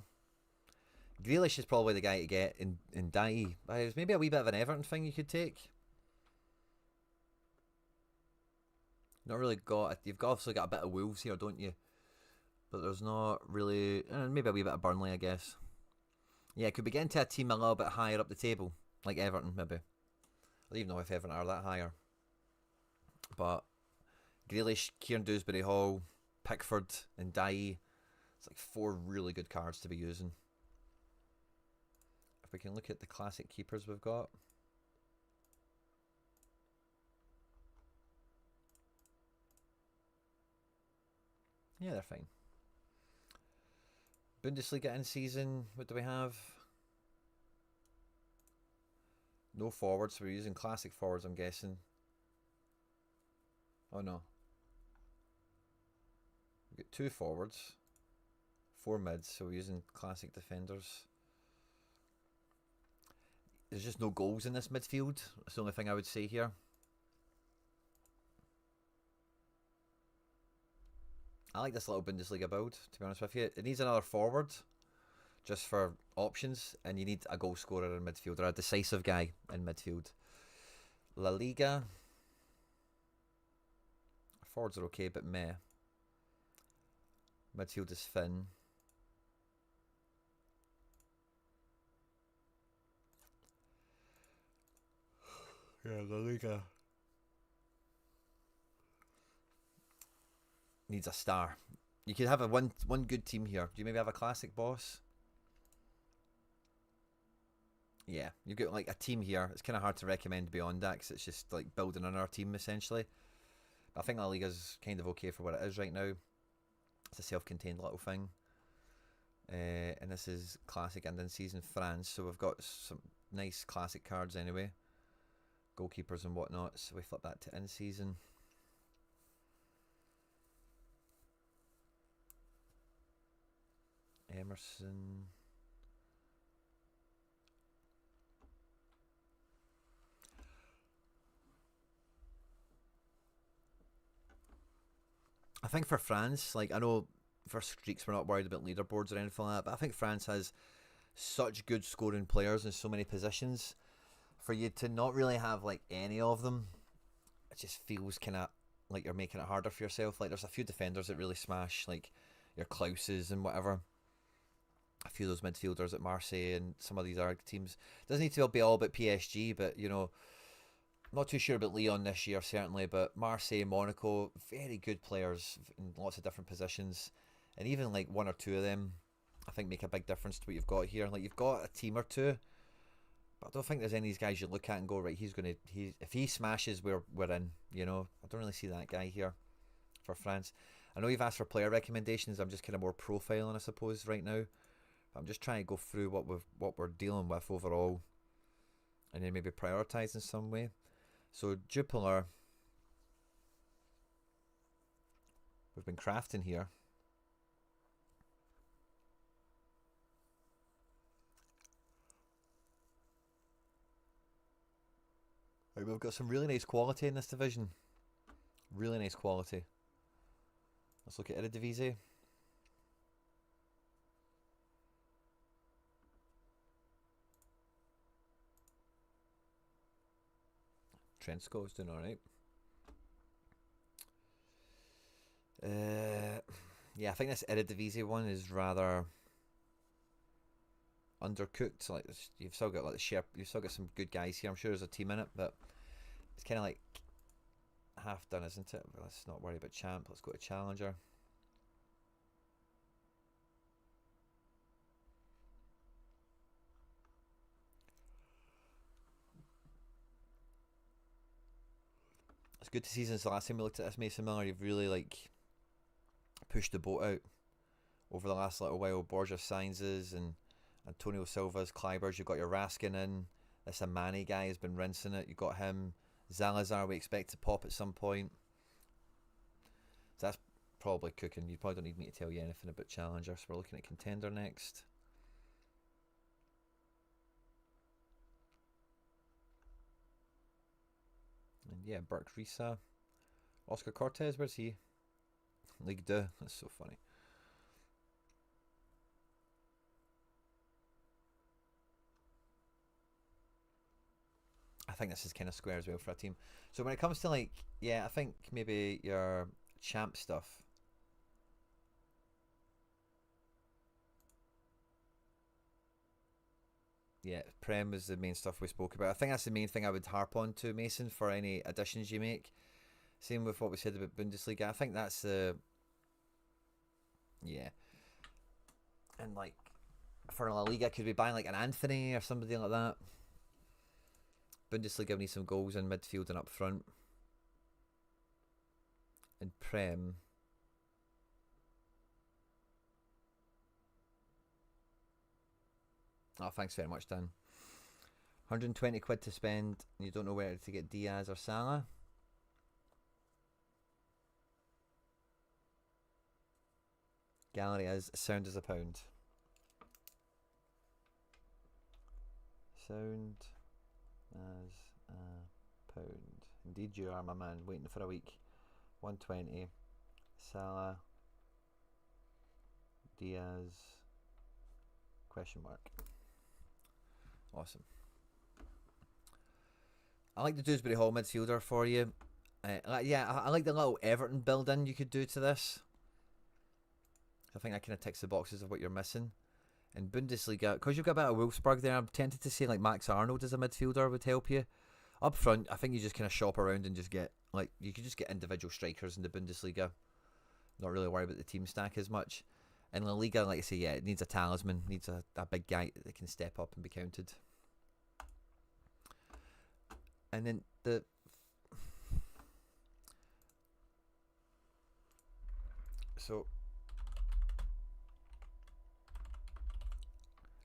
Grealish is probably the guy to get in Dai. There's maybe a wee bit of an Everton thing you could take. Not really got. You've obviously got a bit of Wolves here, don't you? But there's not really. Maybe a wee bit of Burnley, I guess. Yeah, could be getting to a team a little bit higher up the table, like Everton, maybe. I don't even know if Everton are that higher. But Grealish, Kieran Dewsbury Hall, Pickford, and Dye. It's like 4 really good cards to be using. If we can look at the classic keepers we've got. Yeah, they're fine. Bundesliga in season, what do we have? No forwards, so we're using classic forwards, I'm guessing. Oh no. We've got 2 forwards, 4 mids, so we're using classic defenders. There's just no goals in this midfield. That's the only thing I would say here. I like this little Bundesliga build, to be honest with you. It needs another forward, just for options, and you need a goal scorer in midfield, or a decisive guy in midfield. La Liga. Forwards are okay, but meh. Midfield is Finn. Yeah, La Liga needs a star. You could have a one good team here. Do you maybe have a classic boss? Yeah, you've got like a team here. It's kind of hard to recommend beyond that because it's just like building on our team essentially. But I think La Liga's kind of okay for what it is right now. It's a self-contained little thing. And this is classic and in season France. So we've got some nice classic cards anyway. Goalkeepers and whatnot. So we flip that to in season. Emerson. I think for France, like I know for streaks we're not worried about leaderboards or anything like that, but I think France has such good scoring players in so many positions. For you to not really have like any of them, it just feels kind of like you're making it harder for yourself. Like there's a few defenders that really smash, like your Klauses and whatever. A few of those midfielders at Marseille and some of these other teams. Doesn't need to be all about PSG, but you know, I'm not too sure about Lyon this year certainly, but Marseille, Monaco, very good players in lots of different positions, and even like 1 or 2 of them, I think make a big difference to what you've got here. Like you've got a team or 2, but I don't think there's any of these guys you look at and go right. If he smashes, we're in. You know, I don't really see that guy here for France. I know you've asked for player recommendations. I'm just kind of more profiling, I suppose, right now. I'm just trying to go through what we're dealing with overall, and then maybe prioritise in some way. So Jupiler, we've been crafting here. Right, we've got some really nice quality in this division. Really nice quality. Let's look at Eredivisie. Trent Scott's doing alright. Yeah, I think this Eredivisie one is rather undercooked. Like you've still got like you've still got some good guys here. I'm sure there's a team in it, but it's kind of like half done, isn't it? But let's not worry about champ. Let's go to challenger. It's good to see since the last time we looked at this, Mason Miller, you've really like pushed the boat out over the last little while. Borja Sainz's and Antonio Silva's, Kleibers. You've got your Raskin in. This Amani guy has been rinsing it. You've got him. Zalazar we expect to pop at some point. So that's probably cooking. You probably don't need me to tell you anything about challenger. So we're looking at contender next. And yeah, Burke Risa. Oscar Cortez, where's he? Ligue 2. That's so funny. I think this is kind of square as well for a team. So when it comes to like, yeah, I think maybe your champ stuff. Yeah, Prem is the main stuff we spoke about. I think that's the main thing I would harp on to, Mason, for any additions you make. Same with what we said about Bundesliga. I think that's the yeah. And like for La Liga, could we buy like an Anthony or somebody like that? Bundesliga needs some goals in midfield and up front. In Prem. Oh, thanks very much, Dan. 120 quid to spend, and you don't know where to get Diaz or Salah. Gallery is sound as a pound. Sound as a pound. Indeed you are, my man. Waiting for a week. 120. Salah. Diaz. Question mark. Awesome. I like the Dewsbury Hall midfielder for you. I like the little Everton build-in you could do to this. I think that kind of ticks the boxes of what you're missing. In Bundesliga, because you've got a bit of Wolfsburg there, I'm tempted to say like Max Arnold as a midfielder would help you. Up front, I think you just kind of shop around and just get, like, you could just get individual strikers in the Bundesliga. Not really worry about the team stack as much. In La Liga, like I say, yeah, it needs a talisman, needs a big guy that can step up and be counted. And then so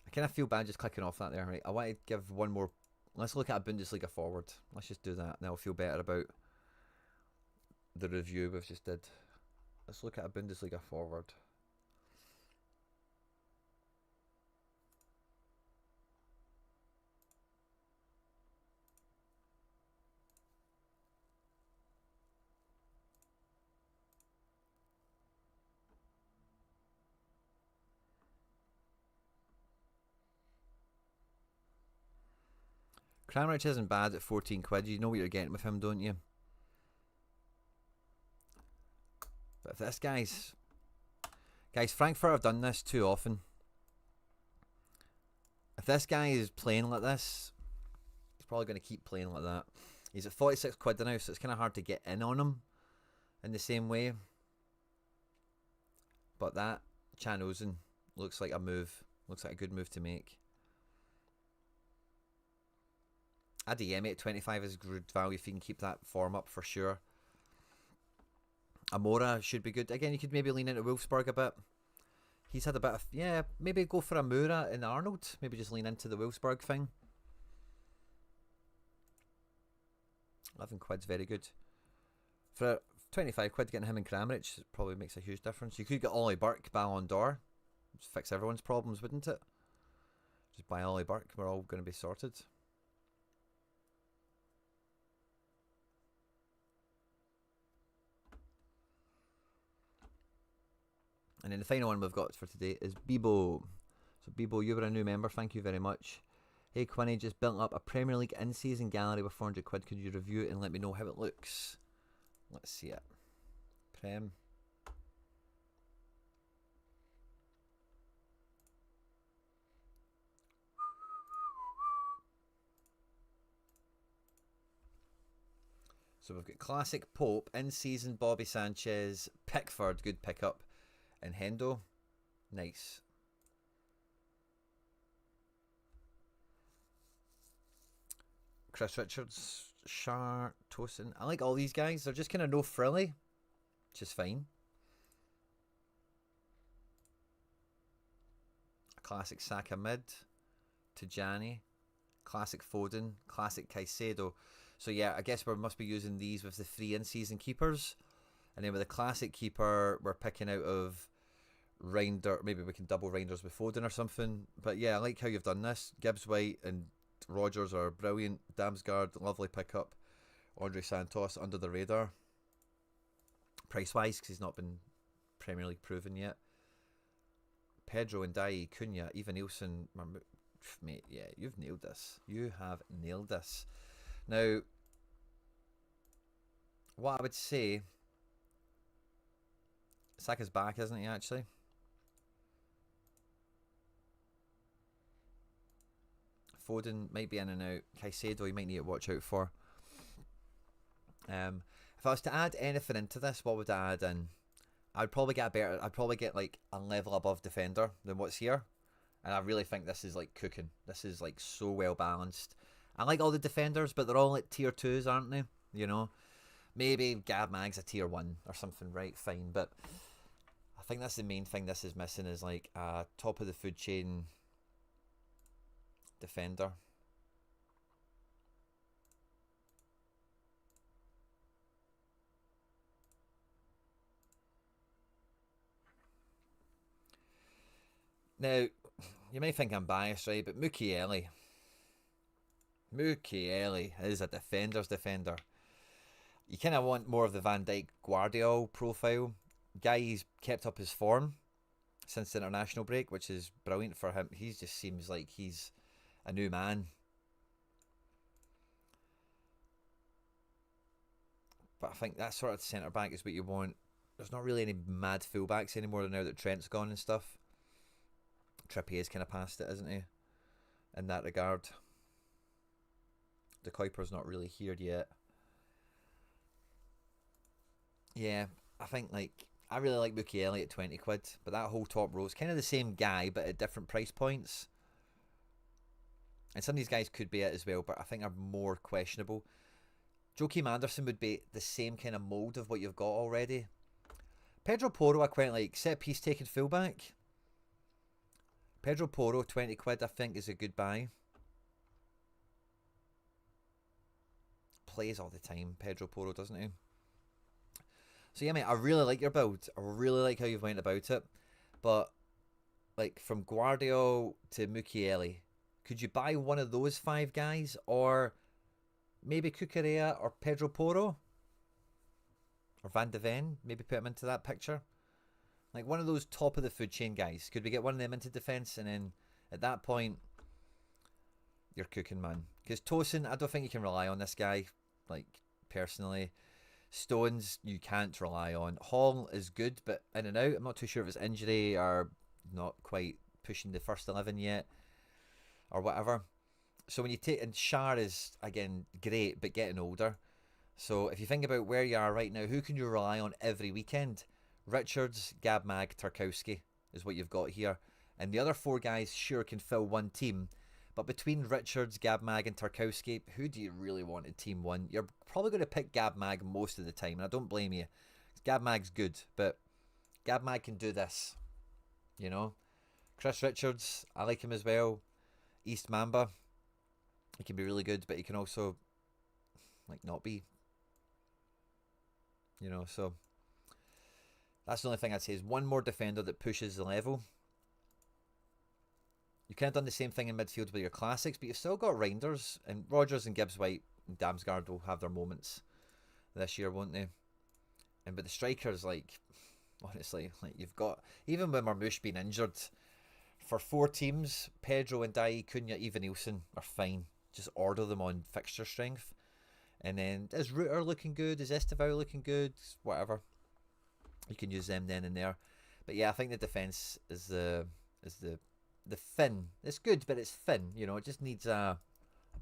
I kind of feel bad just clicking off that there, right? I want to give one more. Let's look at a Bundesliga forward. Let's just do that, and I'll feel better about the review we've just did. Let's look at a Bundesliga forward. Kramaric isn't bad at 14 quid. You know what you're getting with him, don't you? But if this guys, Frankfurt have done this too often. If this guy is playing like this, he's probably going to keep playing like that. He's at 46 quid now, so it's kind of hard to get in on him in the same way. But that Chan Ozen looks like a move. Looks like a good move to make. Adeyemi at 25 is good value if you can keep that form up for sure. Amora should be good. Again, you could maybe lean into Wolfsburg a bit. He's had a bit of, yeah, maybe go for Amora and Arnold. Maybe just lean into the Wolfsburg thing. 11 quid's very good. For 25 quid, getting him and Kramaric probably makes a huge difference. You could get Ollie Burke, Ballon d'Or. Just fix everyone's problems, wouldn't it? Just buy Ollie Burke. We're all going to be sorted. And then the final one we've got for today is Bibo. So Bibo, you were a new member. Thank you very much. Hey Quinny, just built up a Premier League in-season gallery with 400 quid. Could you review it and let me know how it looks? Let's see it. Prem. So we've got Classic Pope, in-season Bobby Sanchez, Pickford, good pickup, and Hendo. Nice. Chris Richards, Shar, Tosin. I like all these guys. They're just kind of no frilly, which is fine. Classic Saka mid, Tijani, classic Foden, classic Caicedo. So yeah, I guess we must be using these with the 3 in-season keepers. And then with the classic keeper, we're picking out of Reinders. Maybe we can double Reinders with Foden or something. But yeah, I like how you've done this. Gibbs White and Rogers are brilliant. Damsgaard, lovely pickup. Andre Santos, under the radar. Price-wise, because he's not been Premier League proven yet. Pedro and Dai, Cunha, Evan Nielsen. Mate, yeah, you've nailed this. You have nailed this. Now, what I would say, Saka's back, isn't he, actually? Foden might be in and out. Caicedo, you might need to watch out for. If I was to add anything into this, what would I add in? I'd probably get a better. I'd probably get like a level above defender than what's here, and I really think this is like cooking. This is like so well balanced. I like all the defenders, but they're all like tier 2s, aren't they? You know, maybe Gab Mag's a tier 1 or something, right? Fine, but I think that's the main thing this is missing is like a top of the food chain defender. Now, you may think I'm biased, right? But Mukiele is a defender's defender. You kind of want more of the Van Dijk Guardiola profile. Guy's kept up his form since the international break, which is brilliant for him. He just seems like he's a new man. But I think that sort of centre back is what you want. There's not really any mad fullbacks anymore now that Trent's gone and stuff. Trippier's kind of past it, isn't he? In that regard. De Kuiper's not really here yet. Yeah, I think like I really like Mukiele at 20 quid, but that whole top row is kind of the same guy but at different price points. And some of these guys could be it as well, but I think are more questionable. Joachim Anderson would be the same kind of mould of what you've got already. Pedro Porro I quite like. Set piece taking fullback. Pedro Porro, 20 quid, I think is a good buy. Plays all the time, Pedro Porro, doesn't he? So yeah, mate, I really like your build. I really like how you've went about it. But, like, from Guardiola to Mukiele, could you buy one of those 5 guys? Or maybe Cucurella or Pedro Porro? Or Van de Ven? Maybe put him into that picture? Like one of those top of the food chain guys. Could we get one of them into defence? And then at that point, you're cooking, man. Because Tosin, I don't think you can rely on this guy. Like, personally. Stones, you can't rely on. Hall is good, but in and out. I'm not too sure if it's injury or not quite pushing the first 11 yet. Or whatever. So when you take... And Shar is, again, great, but getting older. So if you think about where you are right now, who can you rely on every weekend? Richards, Gabmag, Tarkowski is what you've got here. And the other 4 guys sure can fill one team. But between Richards, Gabmag and Tarkowski, who do you really want in Team 1? You're probably going to pick Gabmag most of the time. And I don't blame you. Gabmag's good. But Gabmag can do this. You know? Chris Richards, I like him as well. East Mamba. He can be really good. But he can also, like, not be. You know, so... That's the only thing I'd say is one more defender that pushes the level. You kind of done the same thing in midfield with your classics, but you've still got Reinders, and Rodgers and Gibbs White and Damsgaard will have their moments this year, won't they? And but the strikers, like, honestly, like you've got, even with Marmoush being injured, for 4 teams, Pedro and Dai, Cunha, even Nielsen are fine. Just order them on fixture strength. And then, is Reuter looking good? Is Estevao looking good? Whatever. You can use them then and there. But yeah, I think the defence is the thin. It's good, but it's thin. You know, it just needs a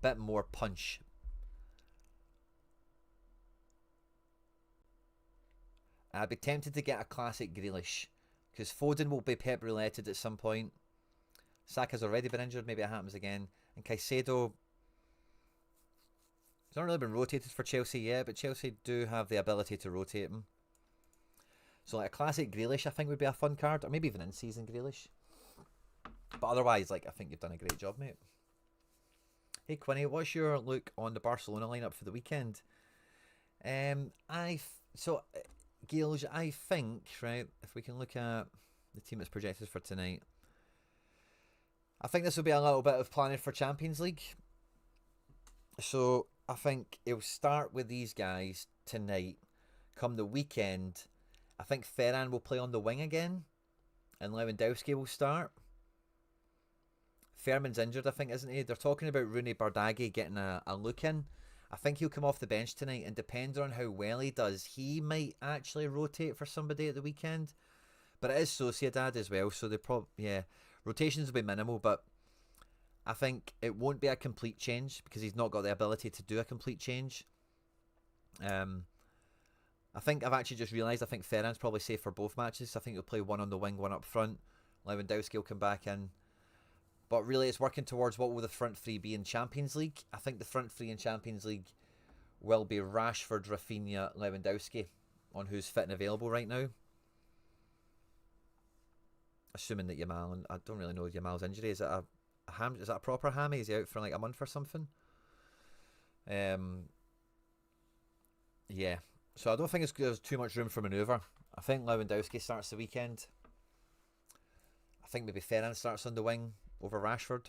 bit more punch. I'd be tempted to get a classic Grealish, because Foden will be Pep rouletted at some point. Saka's already been injured. Maybe it happens again. And Caicedo, he's not really been rotated for Chelsea yet, but Chelsea do have the ability to rotate him. So like a classic Grealish I think would be a fun card, or maybe even in-season Grealish. But otherwise, like, I think you've done a great job, mate. Hey Quinny, what's your look on the Barcelona lineup for the weekend? Gilge, I think, right, if we can look at the team that's projected for tonight, I think this will be a little bit of planning for Champions League. So I think it'll start with these guys tonight. Come the weekend, I think Ferran will play on the wing again, and Lewandowski will start. Ferman's injured, I think, isn't he? They're talking about Rooney Bardghji getting a look in. I think he'll come off the bench tonight, and depending on how well he does, he might actually rotate for somebody at the weekend. But it is Sociedad as well, so rotations will be minimal, but I think it won't be a complete change because he's not got the ability to do a complete change. I think I've actually just realised I think Ferran's probably safe for both matches. I think he'll play one on the wing, one up front. Lewandowski will come back in. But really, it's working towards what will the front three be in Champions League. I think the front three in Champions League will be Rashford, Rafinha, Lewandowski, on who's fit and available right now. Assuming that Yamal, I don't really know Yamal's injury. Is it a ham? Is that a proper hammy? Is he out for like a month or something? Yeah. So I don't think there's too much room for manoeuvre. I think Lewandowski starts the weekend. I think maybe Ferran starts on the wing over Rashford.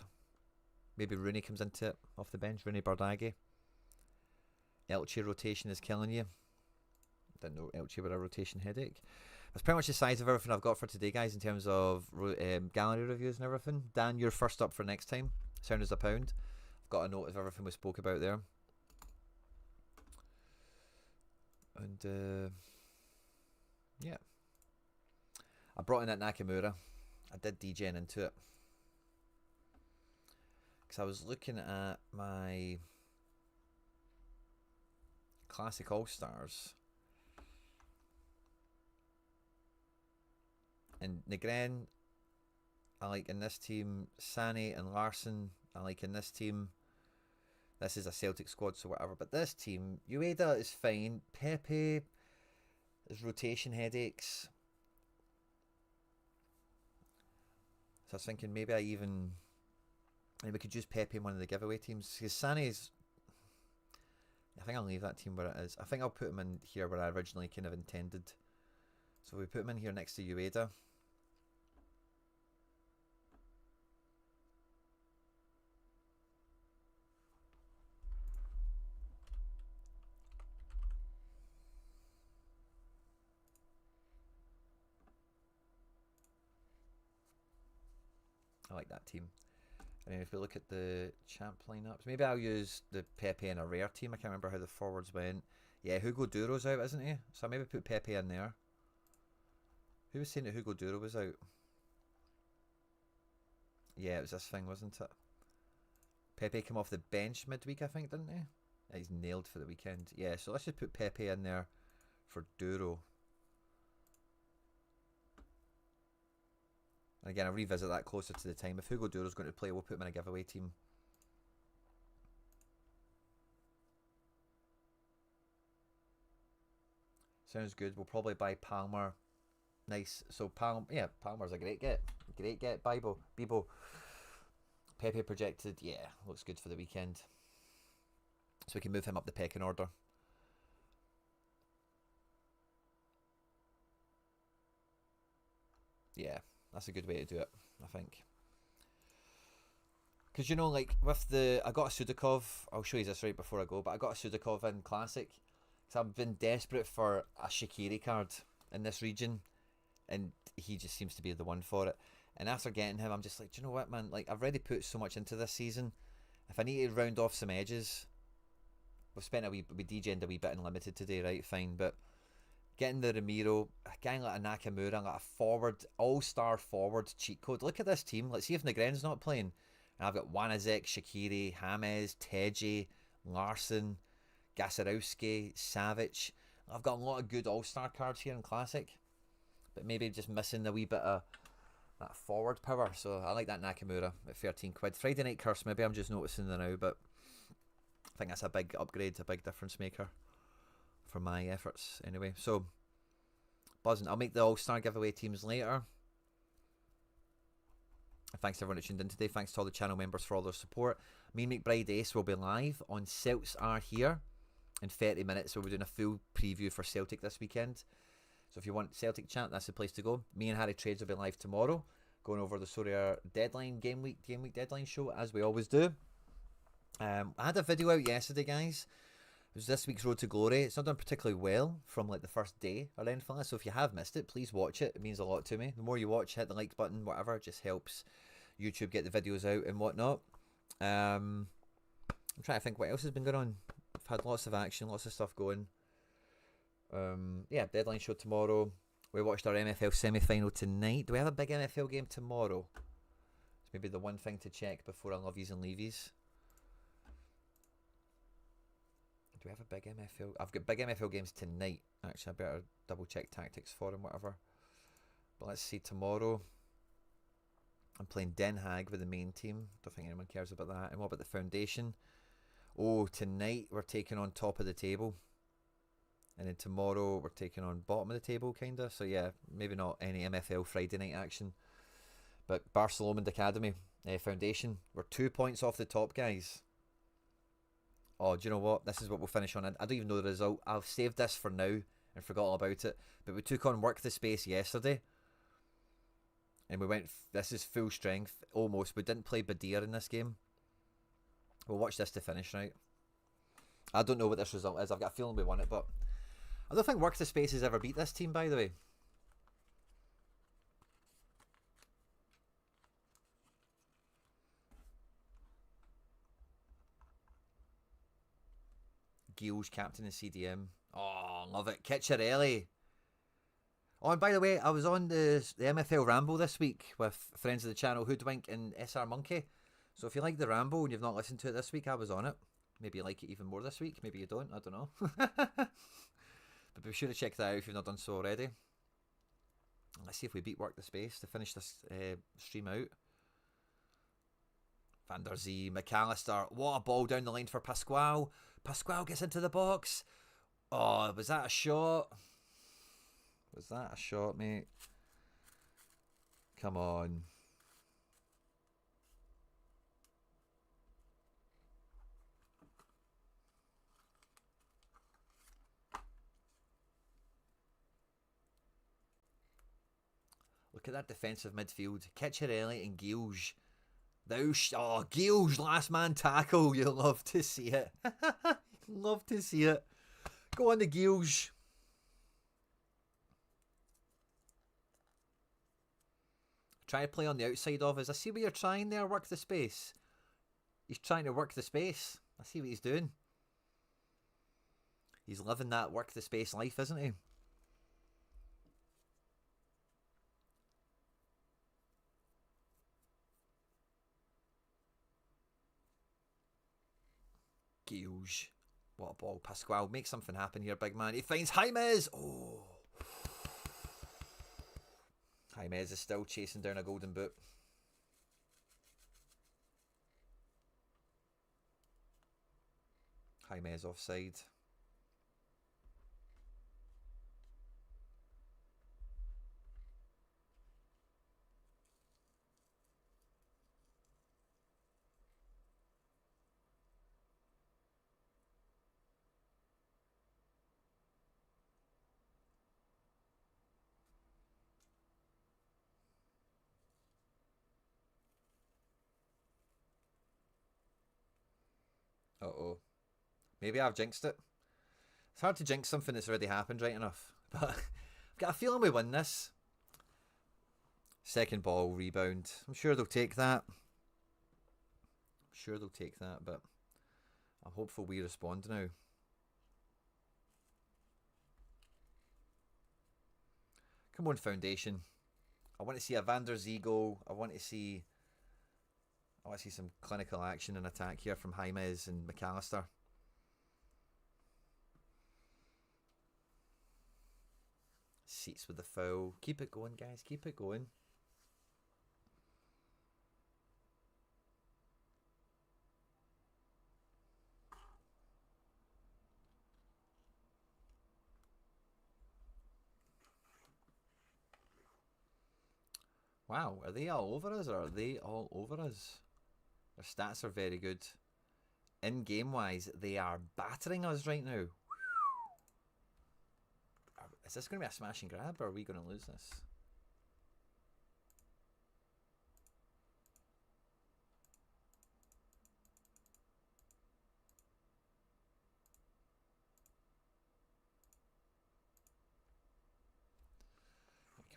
Maybe Rooney comes into it off the bench. Rooney Bardghji. Elche rotation is killing you. Didn't know Elche were a rotation headache. That's pretty much the size of everything I've got for today, guys, in terms of gallery reviews and everything. Dan, you're first up for next time. Sound as a pound. I've got a note of everything we spoke about there. And yeah, I brought in that Nakamura. I did DJing into it because I was looking at my classic all-stars, and Negren I like in this team. Sané and Larson I like in this team. This is a Celtic squad, so whatever. But this team, Ueda is fine. Pepe is rotation headaches. So I was thinking maybe we could use Pepe in one of the giveaway teams. Because Sané's, I think I'll leave that team where it is. I think I'll put him in here where I originally kind of intended. So we put him in here next to Ueda. I like that team. And then if we look at the champ lineups, maybe I'll use the Pepe in a rare team. I can't remember how the forwards went. Yeah, Hugo Duro's out, isn't he? So I maybe put Pepe in there. Who was saying that Hugo Duro was out? Yeah, it was this thing, wasn't it? Pepe came off the bench midweek, I think, didn't he? Yeah, he's nailed for the weekend. Yeah, so let's just put Pepe in there for Duro. And again, I'll revisit that closer to the time. If Hugo Duro's going to play, we'll put him in a giveaway team. Sounds good. We'll probably buy Palmer. Nice. So Palmer's a great get. Great get. Bibo. Pepe projected. Yeah, looks good for the weekend. So we can move him up the pecking order. Yeah, that's a good way to do it, I think. Because, you know, like, I got a Sudakov. I'll show you this right before I go, but I got a Sudakov in Classic. So I've been desperate for a Shaqiri card in this region, and he just seems to be the one for it. And after getting him, I'm just like, do you know what, man? Like, I've already put so much into this season. If I need to round off some edges, we DJ'd a wee bit in limited today, right? Fine, but getting the Ramiro, a guy like a Nakamura, like a forward, all-star forward cheat code. Look at this team. Let's see if Negren's not playing. And I've got Wanazek, Shaqiri, James, Teji, Larson, Gasarowski, Savic. I've got a lot of good all-star cards here in Classic, but maybe just missing a wee bit of that forward power. So I like that Nakamura at 13 quid. Friday Night Curse, maybe I'm just noticing that now, but I think that's a big upgrade, a big difference maker for my efforts anyway. So buzzing. I'll make the all-star giveaway teams later. Thanks to everyone who tuned in today. Thanks to all the channel members for all their support. Me and McBride Ace will be live on Celts Are Here in 30 minutes. We'll be doing a full preview for Celtic this weekend. So if you want Celtic chat, that's the place to go. Me and Harry Trades will be live tomorrow, going over the Sorare deadline, game week deadline show, as we always do. I had a video out yesterday, guys. It was this week's Road to Glory. It's not done particularly well from like the first day or anything like that. So if you have missed it, please watch it. It means a lot to me. The more you watch, hit the like button, whatever. It just helps YouTube get the videos out and whatnot. I'm trying to think what else has been going on. I've had lots of action, lots of stuff going. Yeah, deadline show tomorrow. We watched our MFL semi-final tonight. Do we have a big MFL game tomorrow? It's maybe the one thing to check before I love yous and leavies. we have a big MFL? I've got big MFL games tonight. Actually, I better double check tactics for and whatever. But let's see, tomorrow I'm playing Den Haag with the main team. Don't think anyone cares about that. And what about the Foundation? Oh, tonight we're taking on top of the table. And then tomorrow we're taking on bottom of the table, kind of. So yeah, maybe not any MFL Friday night action. But Barcelona Academy Foundation, we're 2 points off the top, guys. Oh, do you know what? This is what we'll finish on. I don't even know the result. I've saved this for now and forgot all about it. But we took on Work the Space yesterday. And we went, this is full strength, almost. We didn't play Badir in this game. We'll watch this to finish, right? I don't know what this result is. I've got a feeling we won it, but I don't think Work the Space has ever beat this team, by the way. Gil's captain and CDM. Oh, love it. Kitcherelli. Oh, and by the way, I was on the MFL Ramble this week with friends of the channel, Hoodwink and SR Monkey. So if you like the Ramble and you've not listened to it this week, I was on it. Maybe you like it even more this week. Maybe you don't. I don't know. But be sure to check that out if you've not done so already. Let's see if we beat Work the Space to finish this stream out. Van der Zee, McAllister. What a ball down the line for Pasquale. Pasquale gets into the box. Oh, was that a shot? Was that a shot, mate? Come on. Look at that defensive midfield. Kitcherelli and Gilge. Oh, Gilge, last man tackle. You'll love to see it. Love to see it. Go on the Gilge. Try to play on the outside of us. I see what you're trying there. Work the space. He's trying to work the space. I see what he's doing. He's living that work the space life, isn't he? Gilge. What a ball. Pasquale, make something happen here, big man. He finds Jaimez. Oh. Jaimez is still chasing down a golden boot. Jaimez offside. Uh-oh. Maybe I've jinxed it. It's hard to jinx something that's already happened right enough. But I've got a feeling we win this. Second ball, rebound. I'm sure they'll take that. But I'm hopeful we respond now. Come on, Foundation. I want to see a Van der Zee goal. I want to see some clinical action and attack here from Jaimez and McAllister. Seats with the foul. Keep it going, guys. Keep it going. Wow, are they all over us or are they all over us? Their stats are very good. In game wise, they are battering us right now. Is this going to be a smash and grab or are we going to lose this?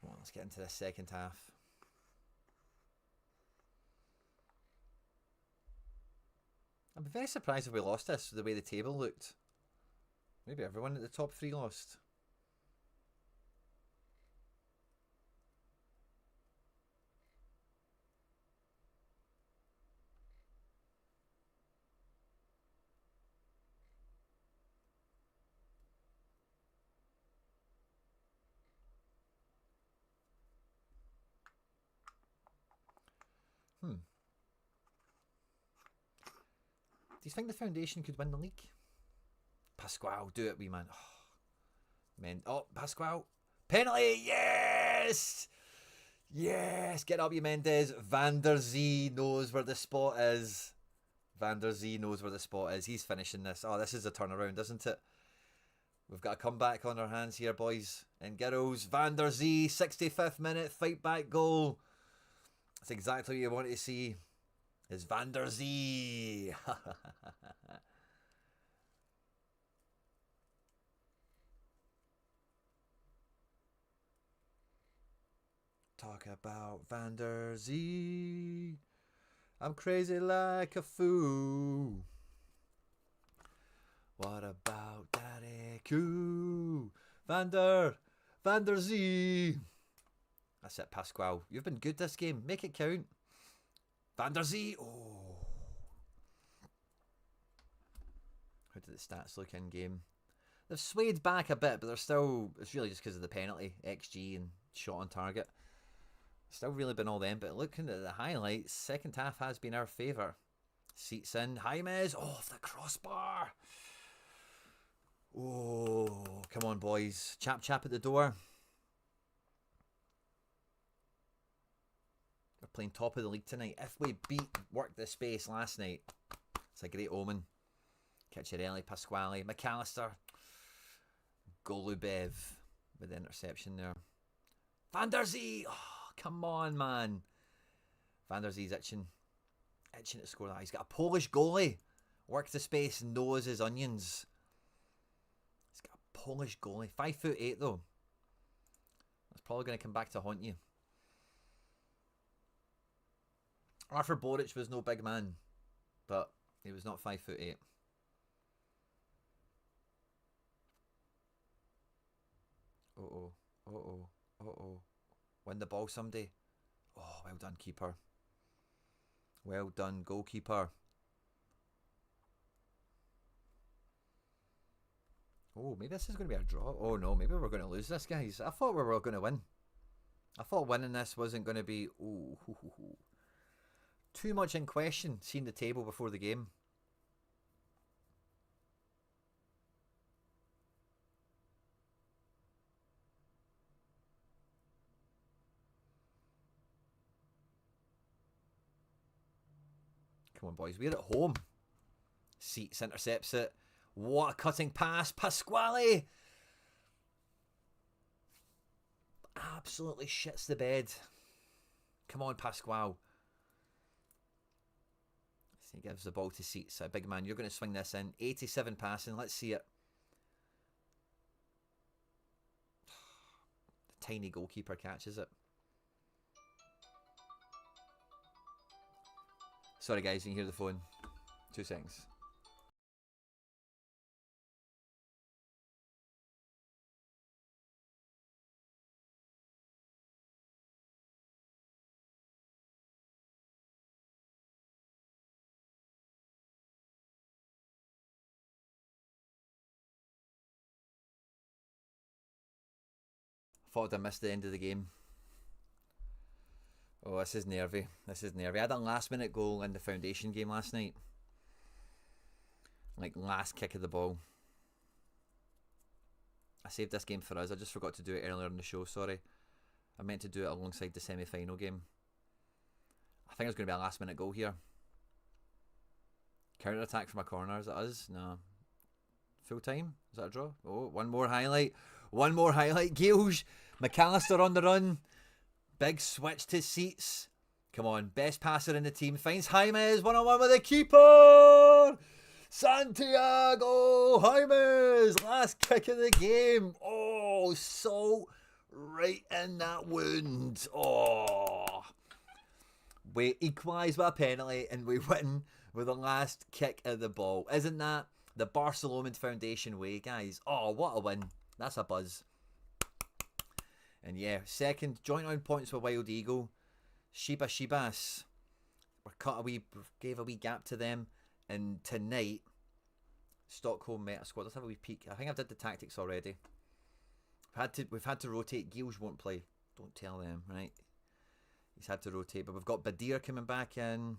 Come on, let's get into the second half. I'd be very surprised if we lost this, the way the table looked. Maybe everyone at the top three lost. you think the Foundation could win the league? Pasquale, do it, wee man. Pasquale. Penalty, yes! Yes, get up, you Mendes. Van der Zee knows where the spot is. Van der Zee knows where the spot is. He's finishing this. Oh, this is a turnaround, isn't it? We've got a comeback on our hands here, boys and girls. Van der Zee, 65th minute, fight back goal. That's exactly what you want to see. Is Van der Zee. Talk about Van der Zee. I'm crazy like a fool. What about Daddy Q? Van der Zee. That's it, Pasquale. You've been good this game. Make it count. Van der Zee. Oh. How did the stats look in game? They've swayed back a bit, but they're still... It's really just because of the penalty, XG and shot on target. Still really been all them, but looking at the highlights, second half has been our favour. Seats in. James. Off the crossbar. Oh, come on, boys. Chap at the door. We're playing top of the league tonight. If we work the space last night, it's a great omen. Ciccarelli, Pasquale, McAllister, Golubev with the interception there. Van der Zee. Oh, come on, man. Van der Zee's itching to score that. He's got a Polish goalie. Work the space, knows his onions. He's got a Polish goalie. 5'8" though. That's probably going to come back to haunt you. Arthur Boric was no big man, but he was not 5'8". Uh-oh. Win the ball, somebody. Oh, well done, keeper. Well done, goalkeeper. Oh, maybe this is going to be a draw. Oh, no, maybe we're going to lose this, guys. I thought we were going to win. I thought winning this wasn't going to be... Oh, too much in question, seeing the table before the game. Come on, boys. We're at home. Seats intercepts it. What a cutting pass. Pasquale. Absolutely shits the bed. Come on, Pasquale. He gives the ball to Seats. A big man. You're going to swing this in. 87 passing. Let's see it. The tiny goalkeeper catches it. Sorry guys, you can hear the phone. 2 seconds. Thought I missed the end of the game. Oh, this is nervy. I had a last minute goal in the Foundation game last night. Like, last kick of the ball. I saved this game for us. I just forgot to do it earlier in the show, sorry. I meant to do it alongside the semi-final game. I think there's going to be a last minute goal here. Counter attack from a corner, is it us? No. Full time? Is that a draw? Oh, one more highlight. Gales. McAllister on the run. Big switch to Seats. Come on, best passer in the team. Finds James, one-on-one with the keeper. Santiago James. Last kick of the game. Oh, salt right in that wound. Oh. We equalise with a penalty and we win with the last kick of the ball. Isn't that the Barcelona Foundation way, guys? Oh, what a win. That's a buzz. And yeah, second, joint on points with Wild Eagle. Shibas. Gave a wee gap to them. And tonight, Stockholm Meta Squad. Let's have a wee peek. I think I've did the tactics already. We've had to rotate. Gilles won't play. Don't tell them, right? He's had to rotate. But we've got Badir coming back in.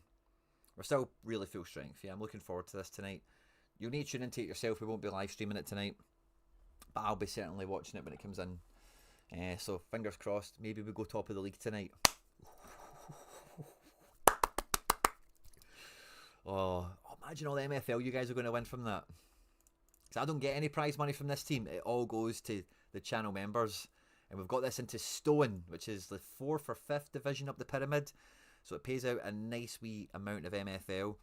we're still really full strength. Yeah, I'm looking forward to this tonight. You'll need to tune into it yourself. We won't be live streaming it tonight, but I'll be certainly watching it when it comes in. So fingers crossed. Maybe we go top of the league tonight. Oh, imagine all the MFL you guys are going to win from that. Because I don't get any prize money from this team. It all goes to the channel members. And we've got this into Stone, which is the 4th or 5th division up the pyramid. So it pays out a nice wee amount of MFL.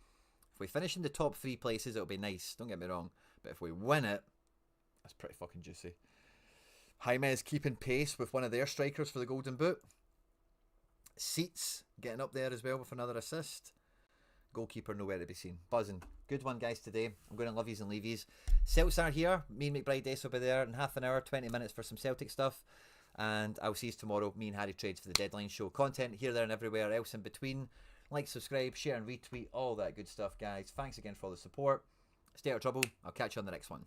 If we finish in the top 3 places, it'll be nice. Don't get me wrong. But if we win it, that's pretty fucking juicy. Jaime is keeping pace with one of their strikers for the Golden Boot. Seats getting up there as well with another assist. Goalkeeper nowhere to be seen. Buzzing. Good one, guys, today. I'm going to love yous and leave yous. Celts are here. Me and McBride Ace will be there in half an hour, 20 minutes for some Celtic stuff. And I'll see you tomorrow. Me and Harry Trades for the Deadline Show. Content here, there, and everywhere else in between. Like, subscribe, share, and retweet. All that good stuff, guys. Thanks again for all the support. Stay out of trouble. I'll catch you on the next one.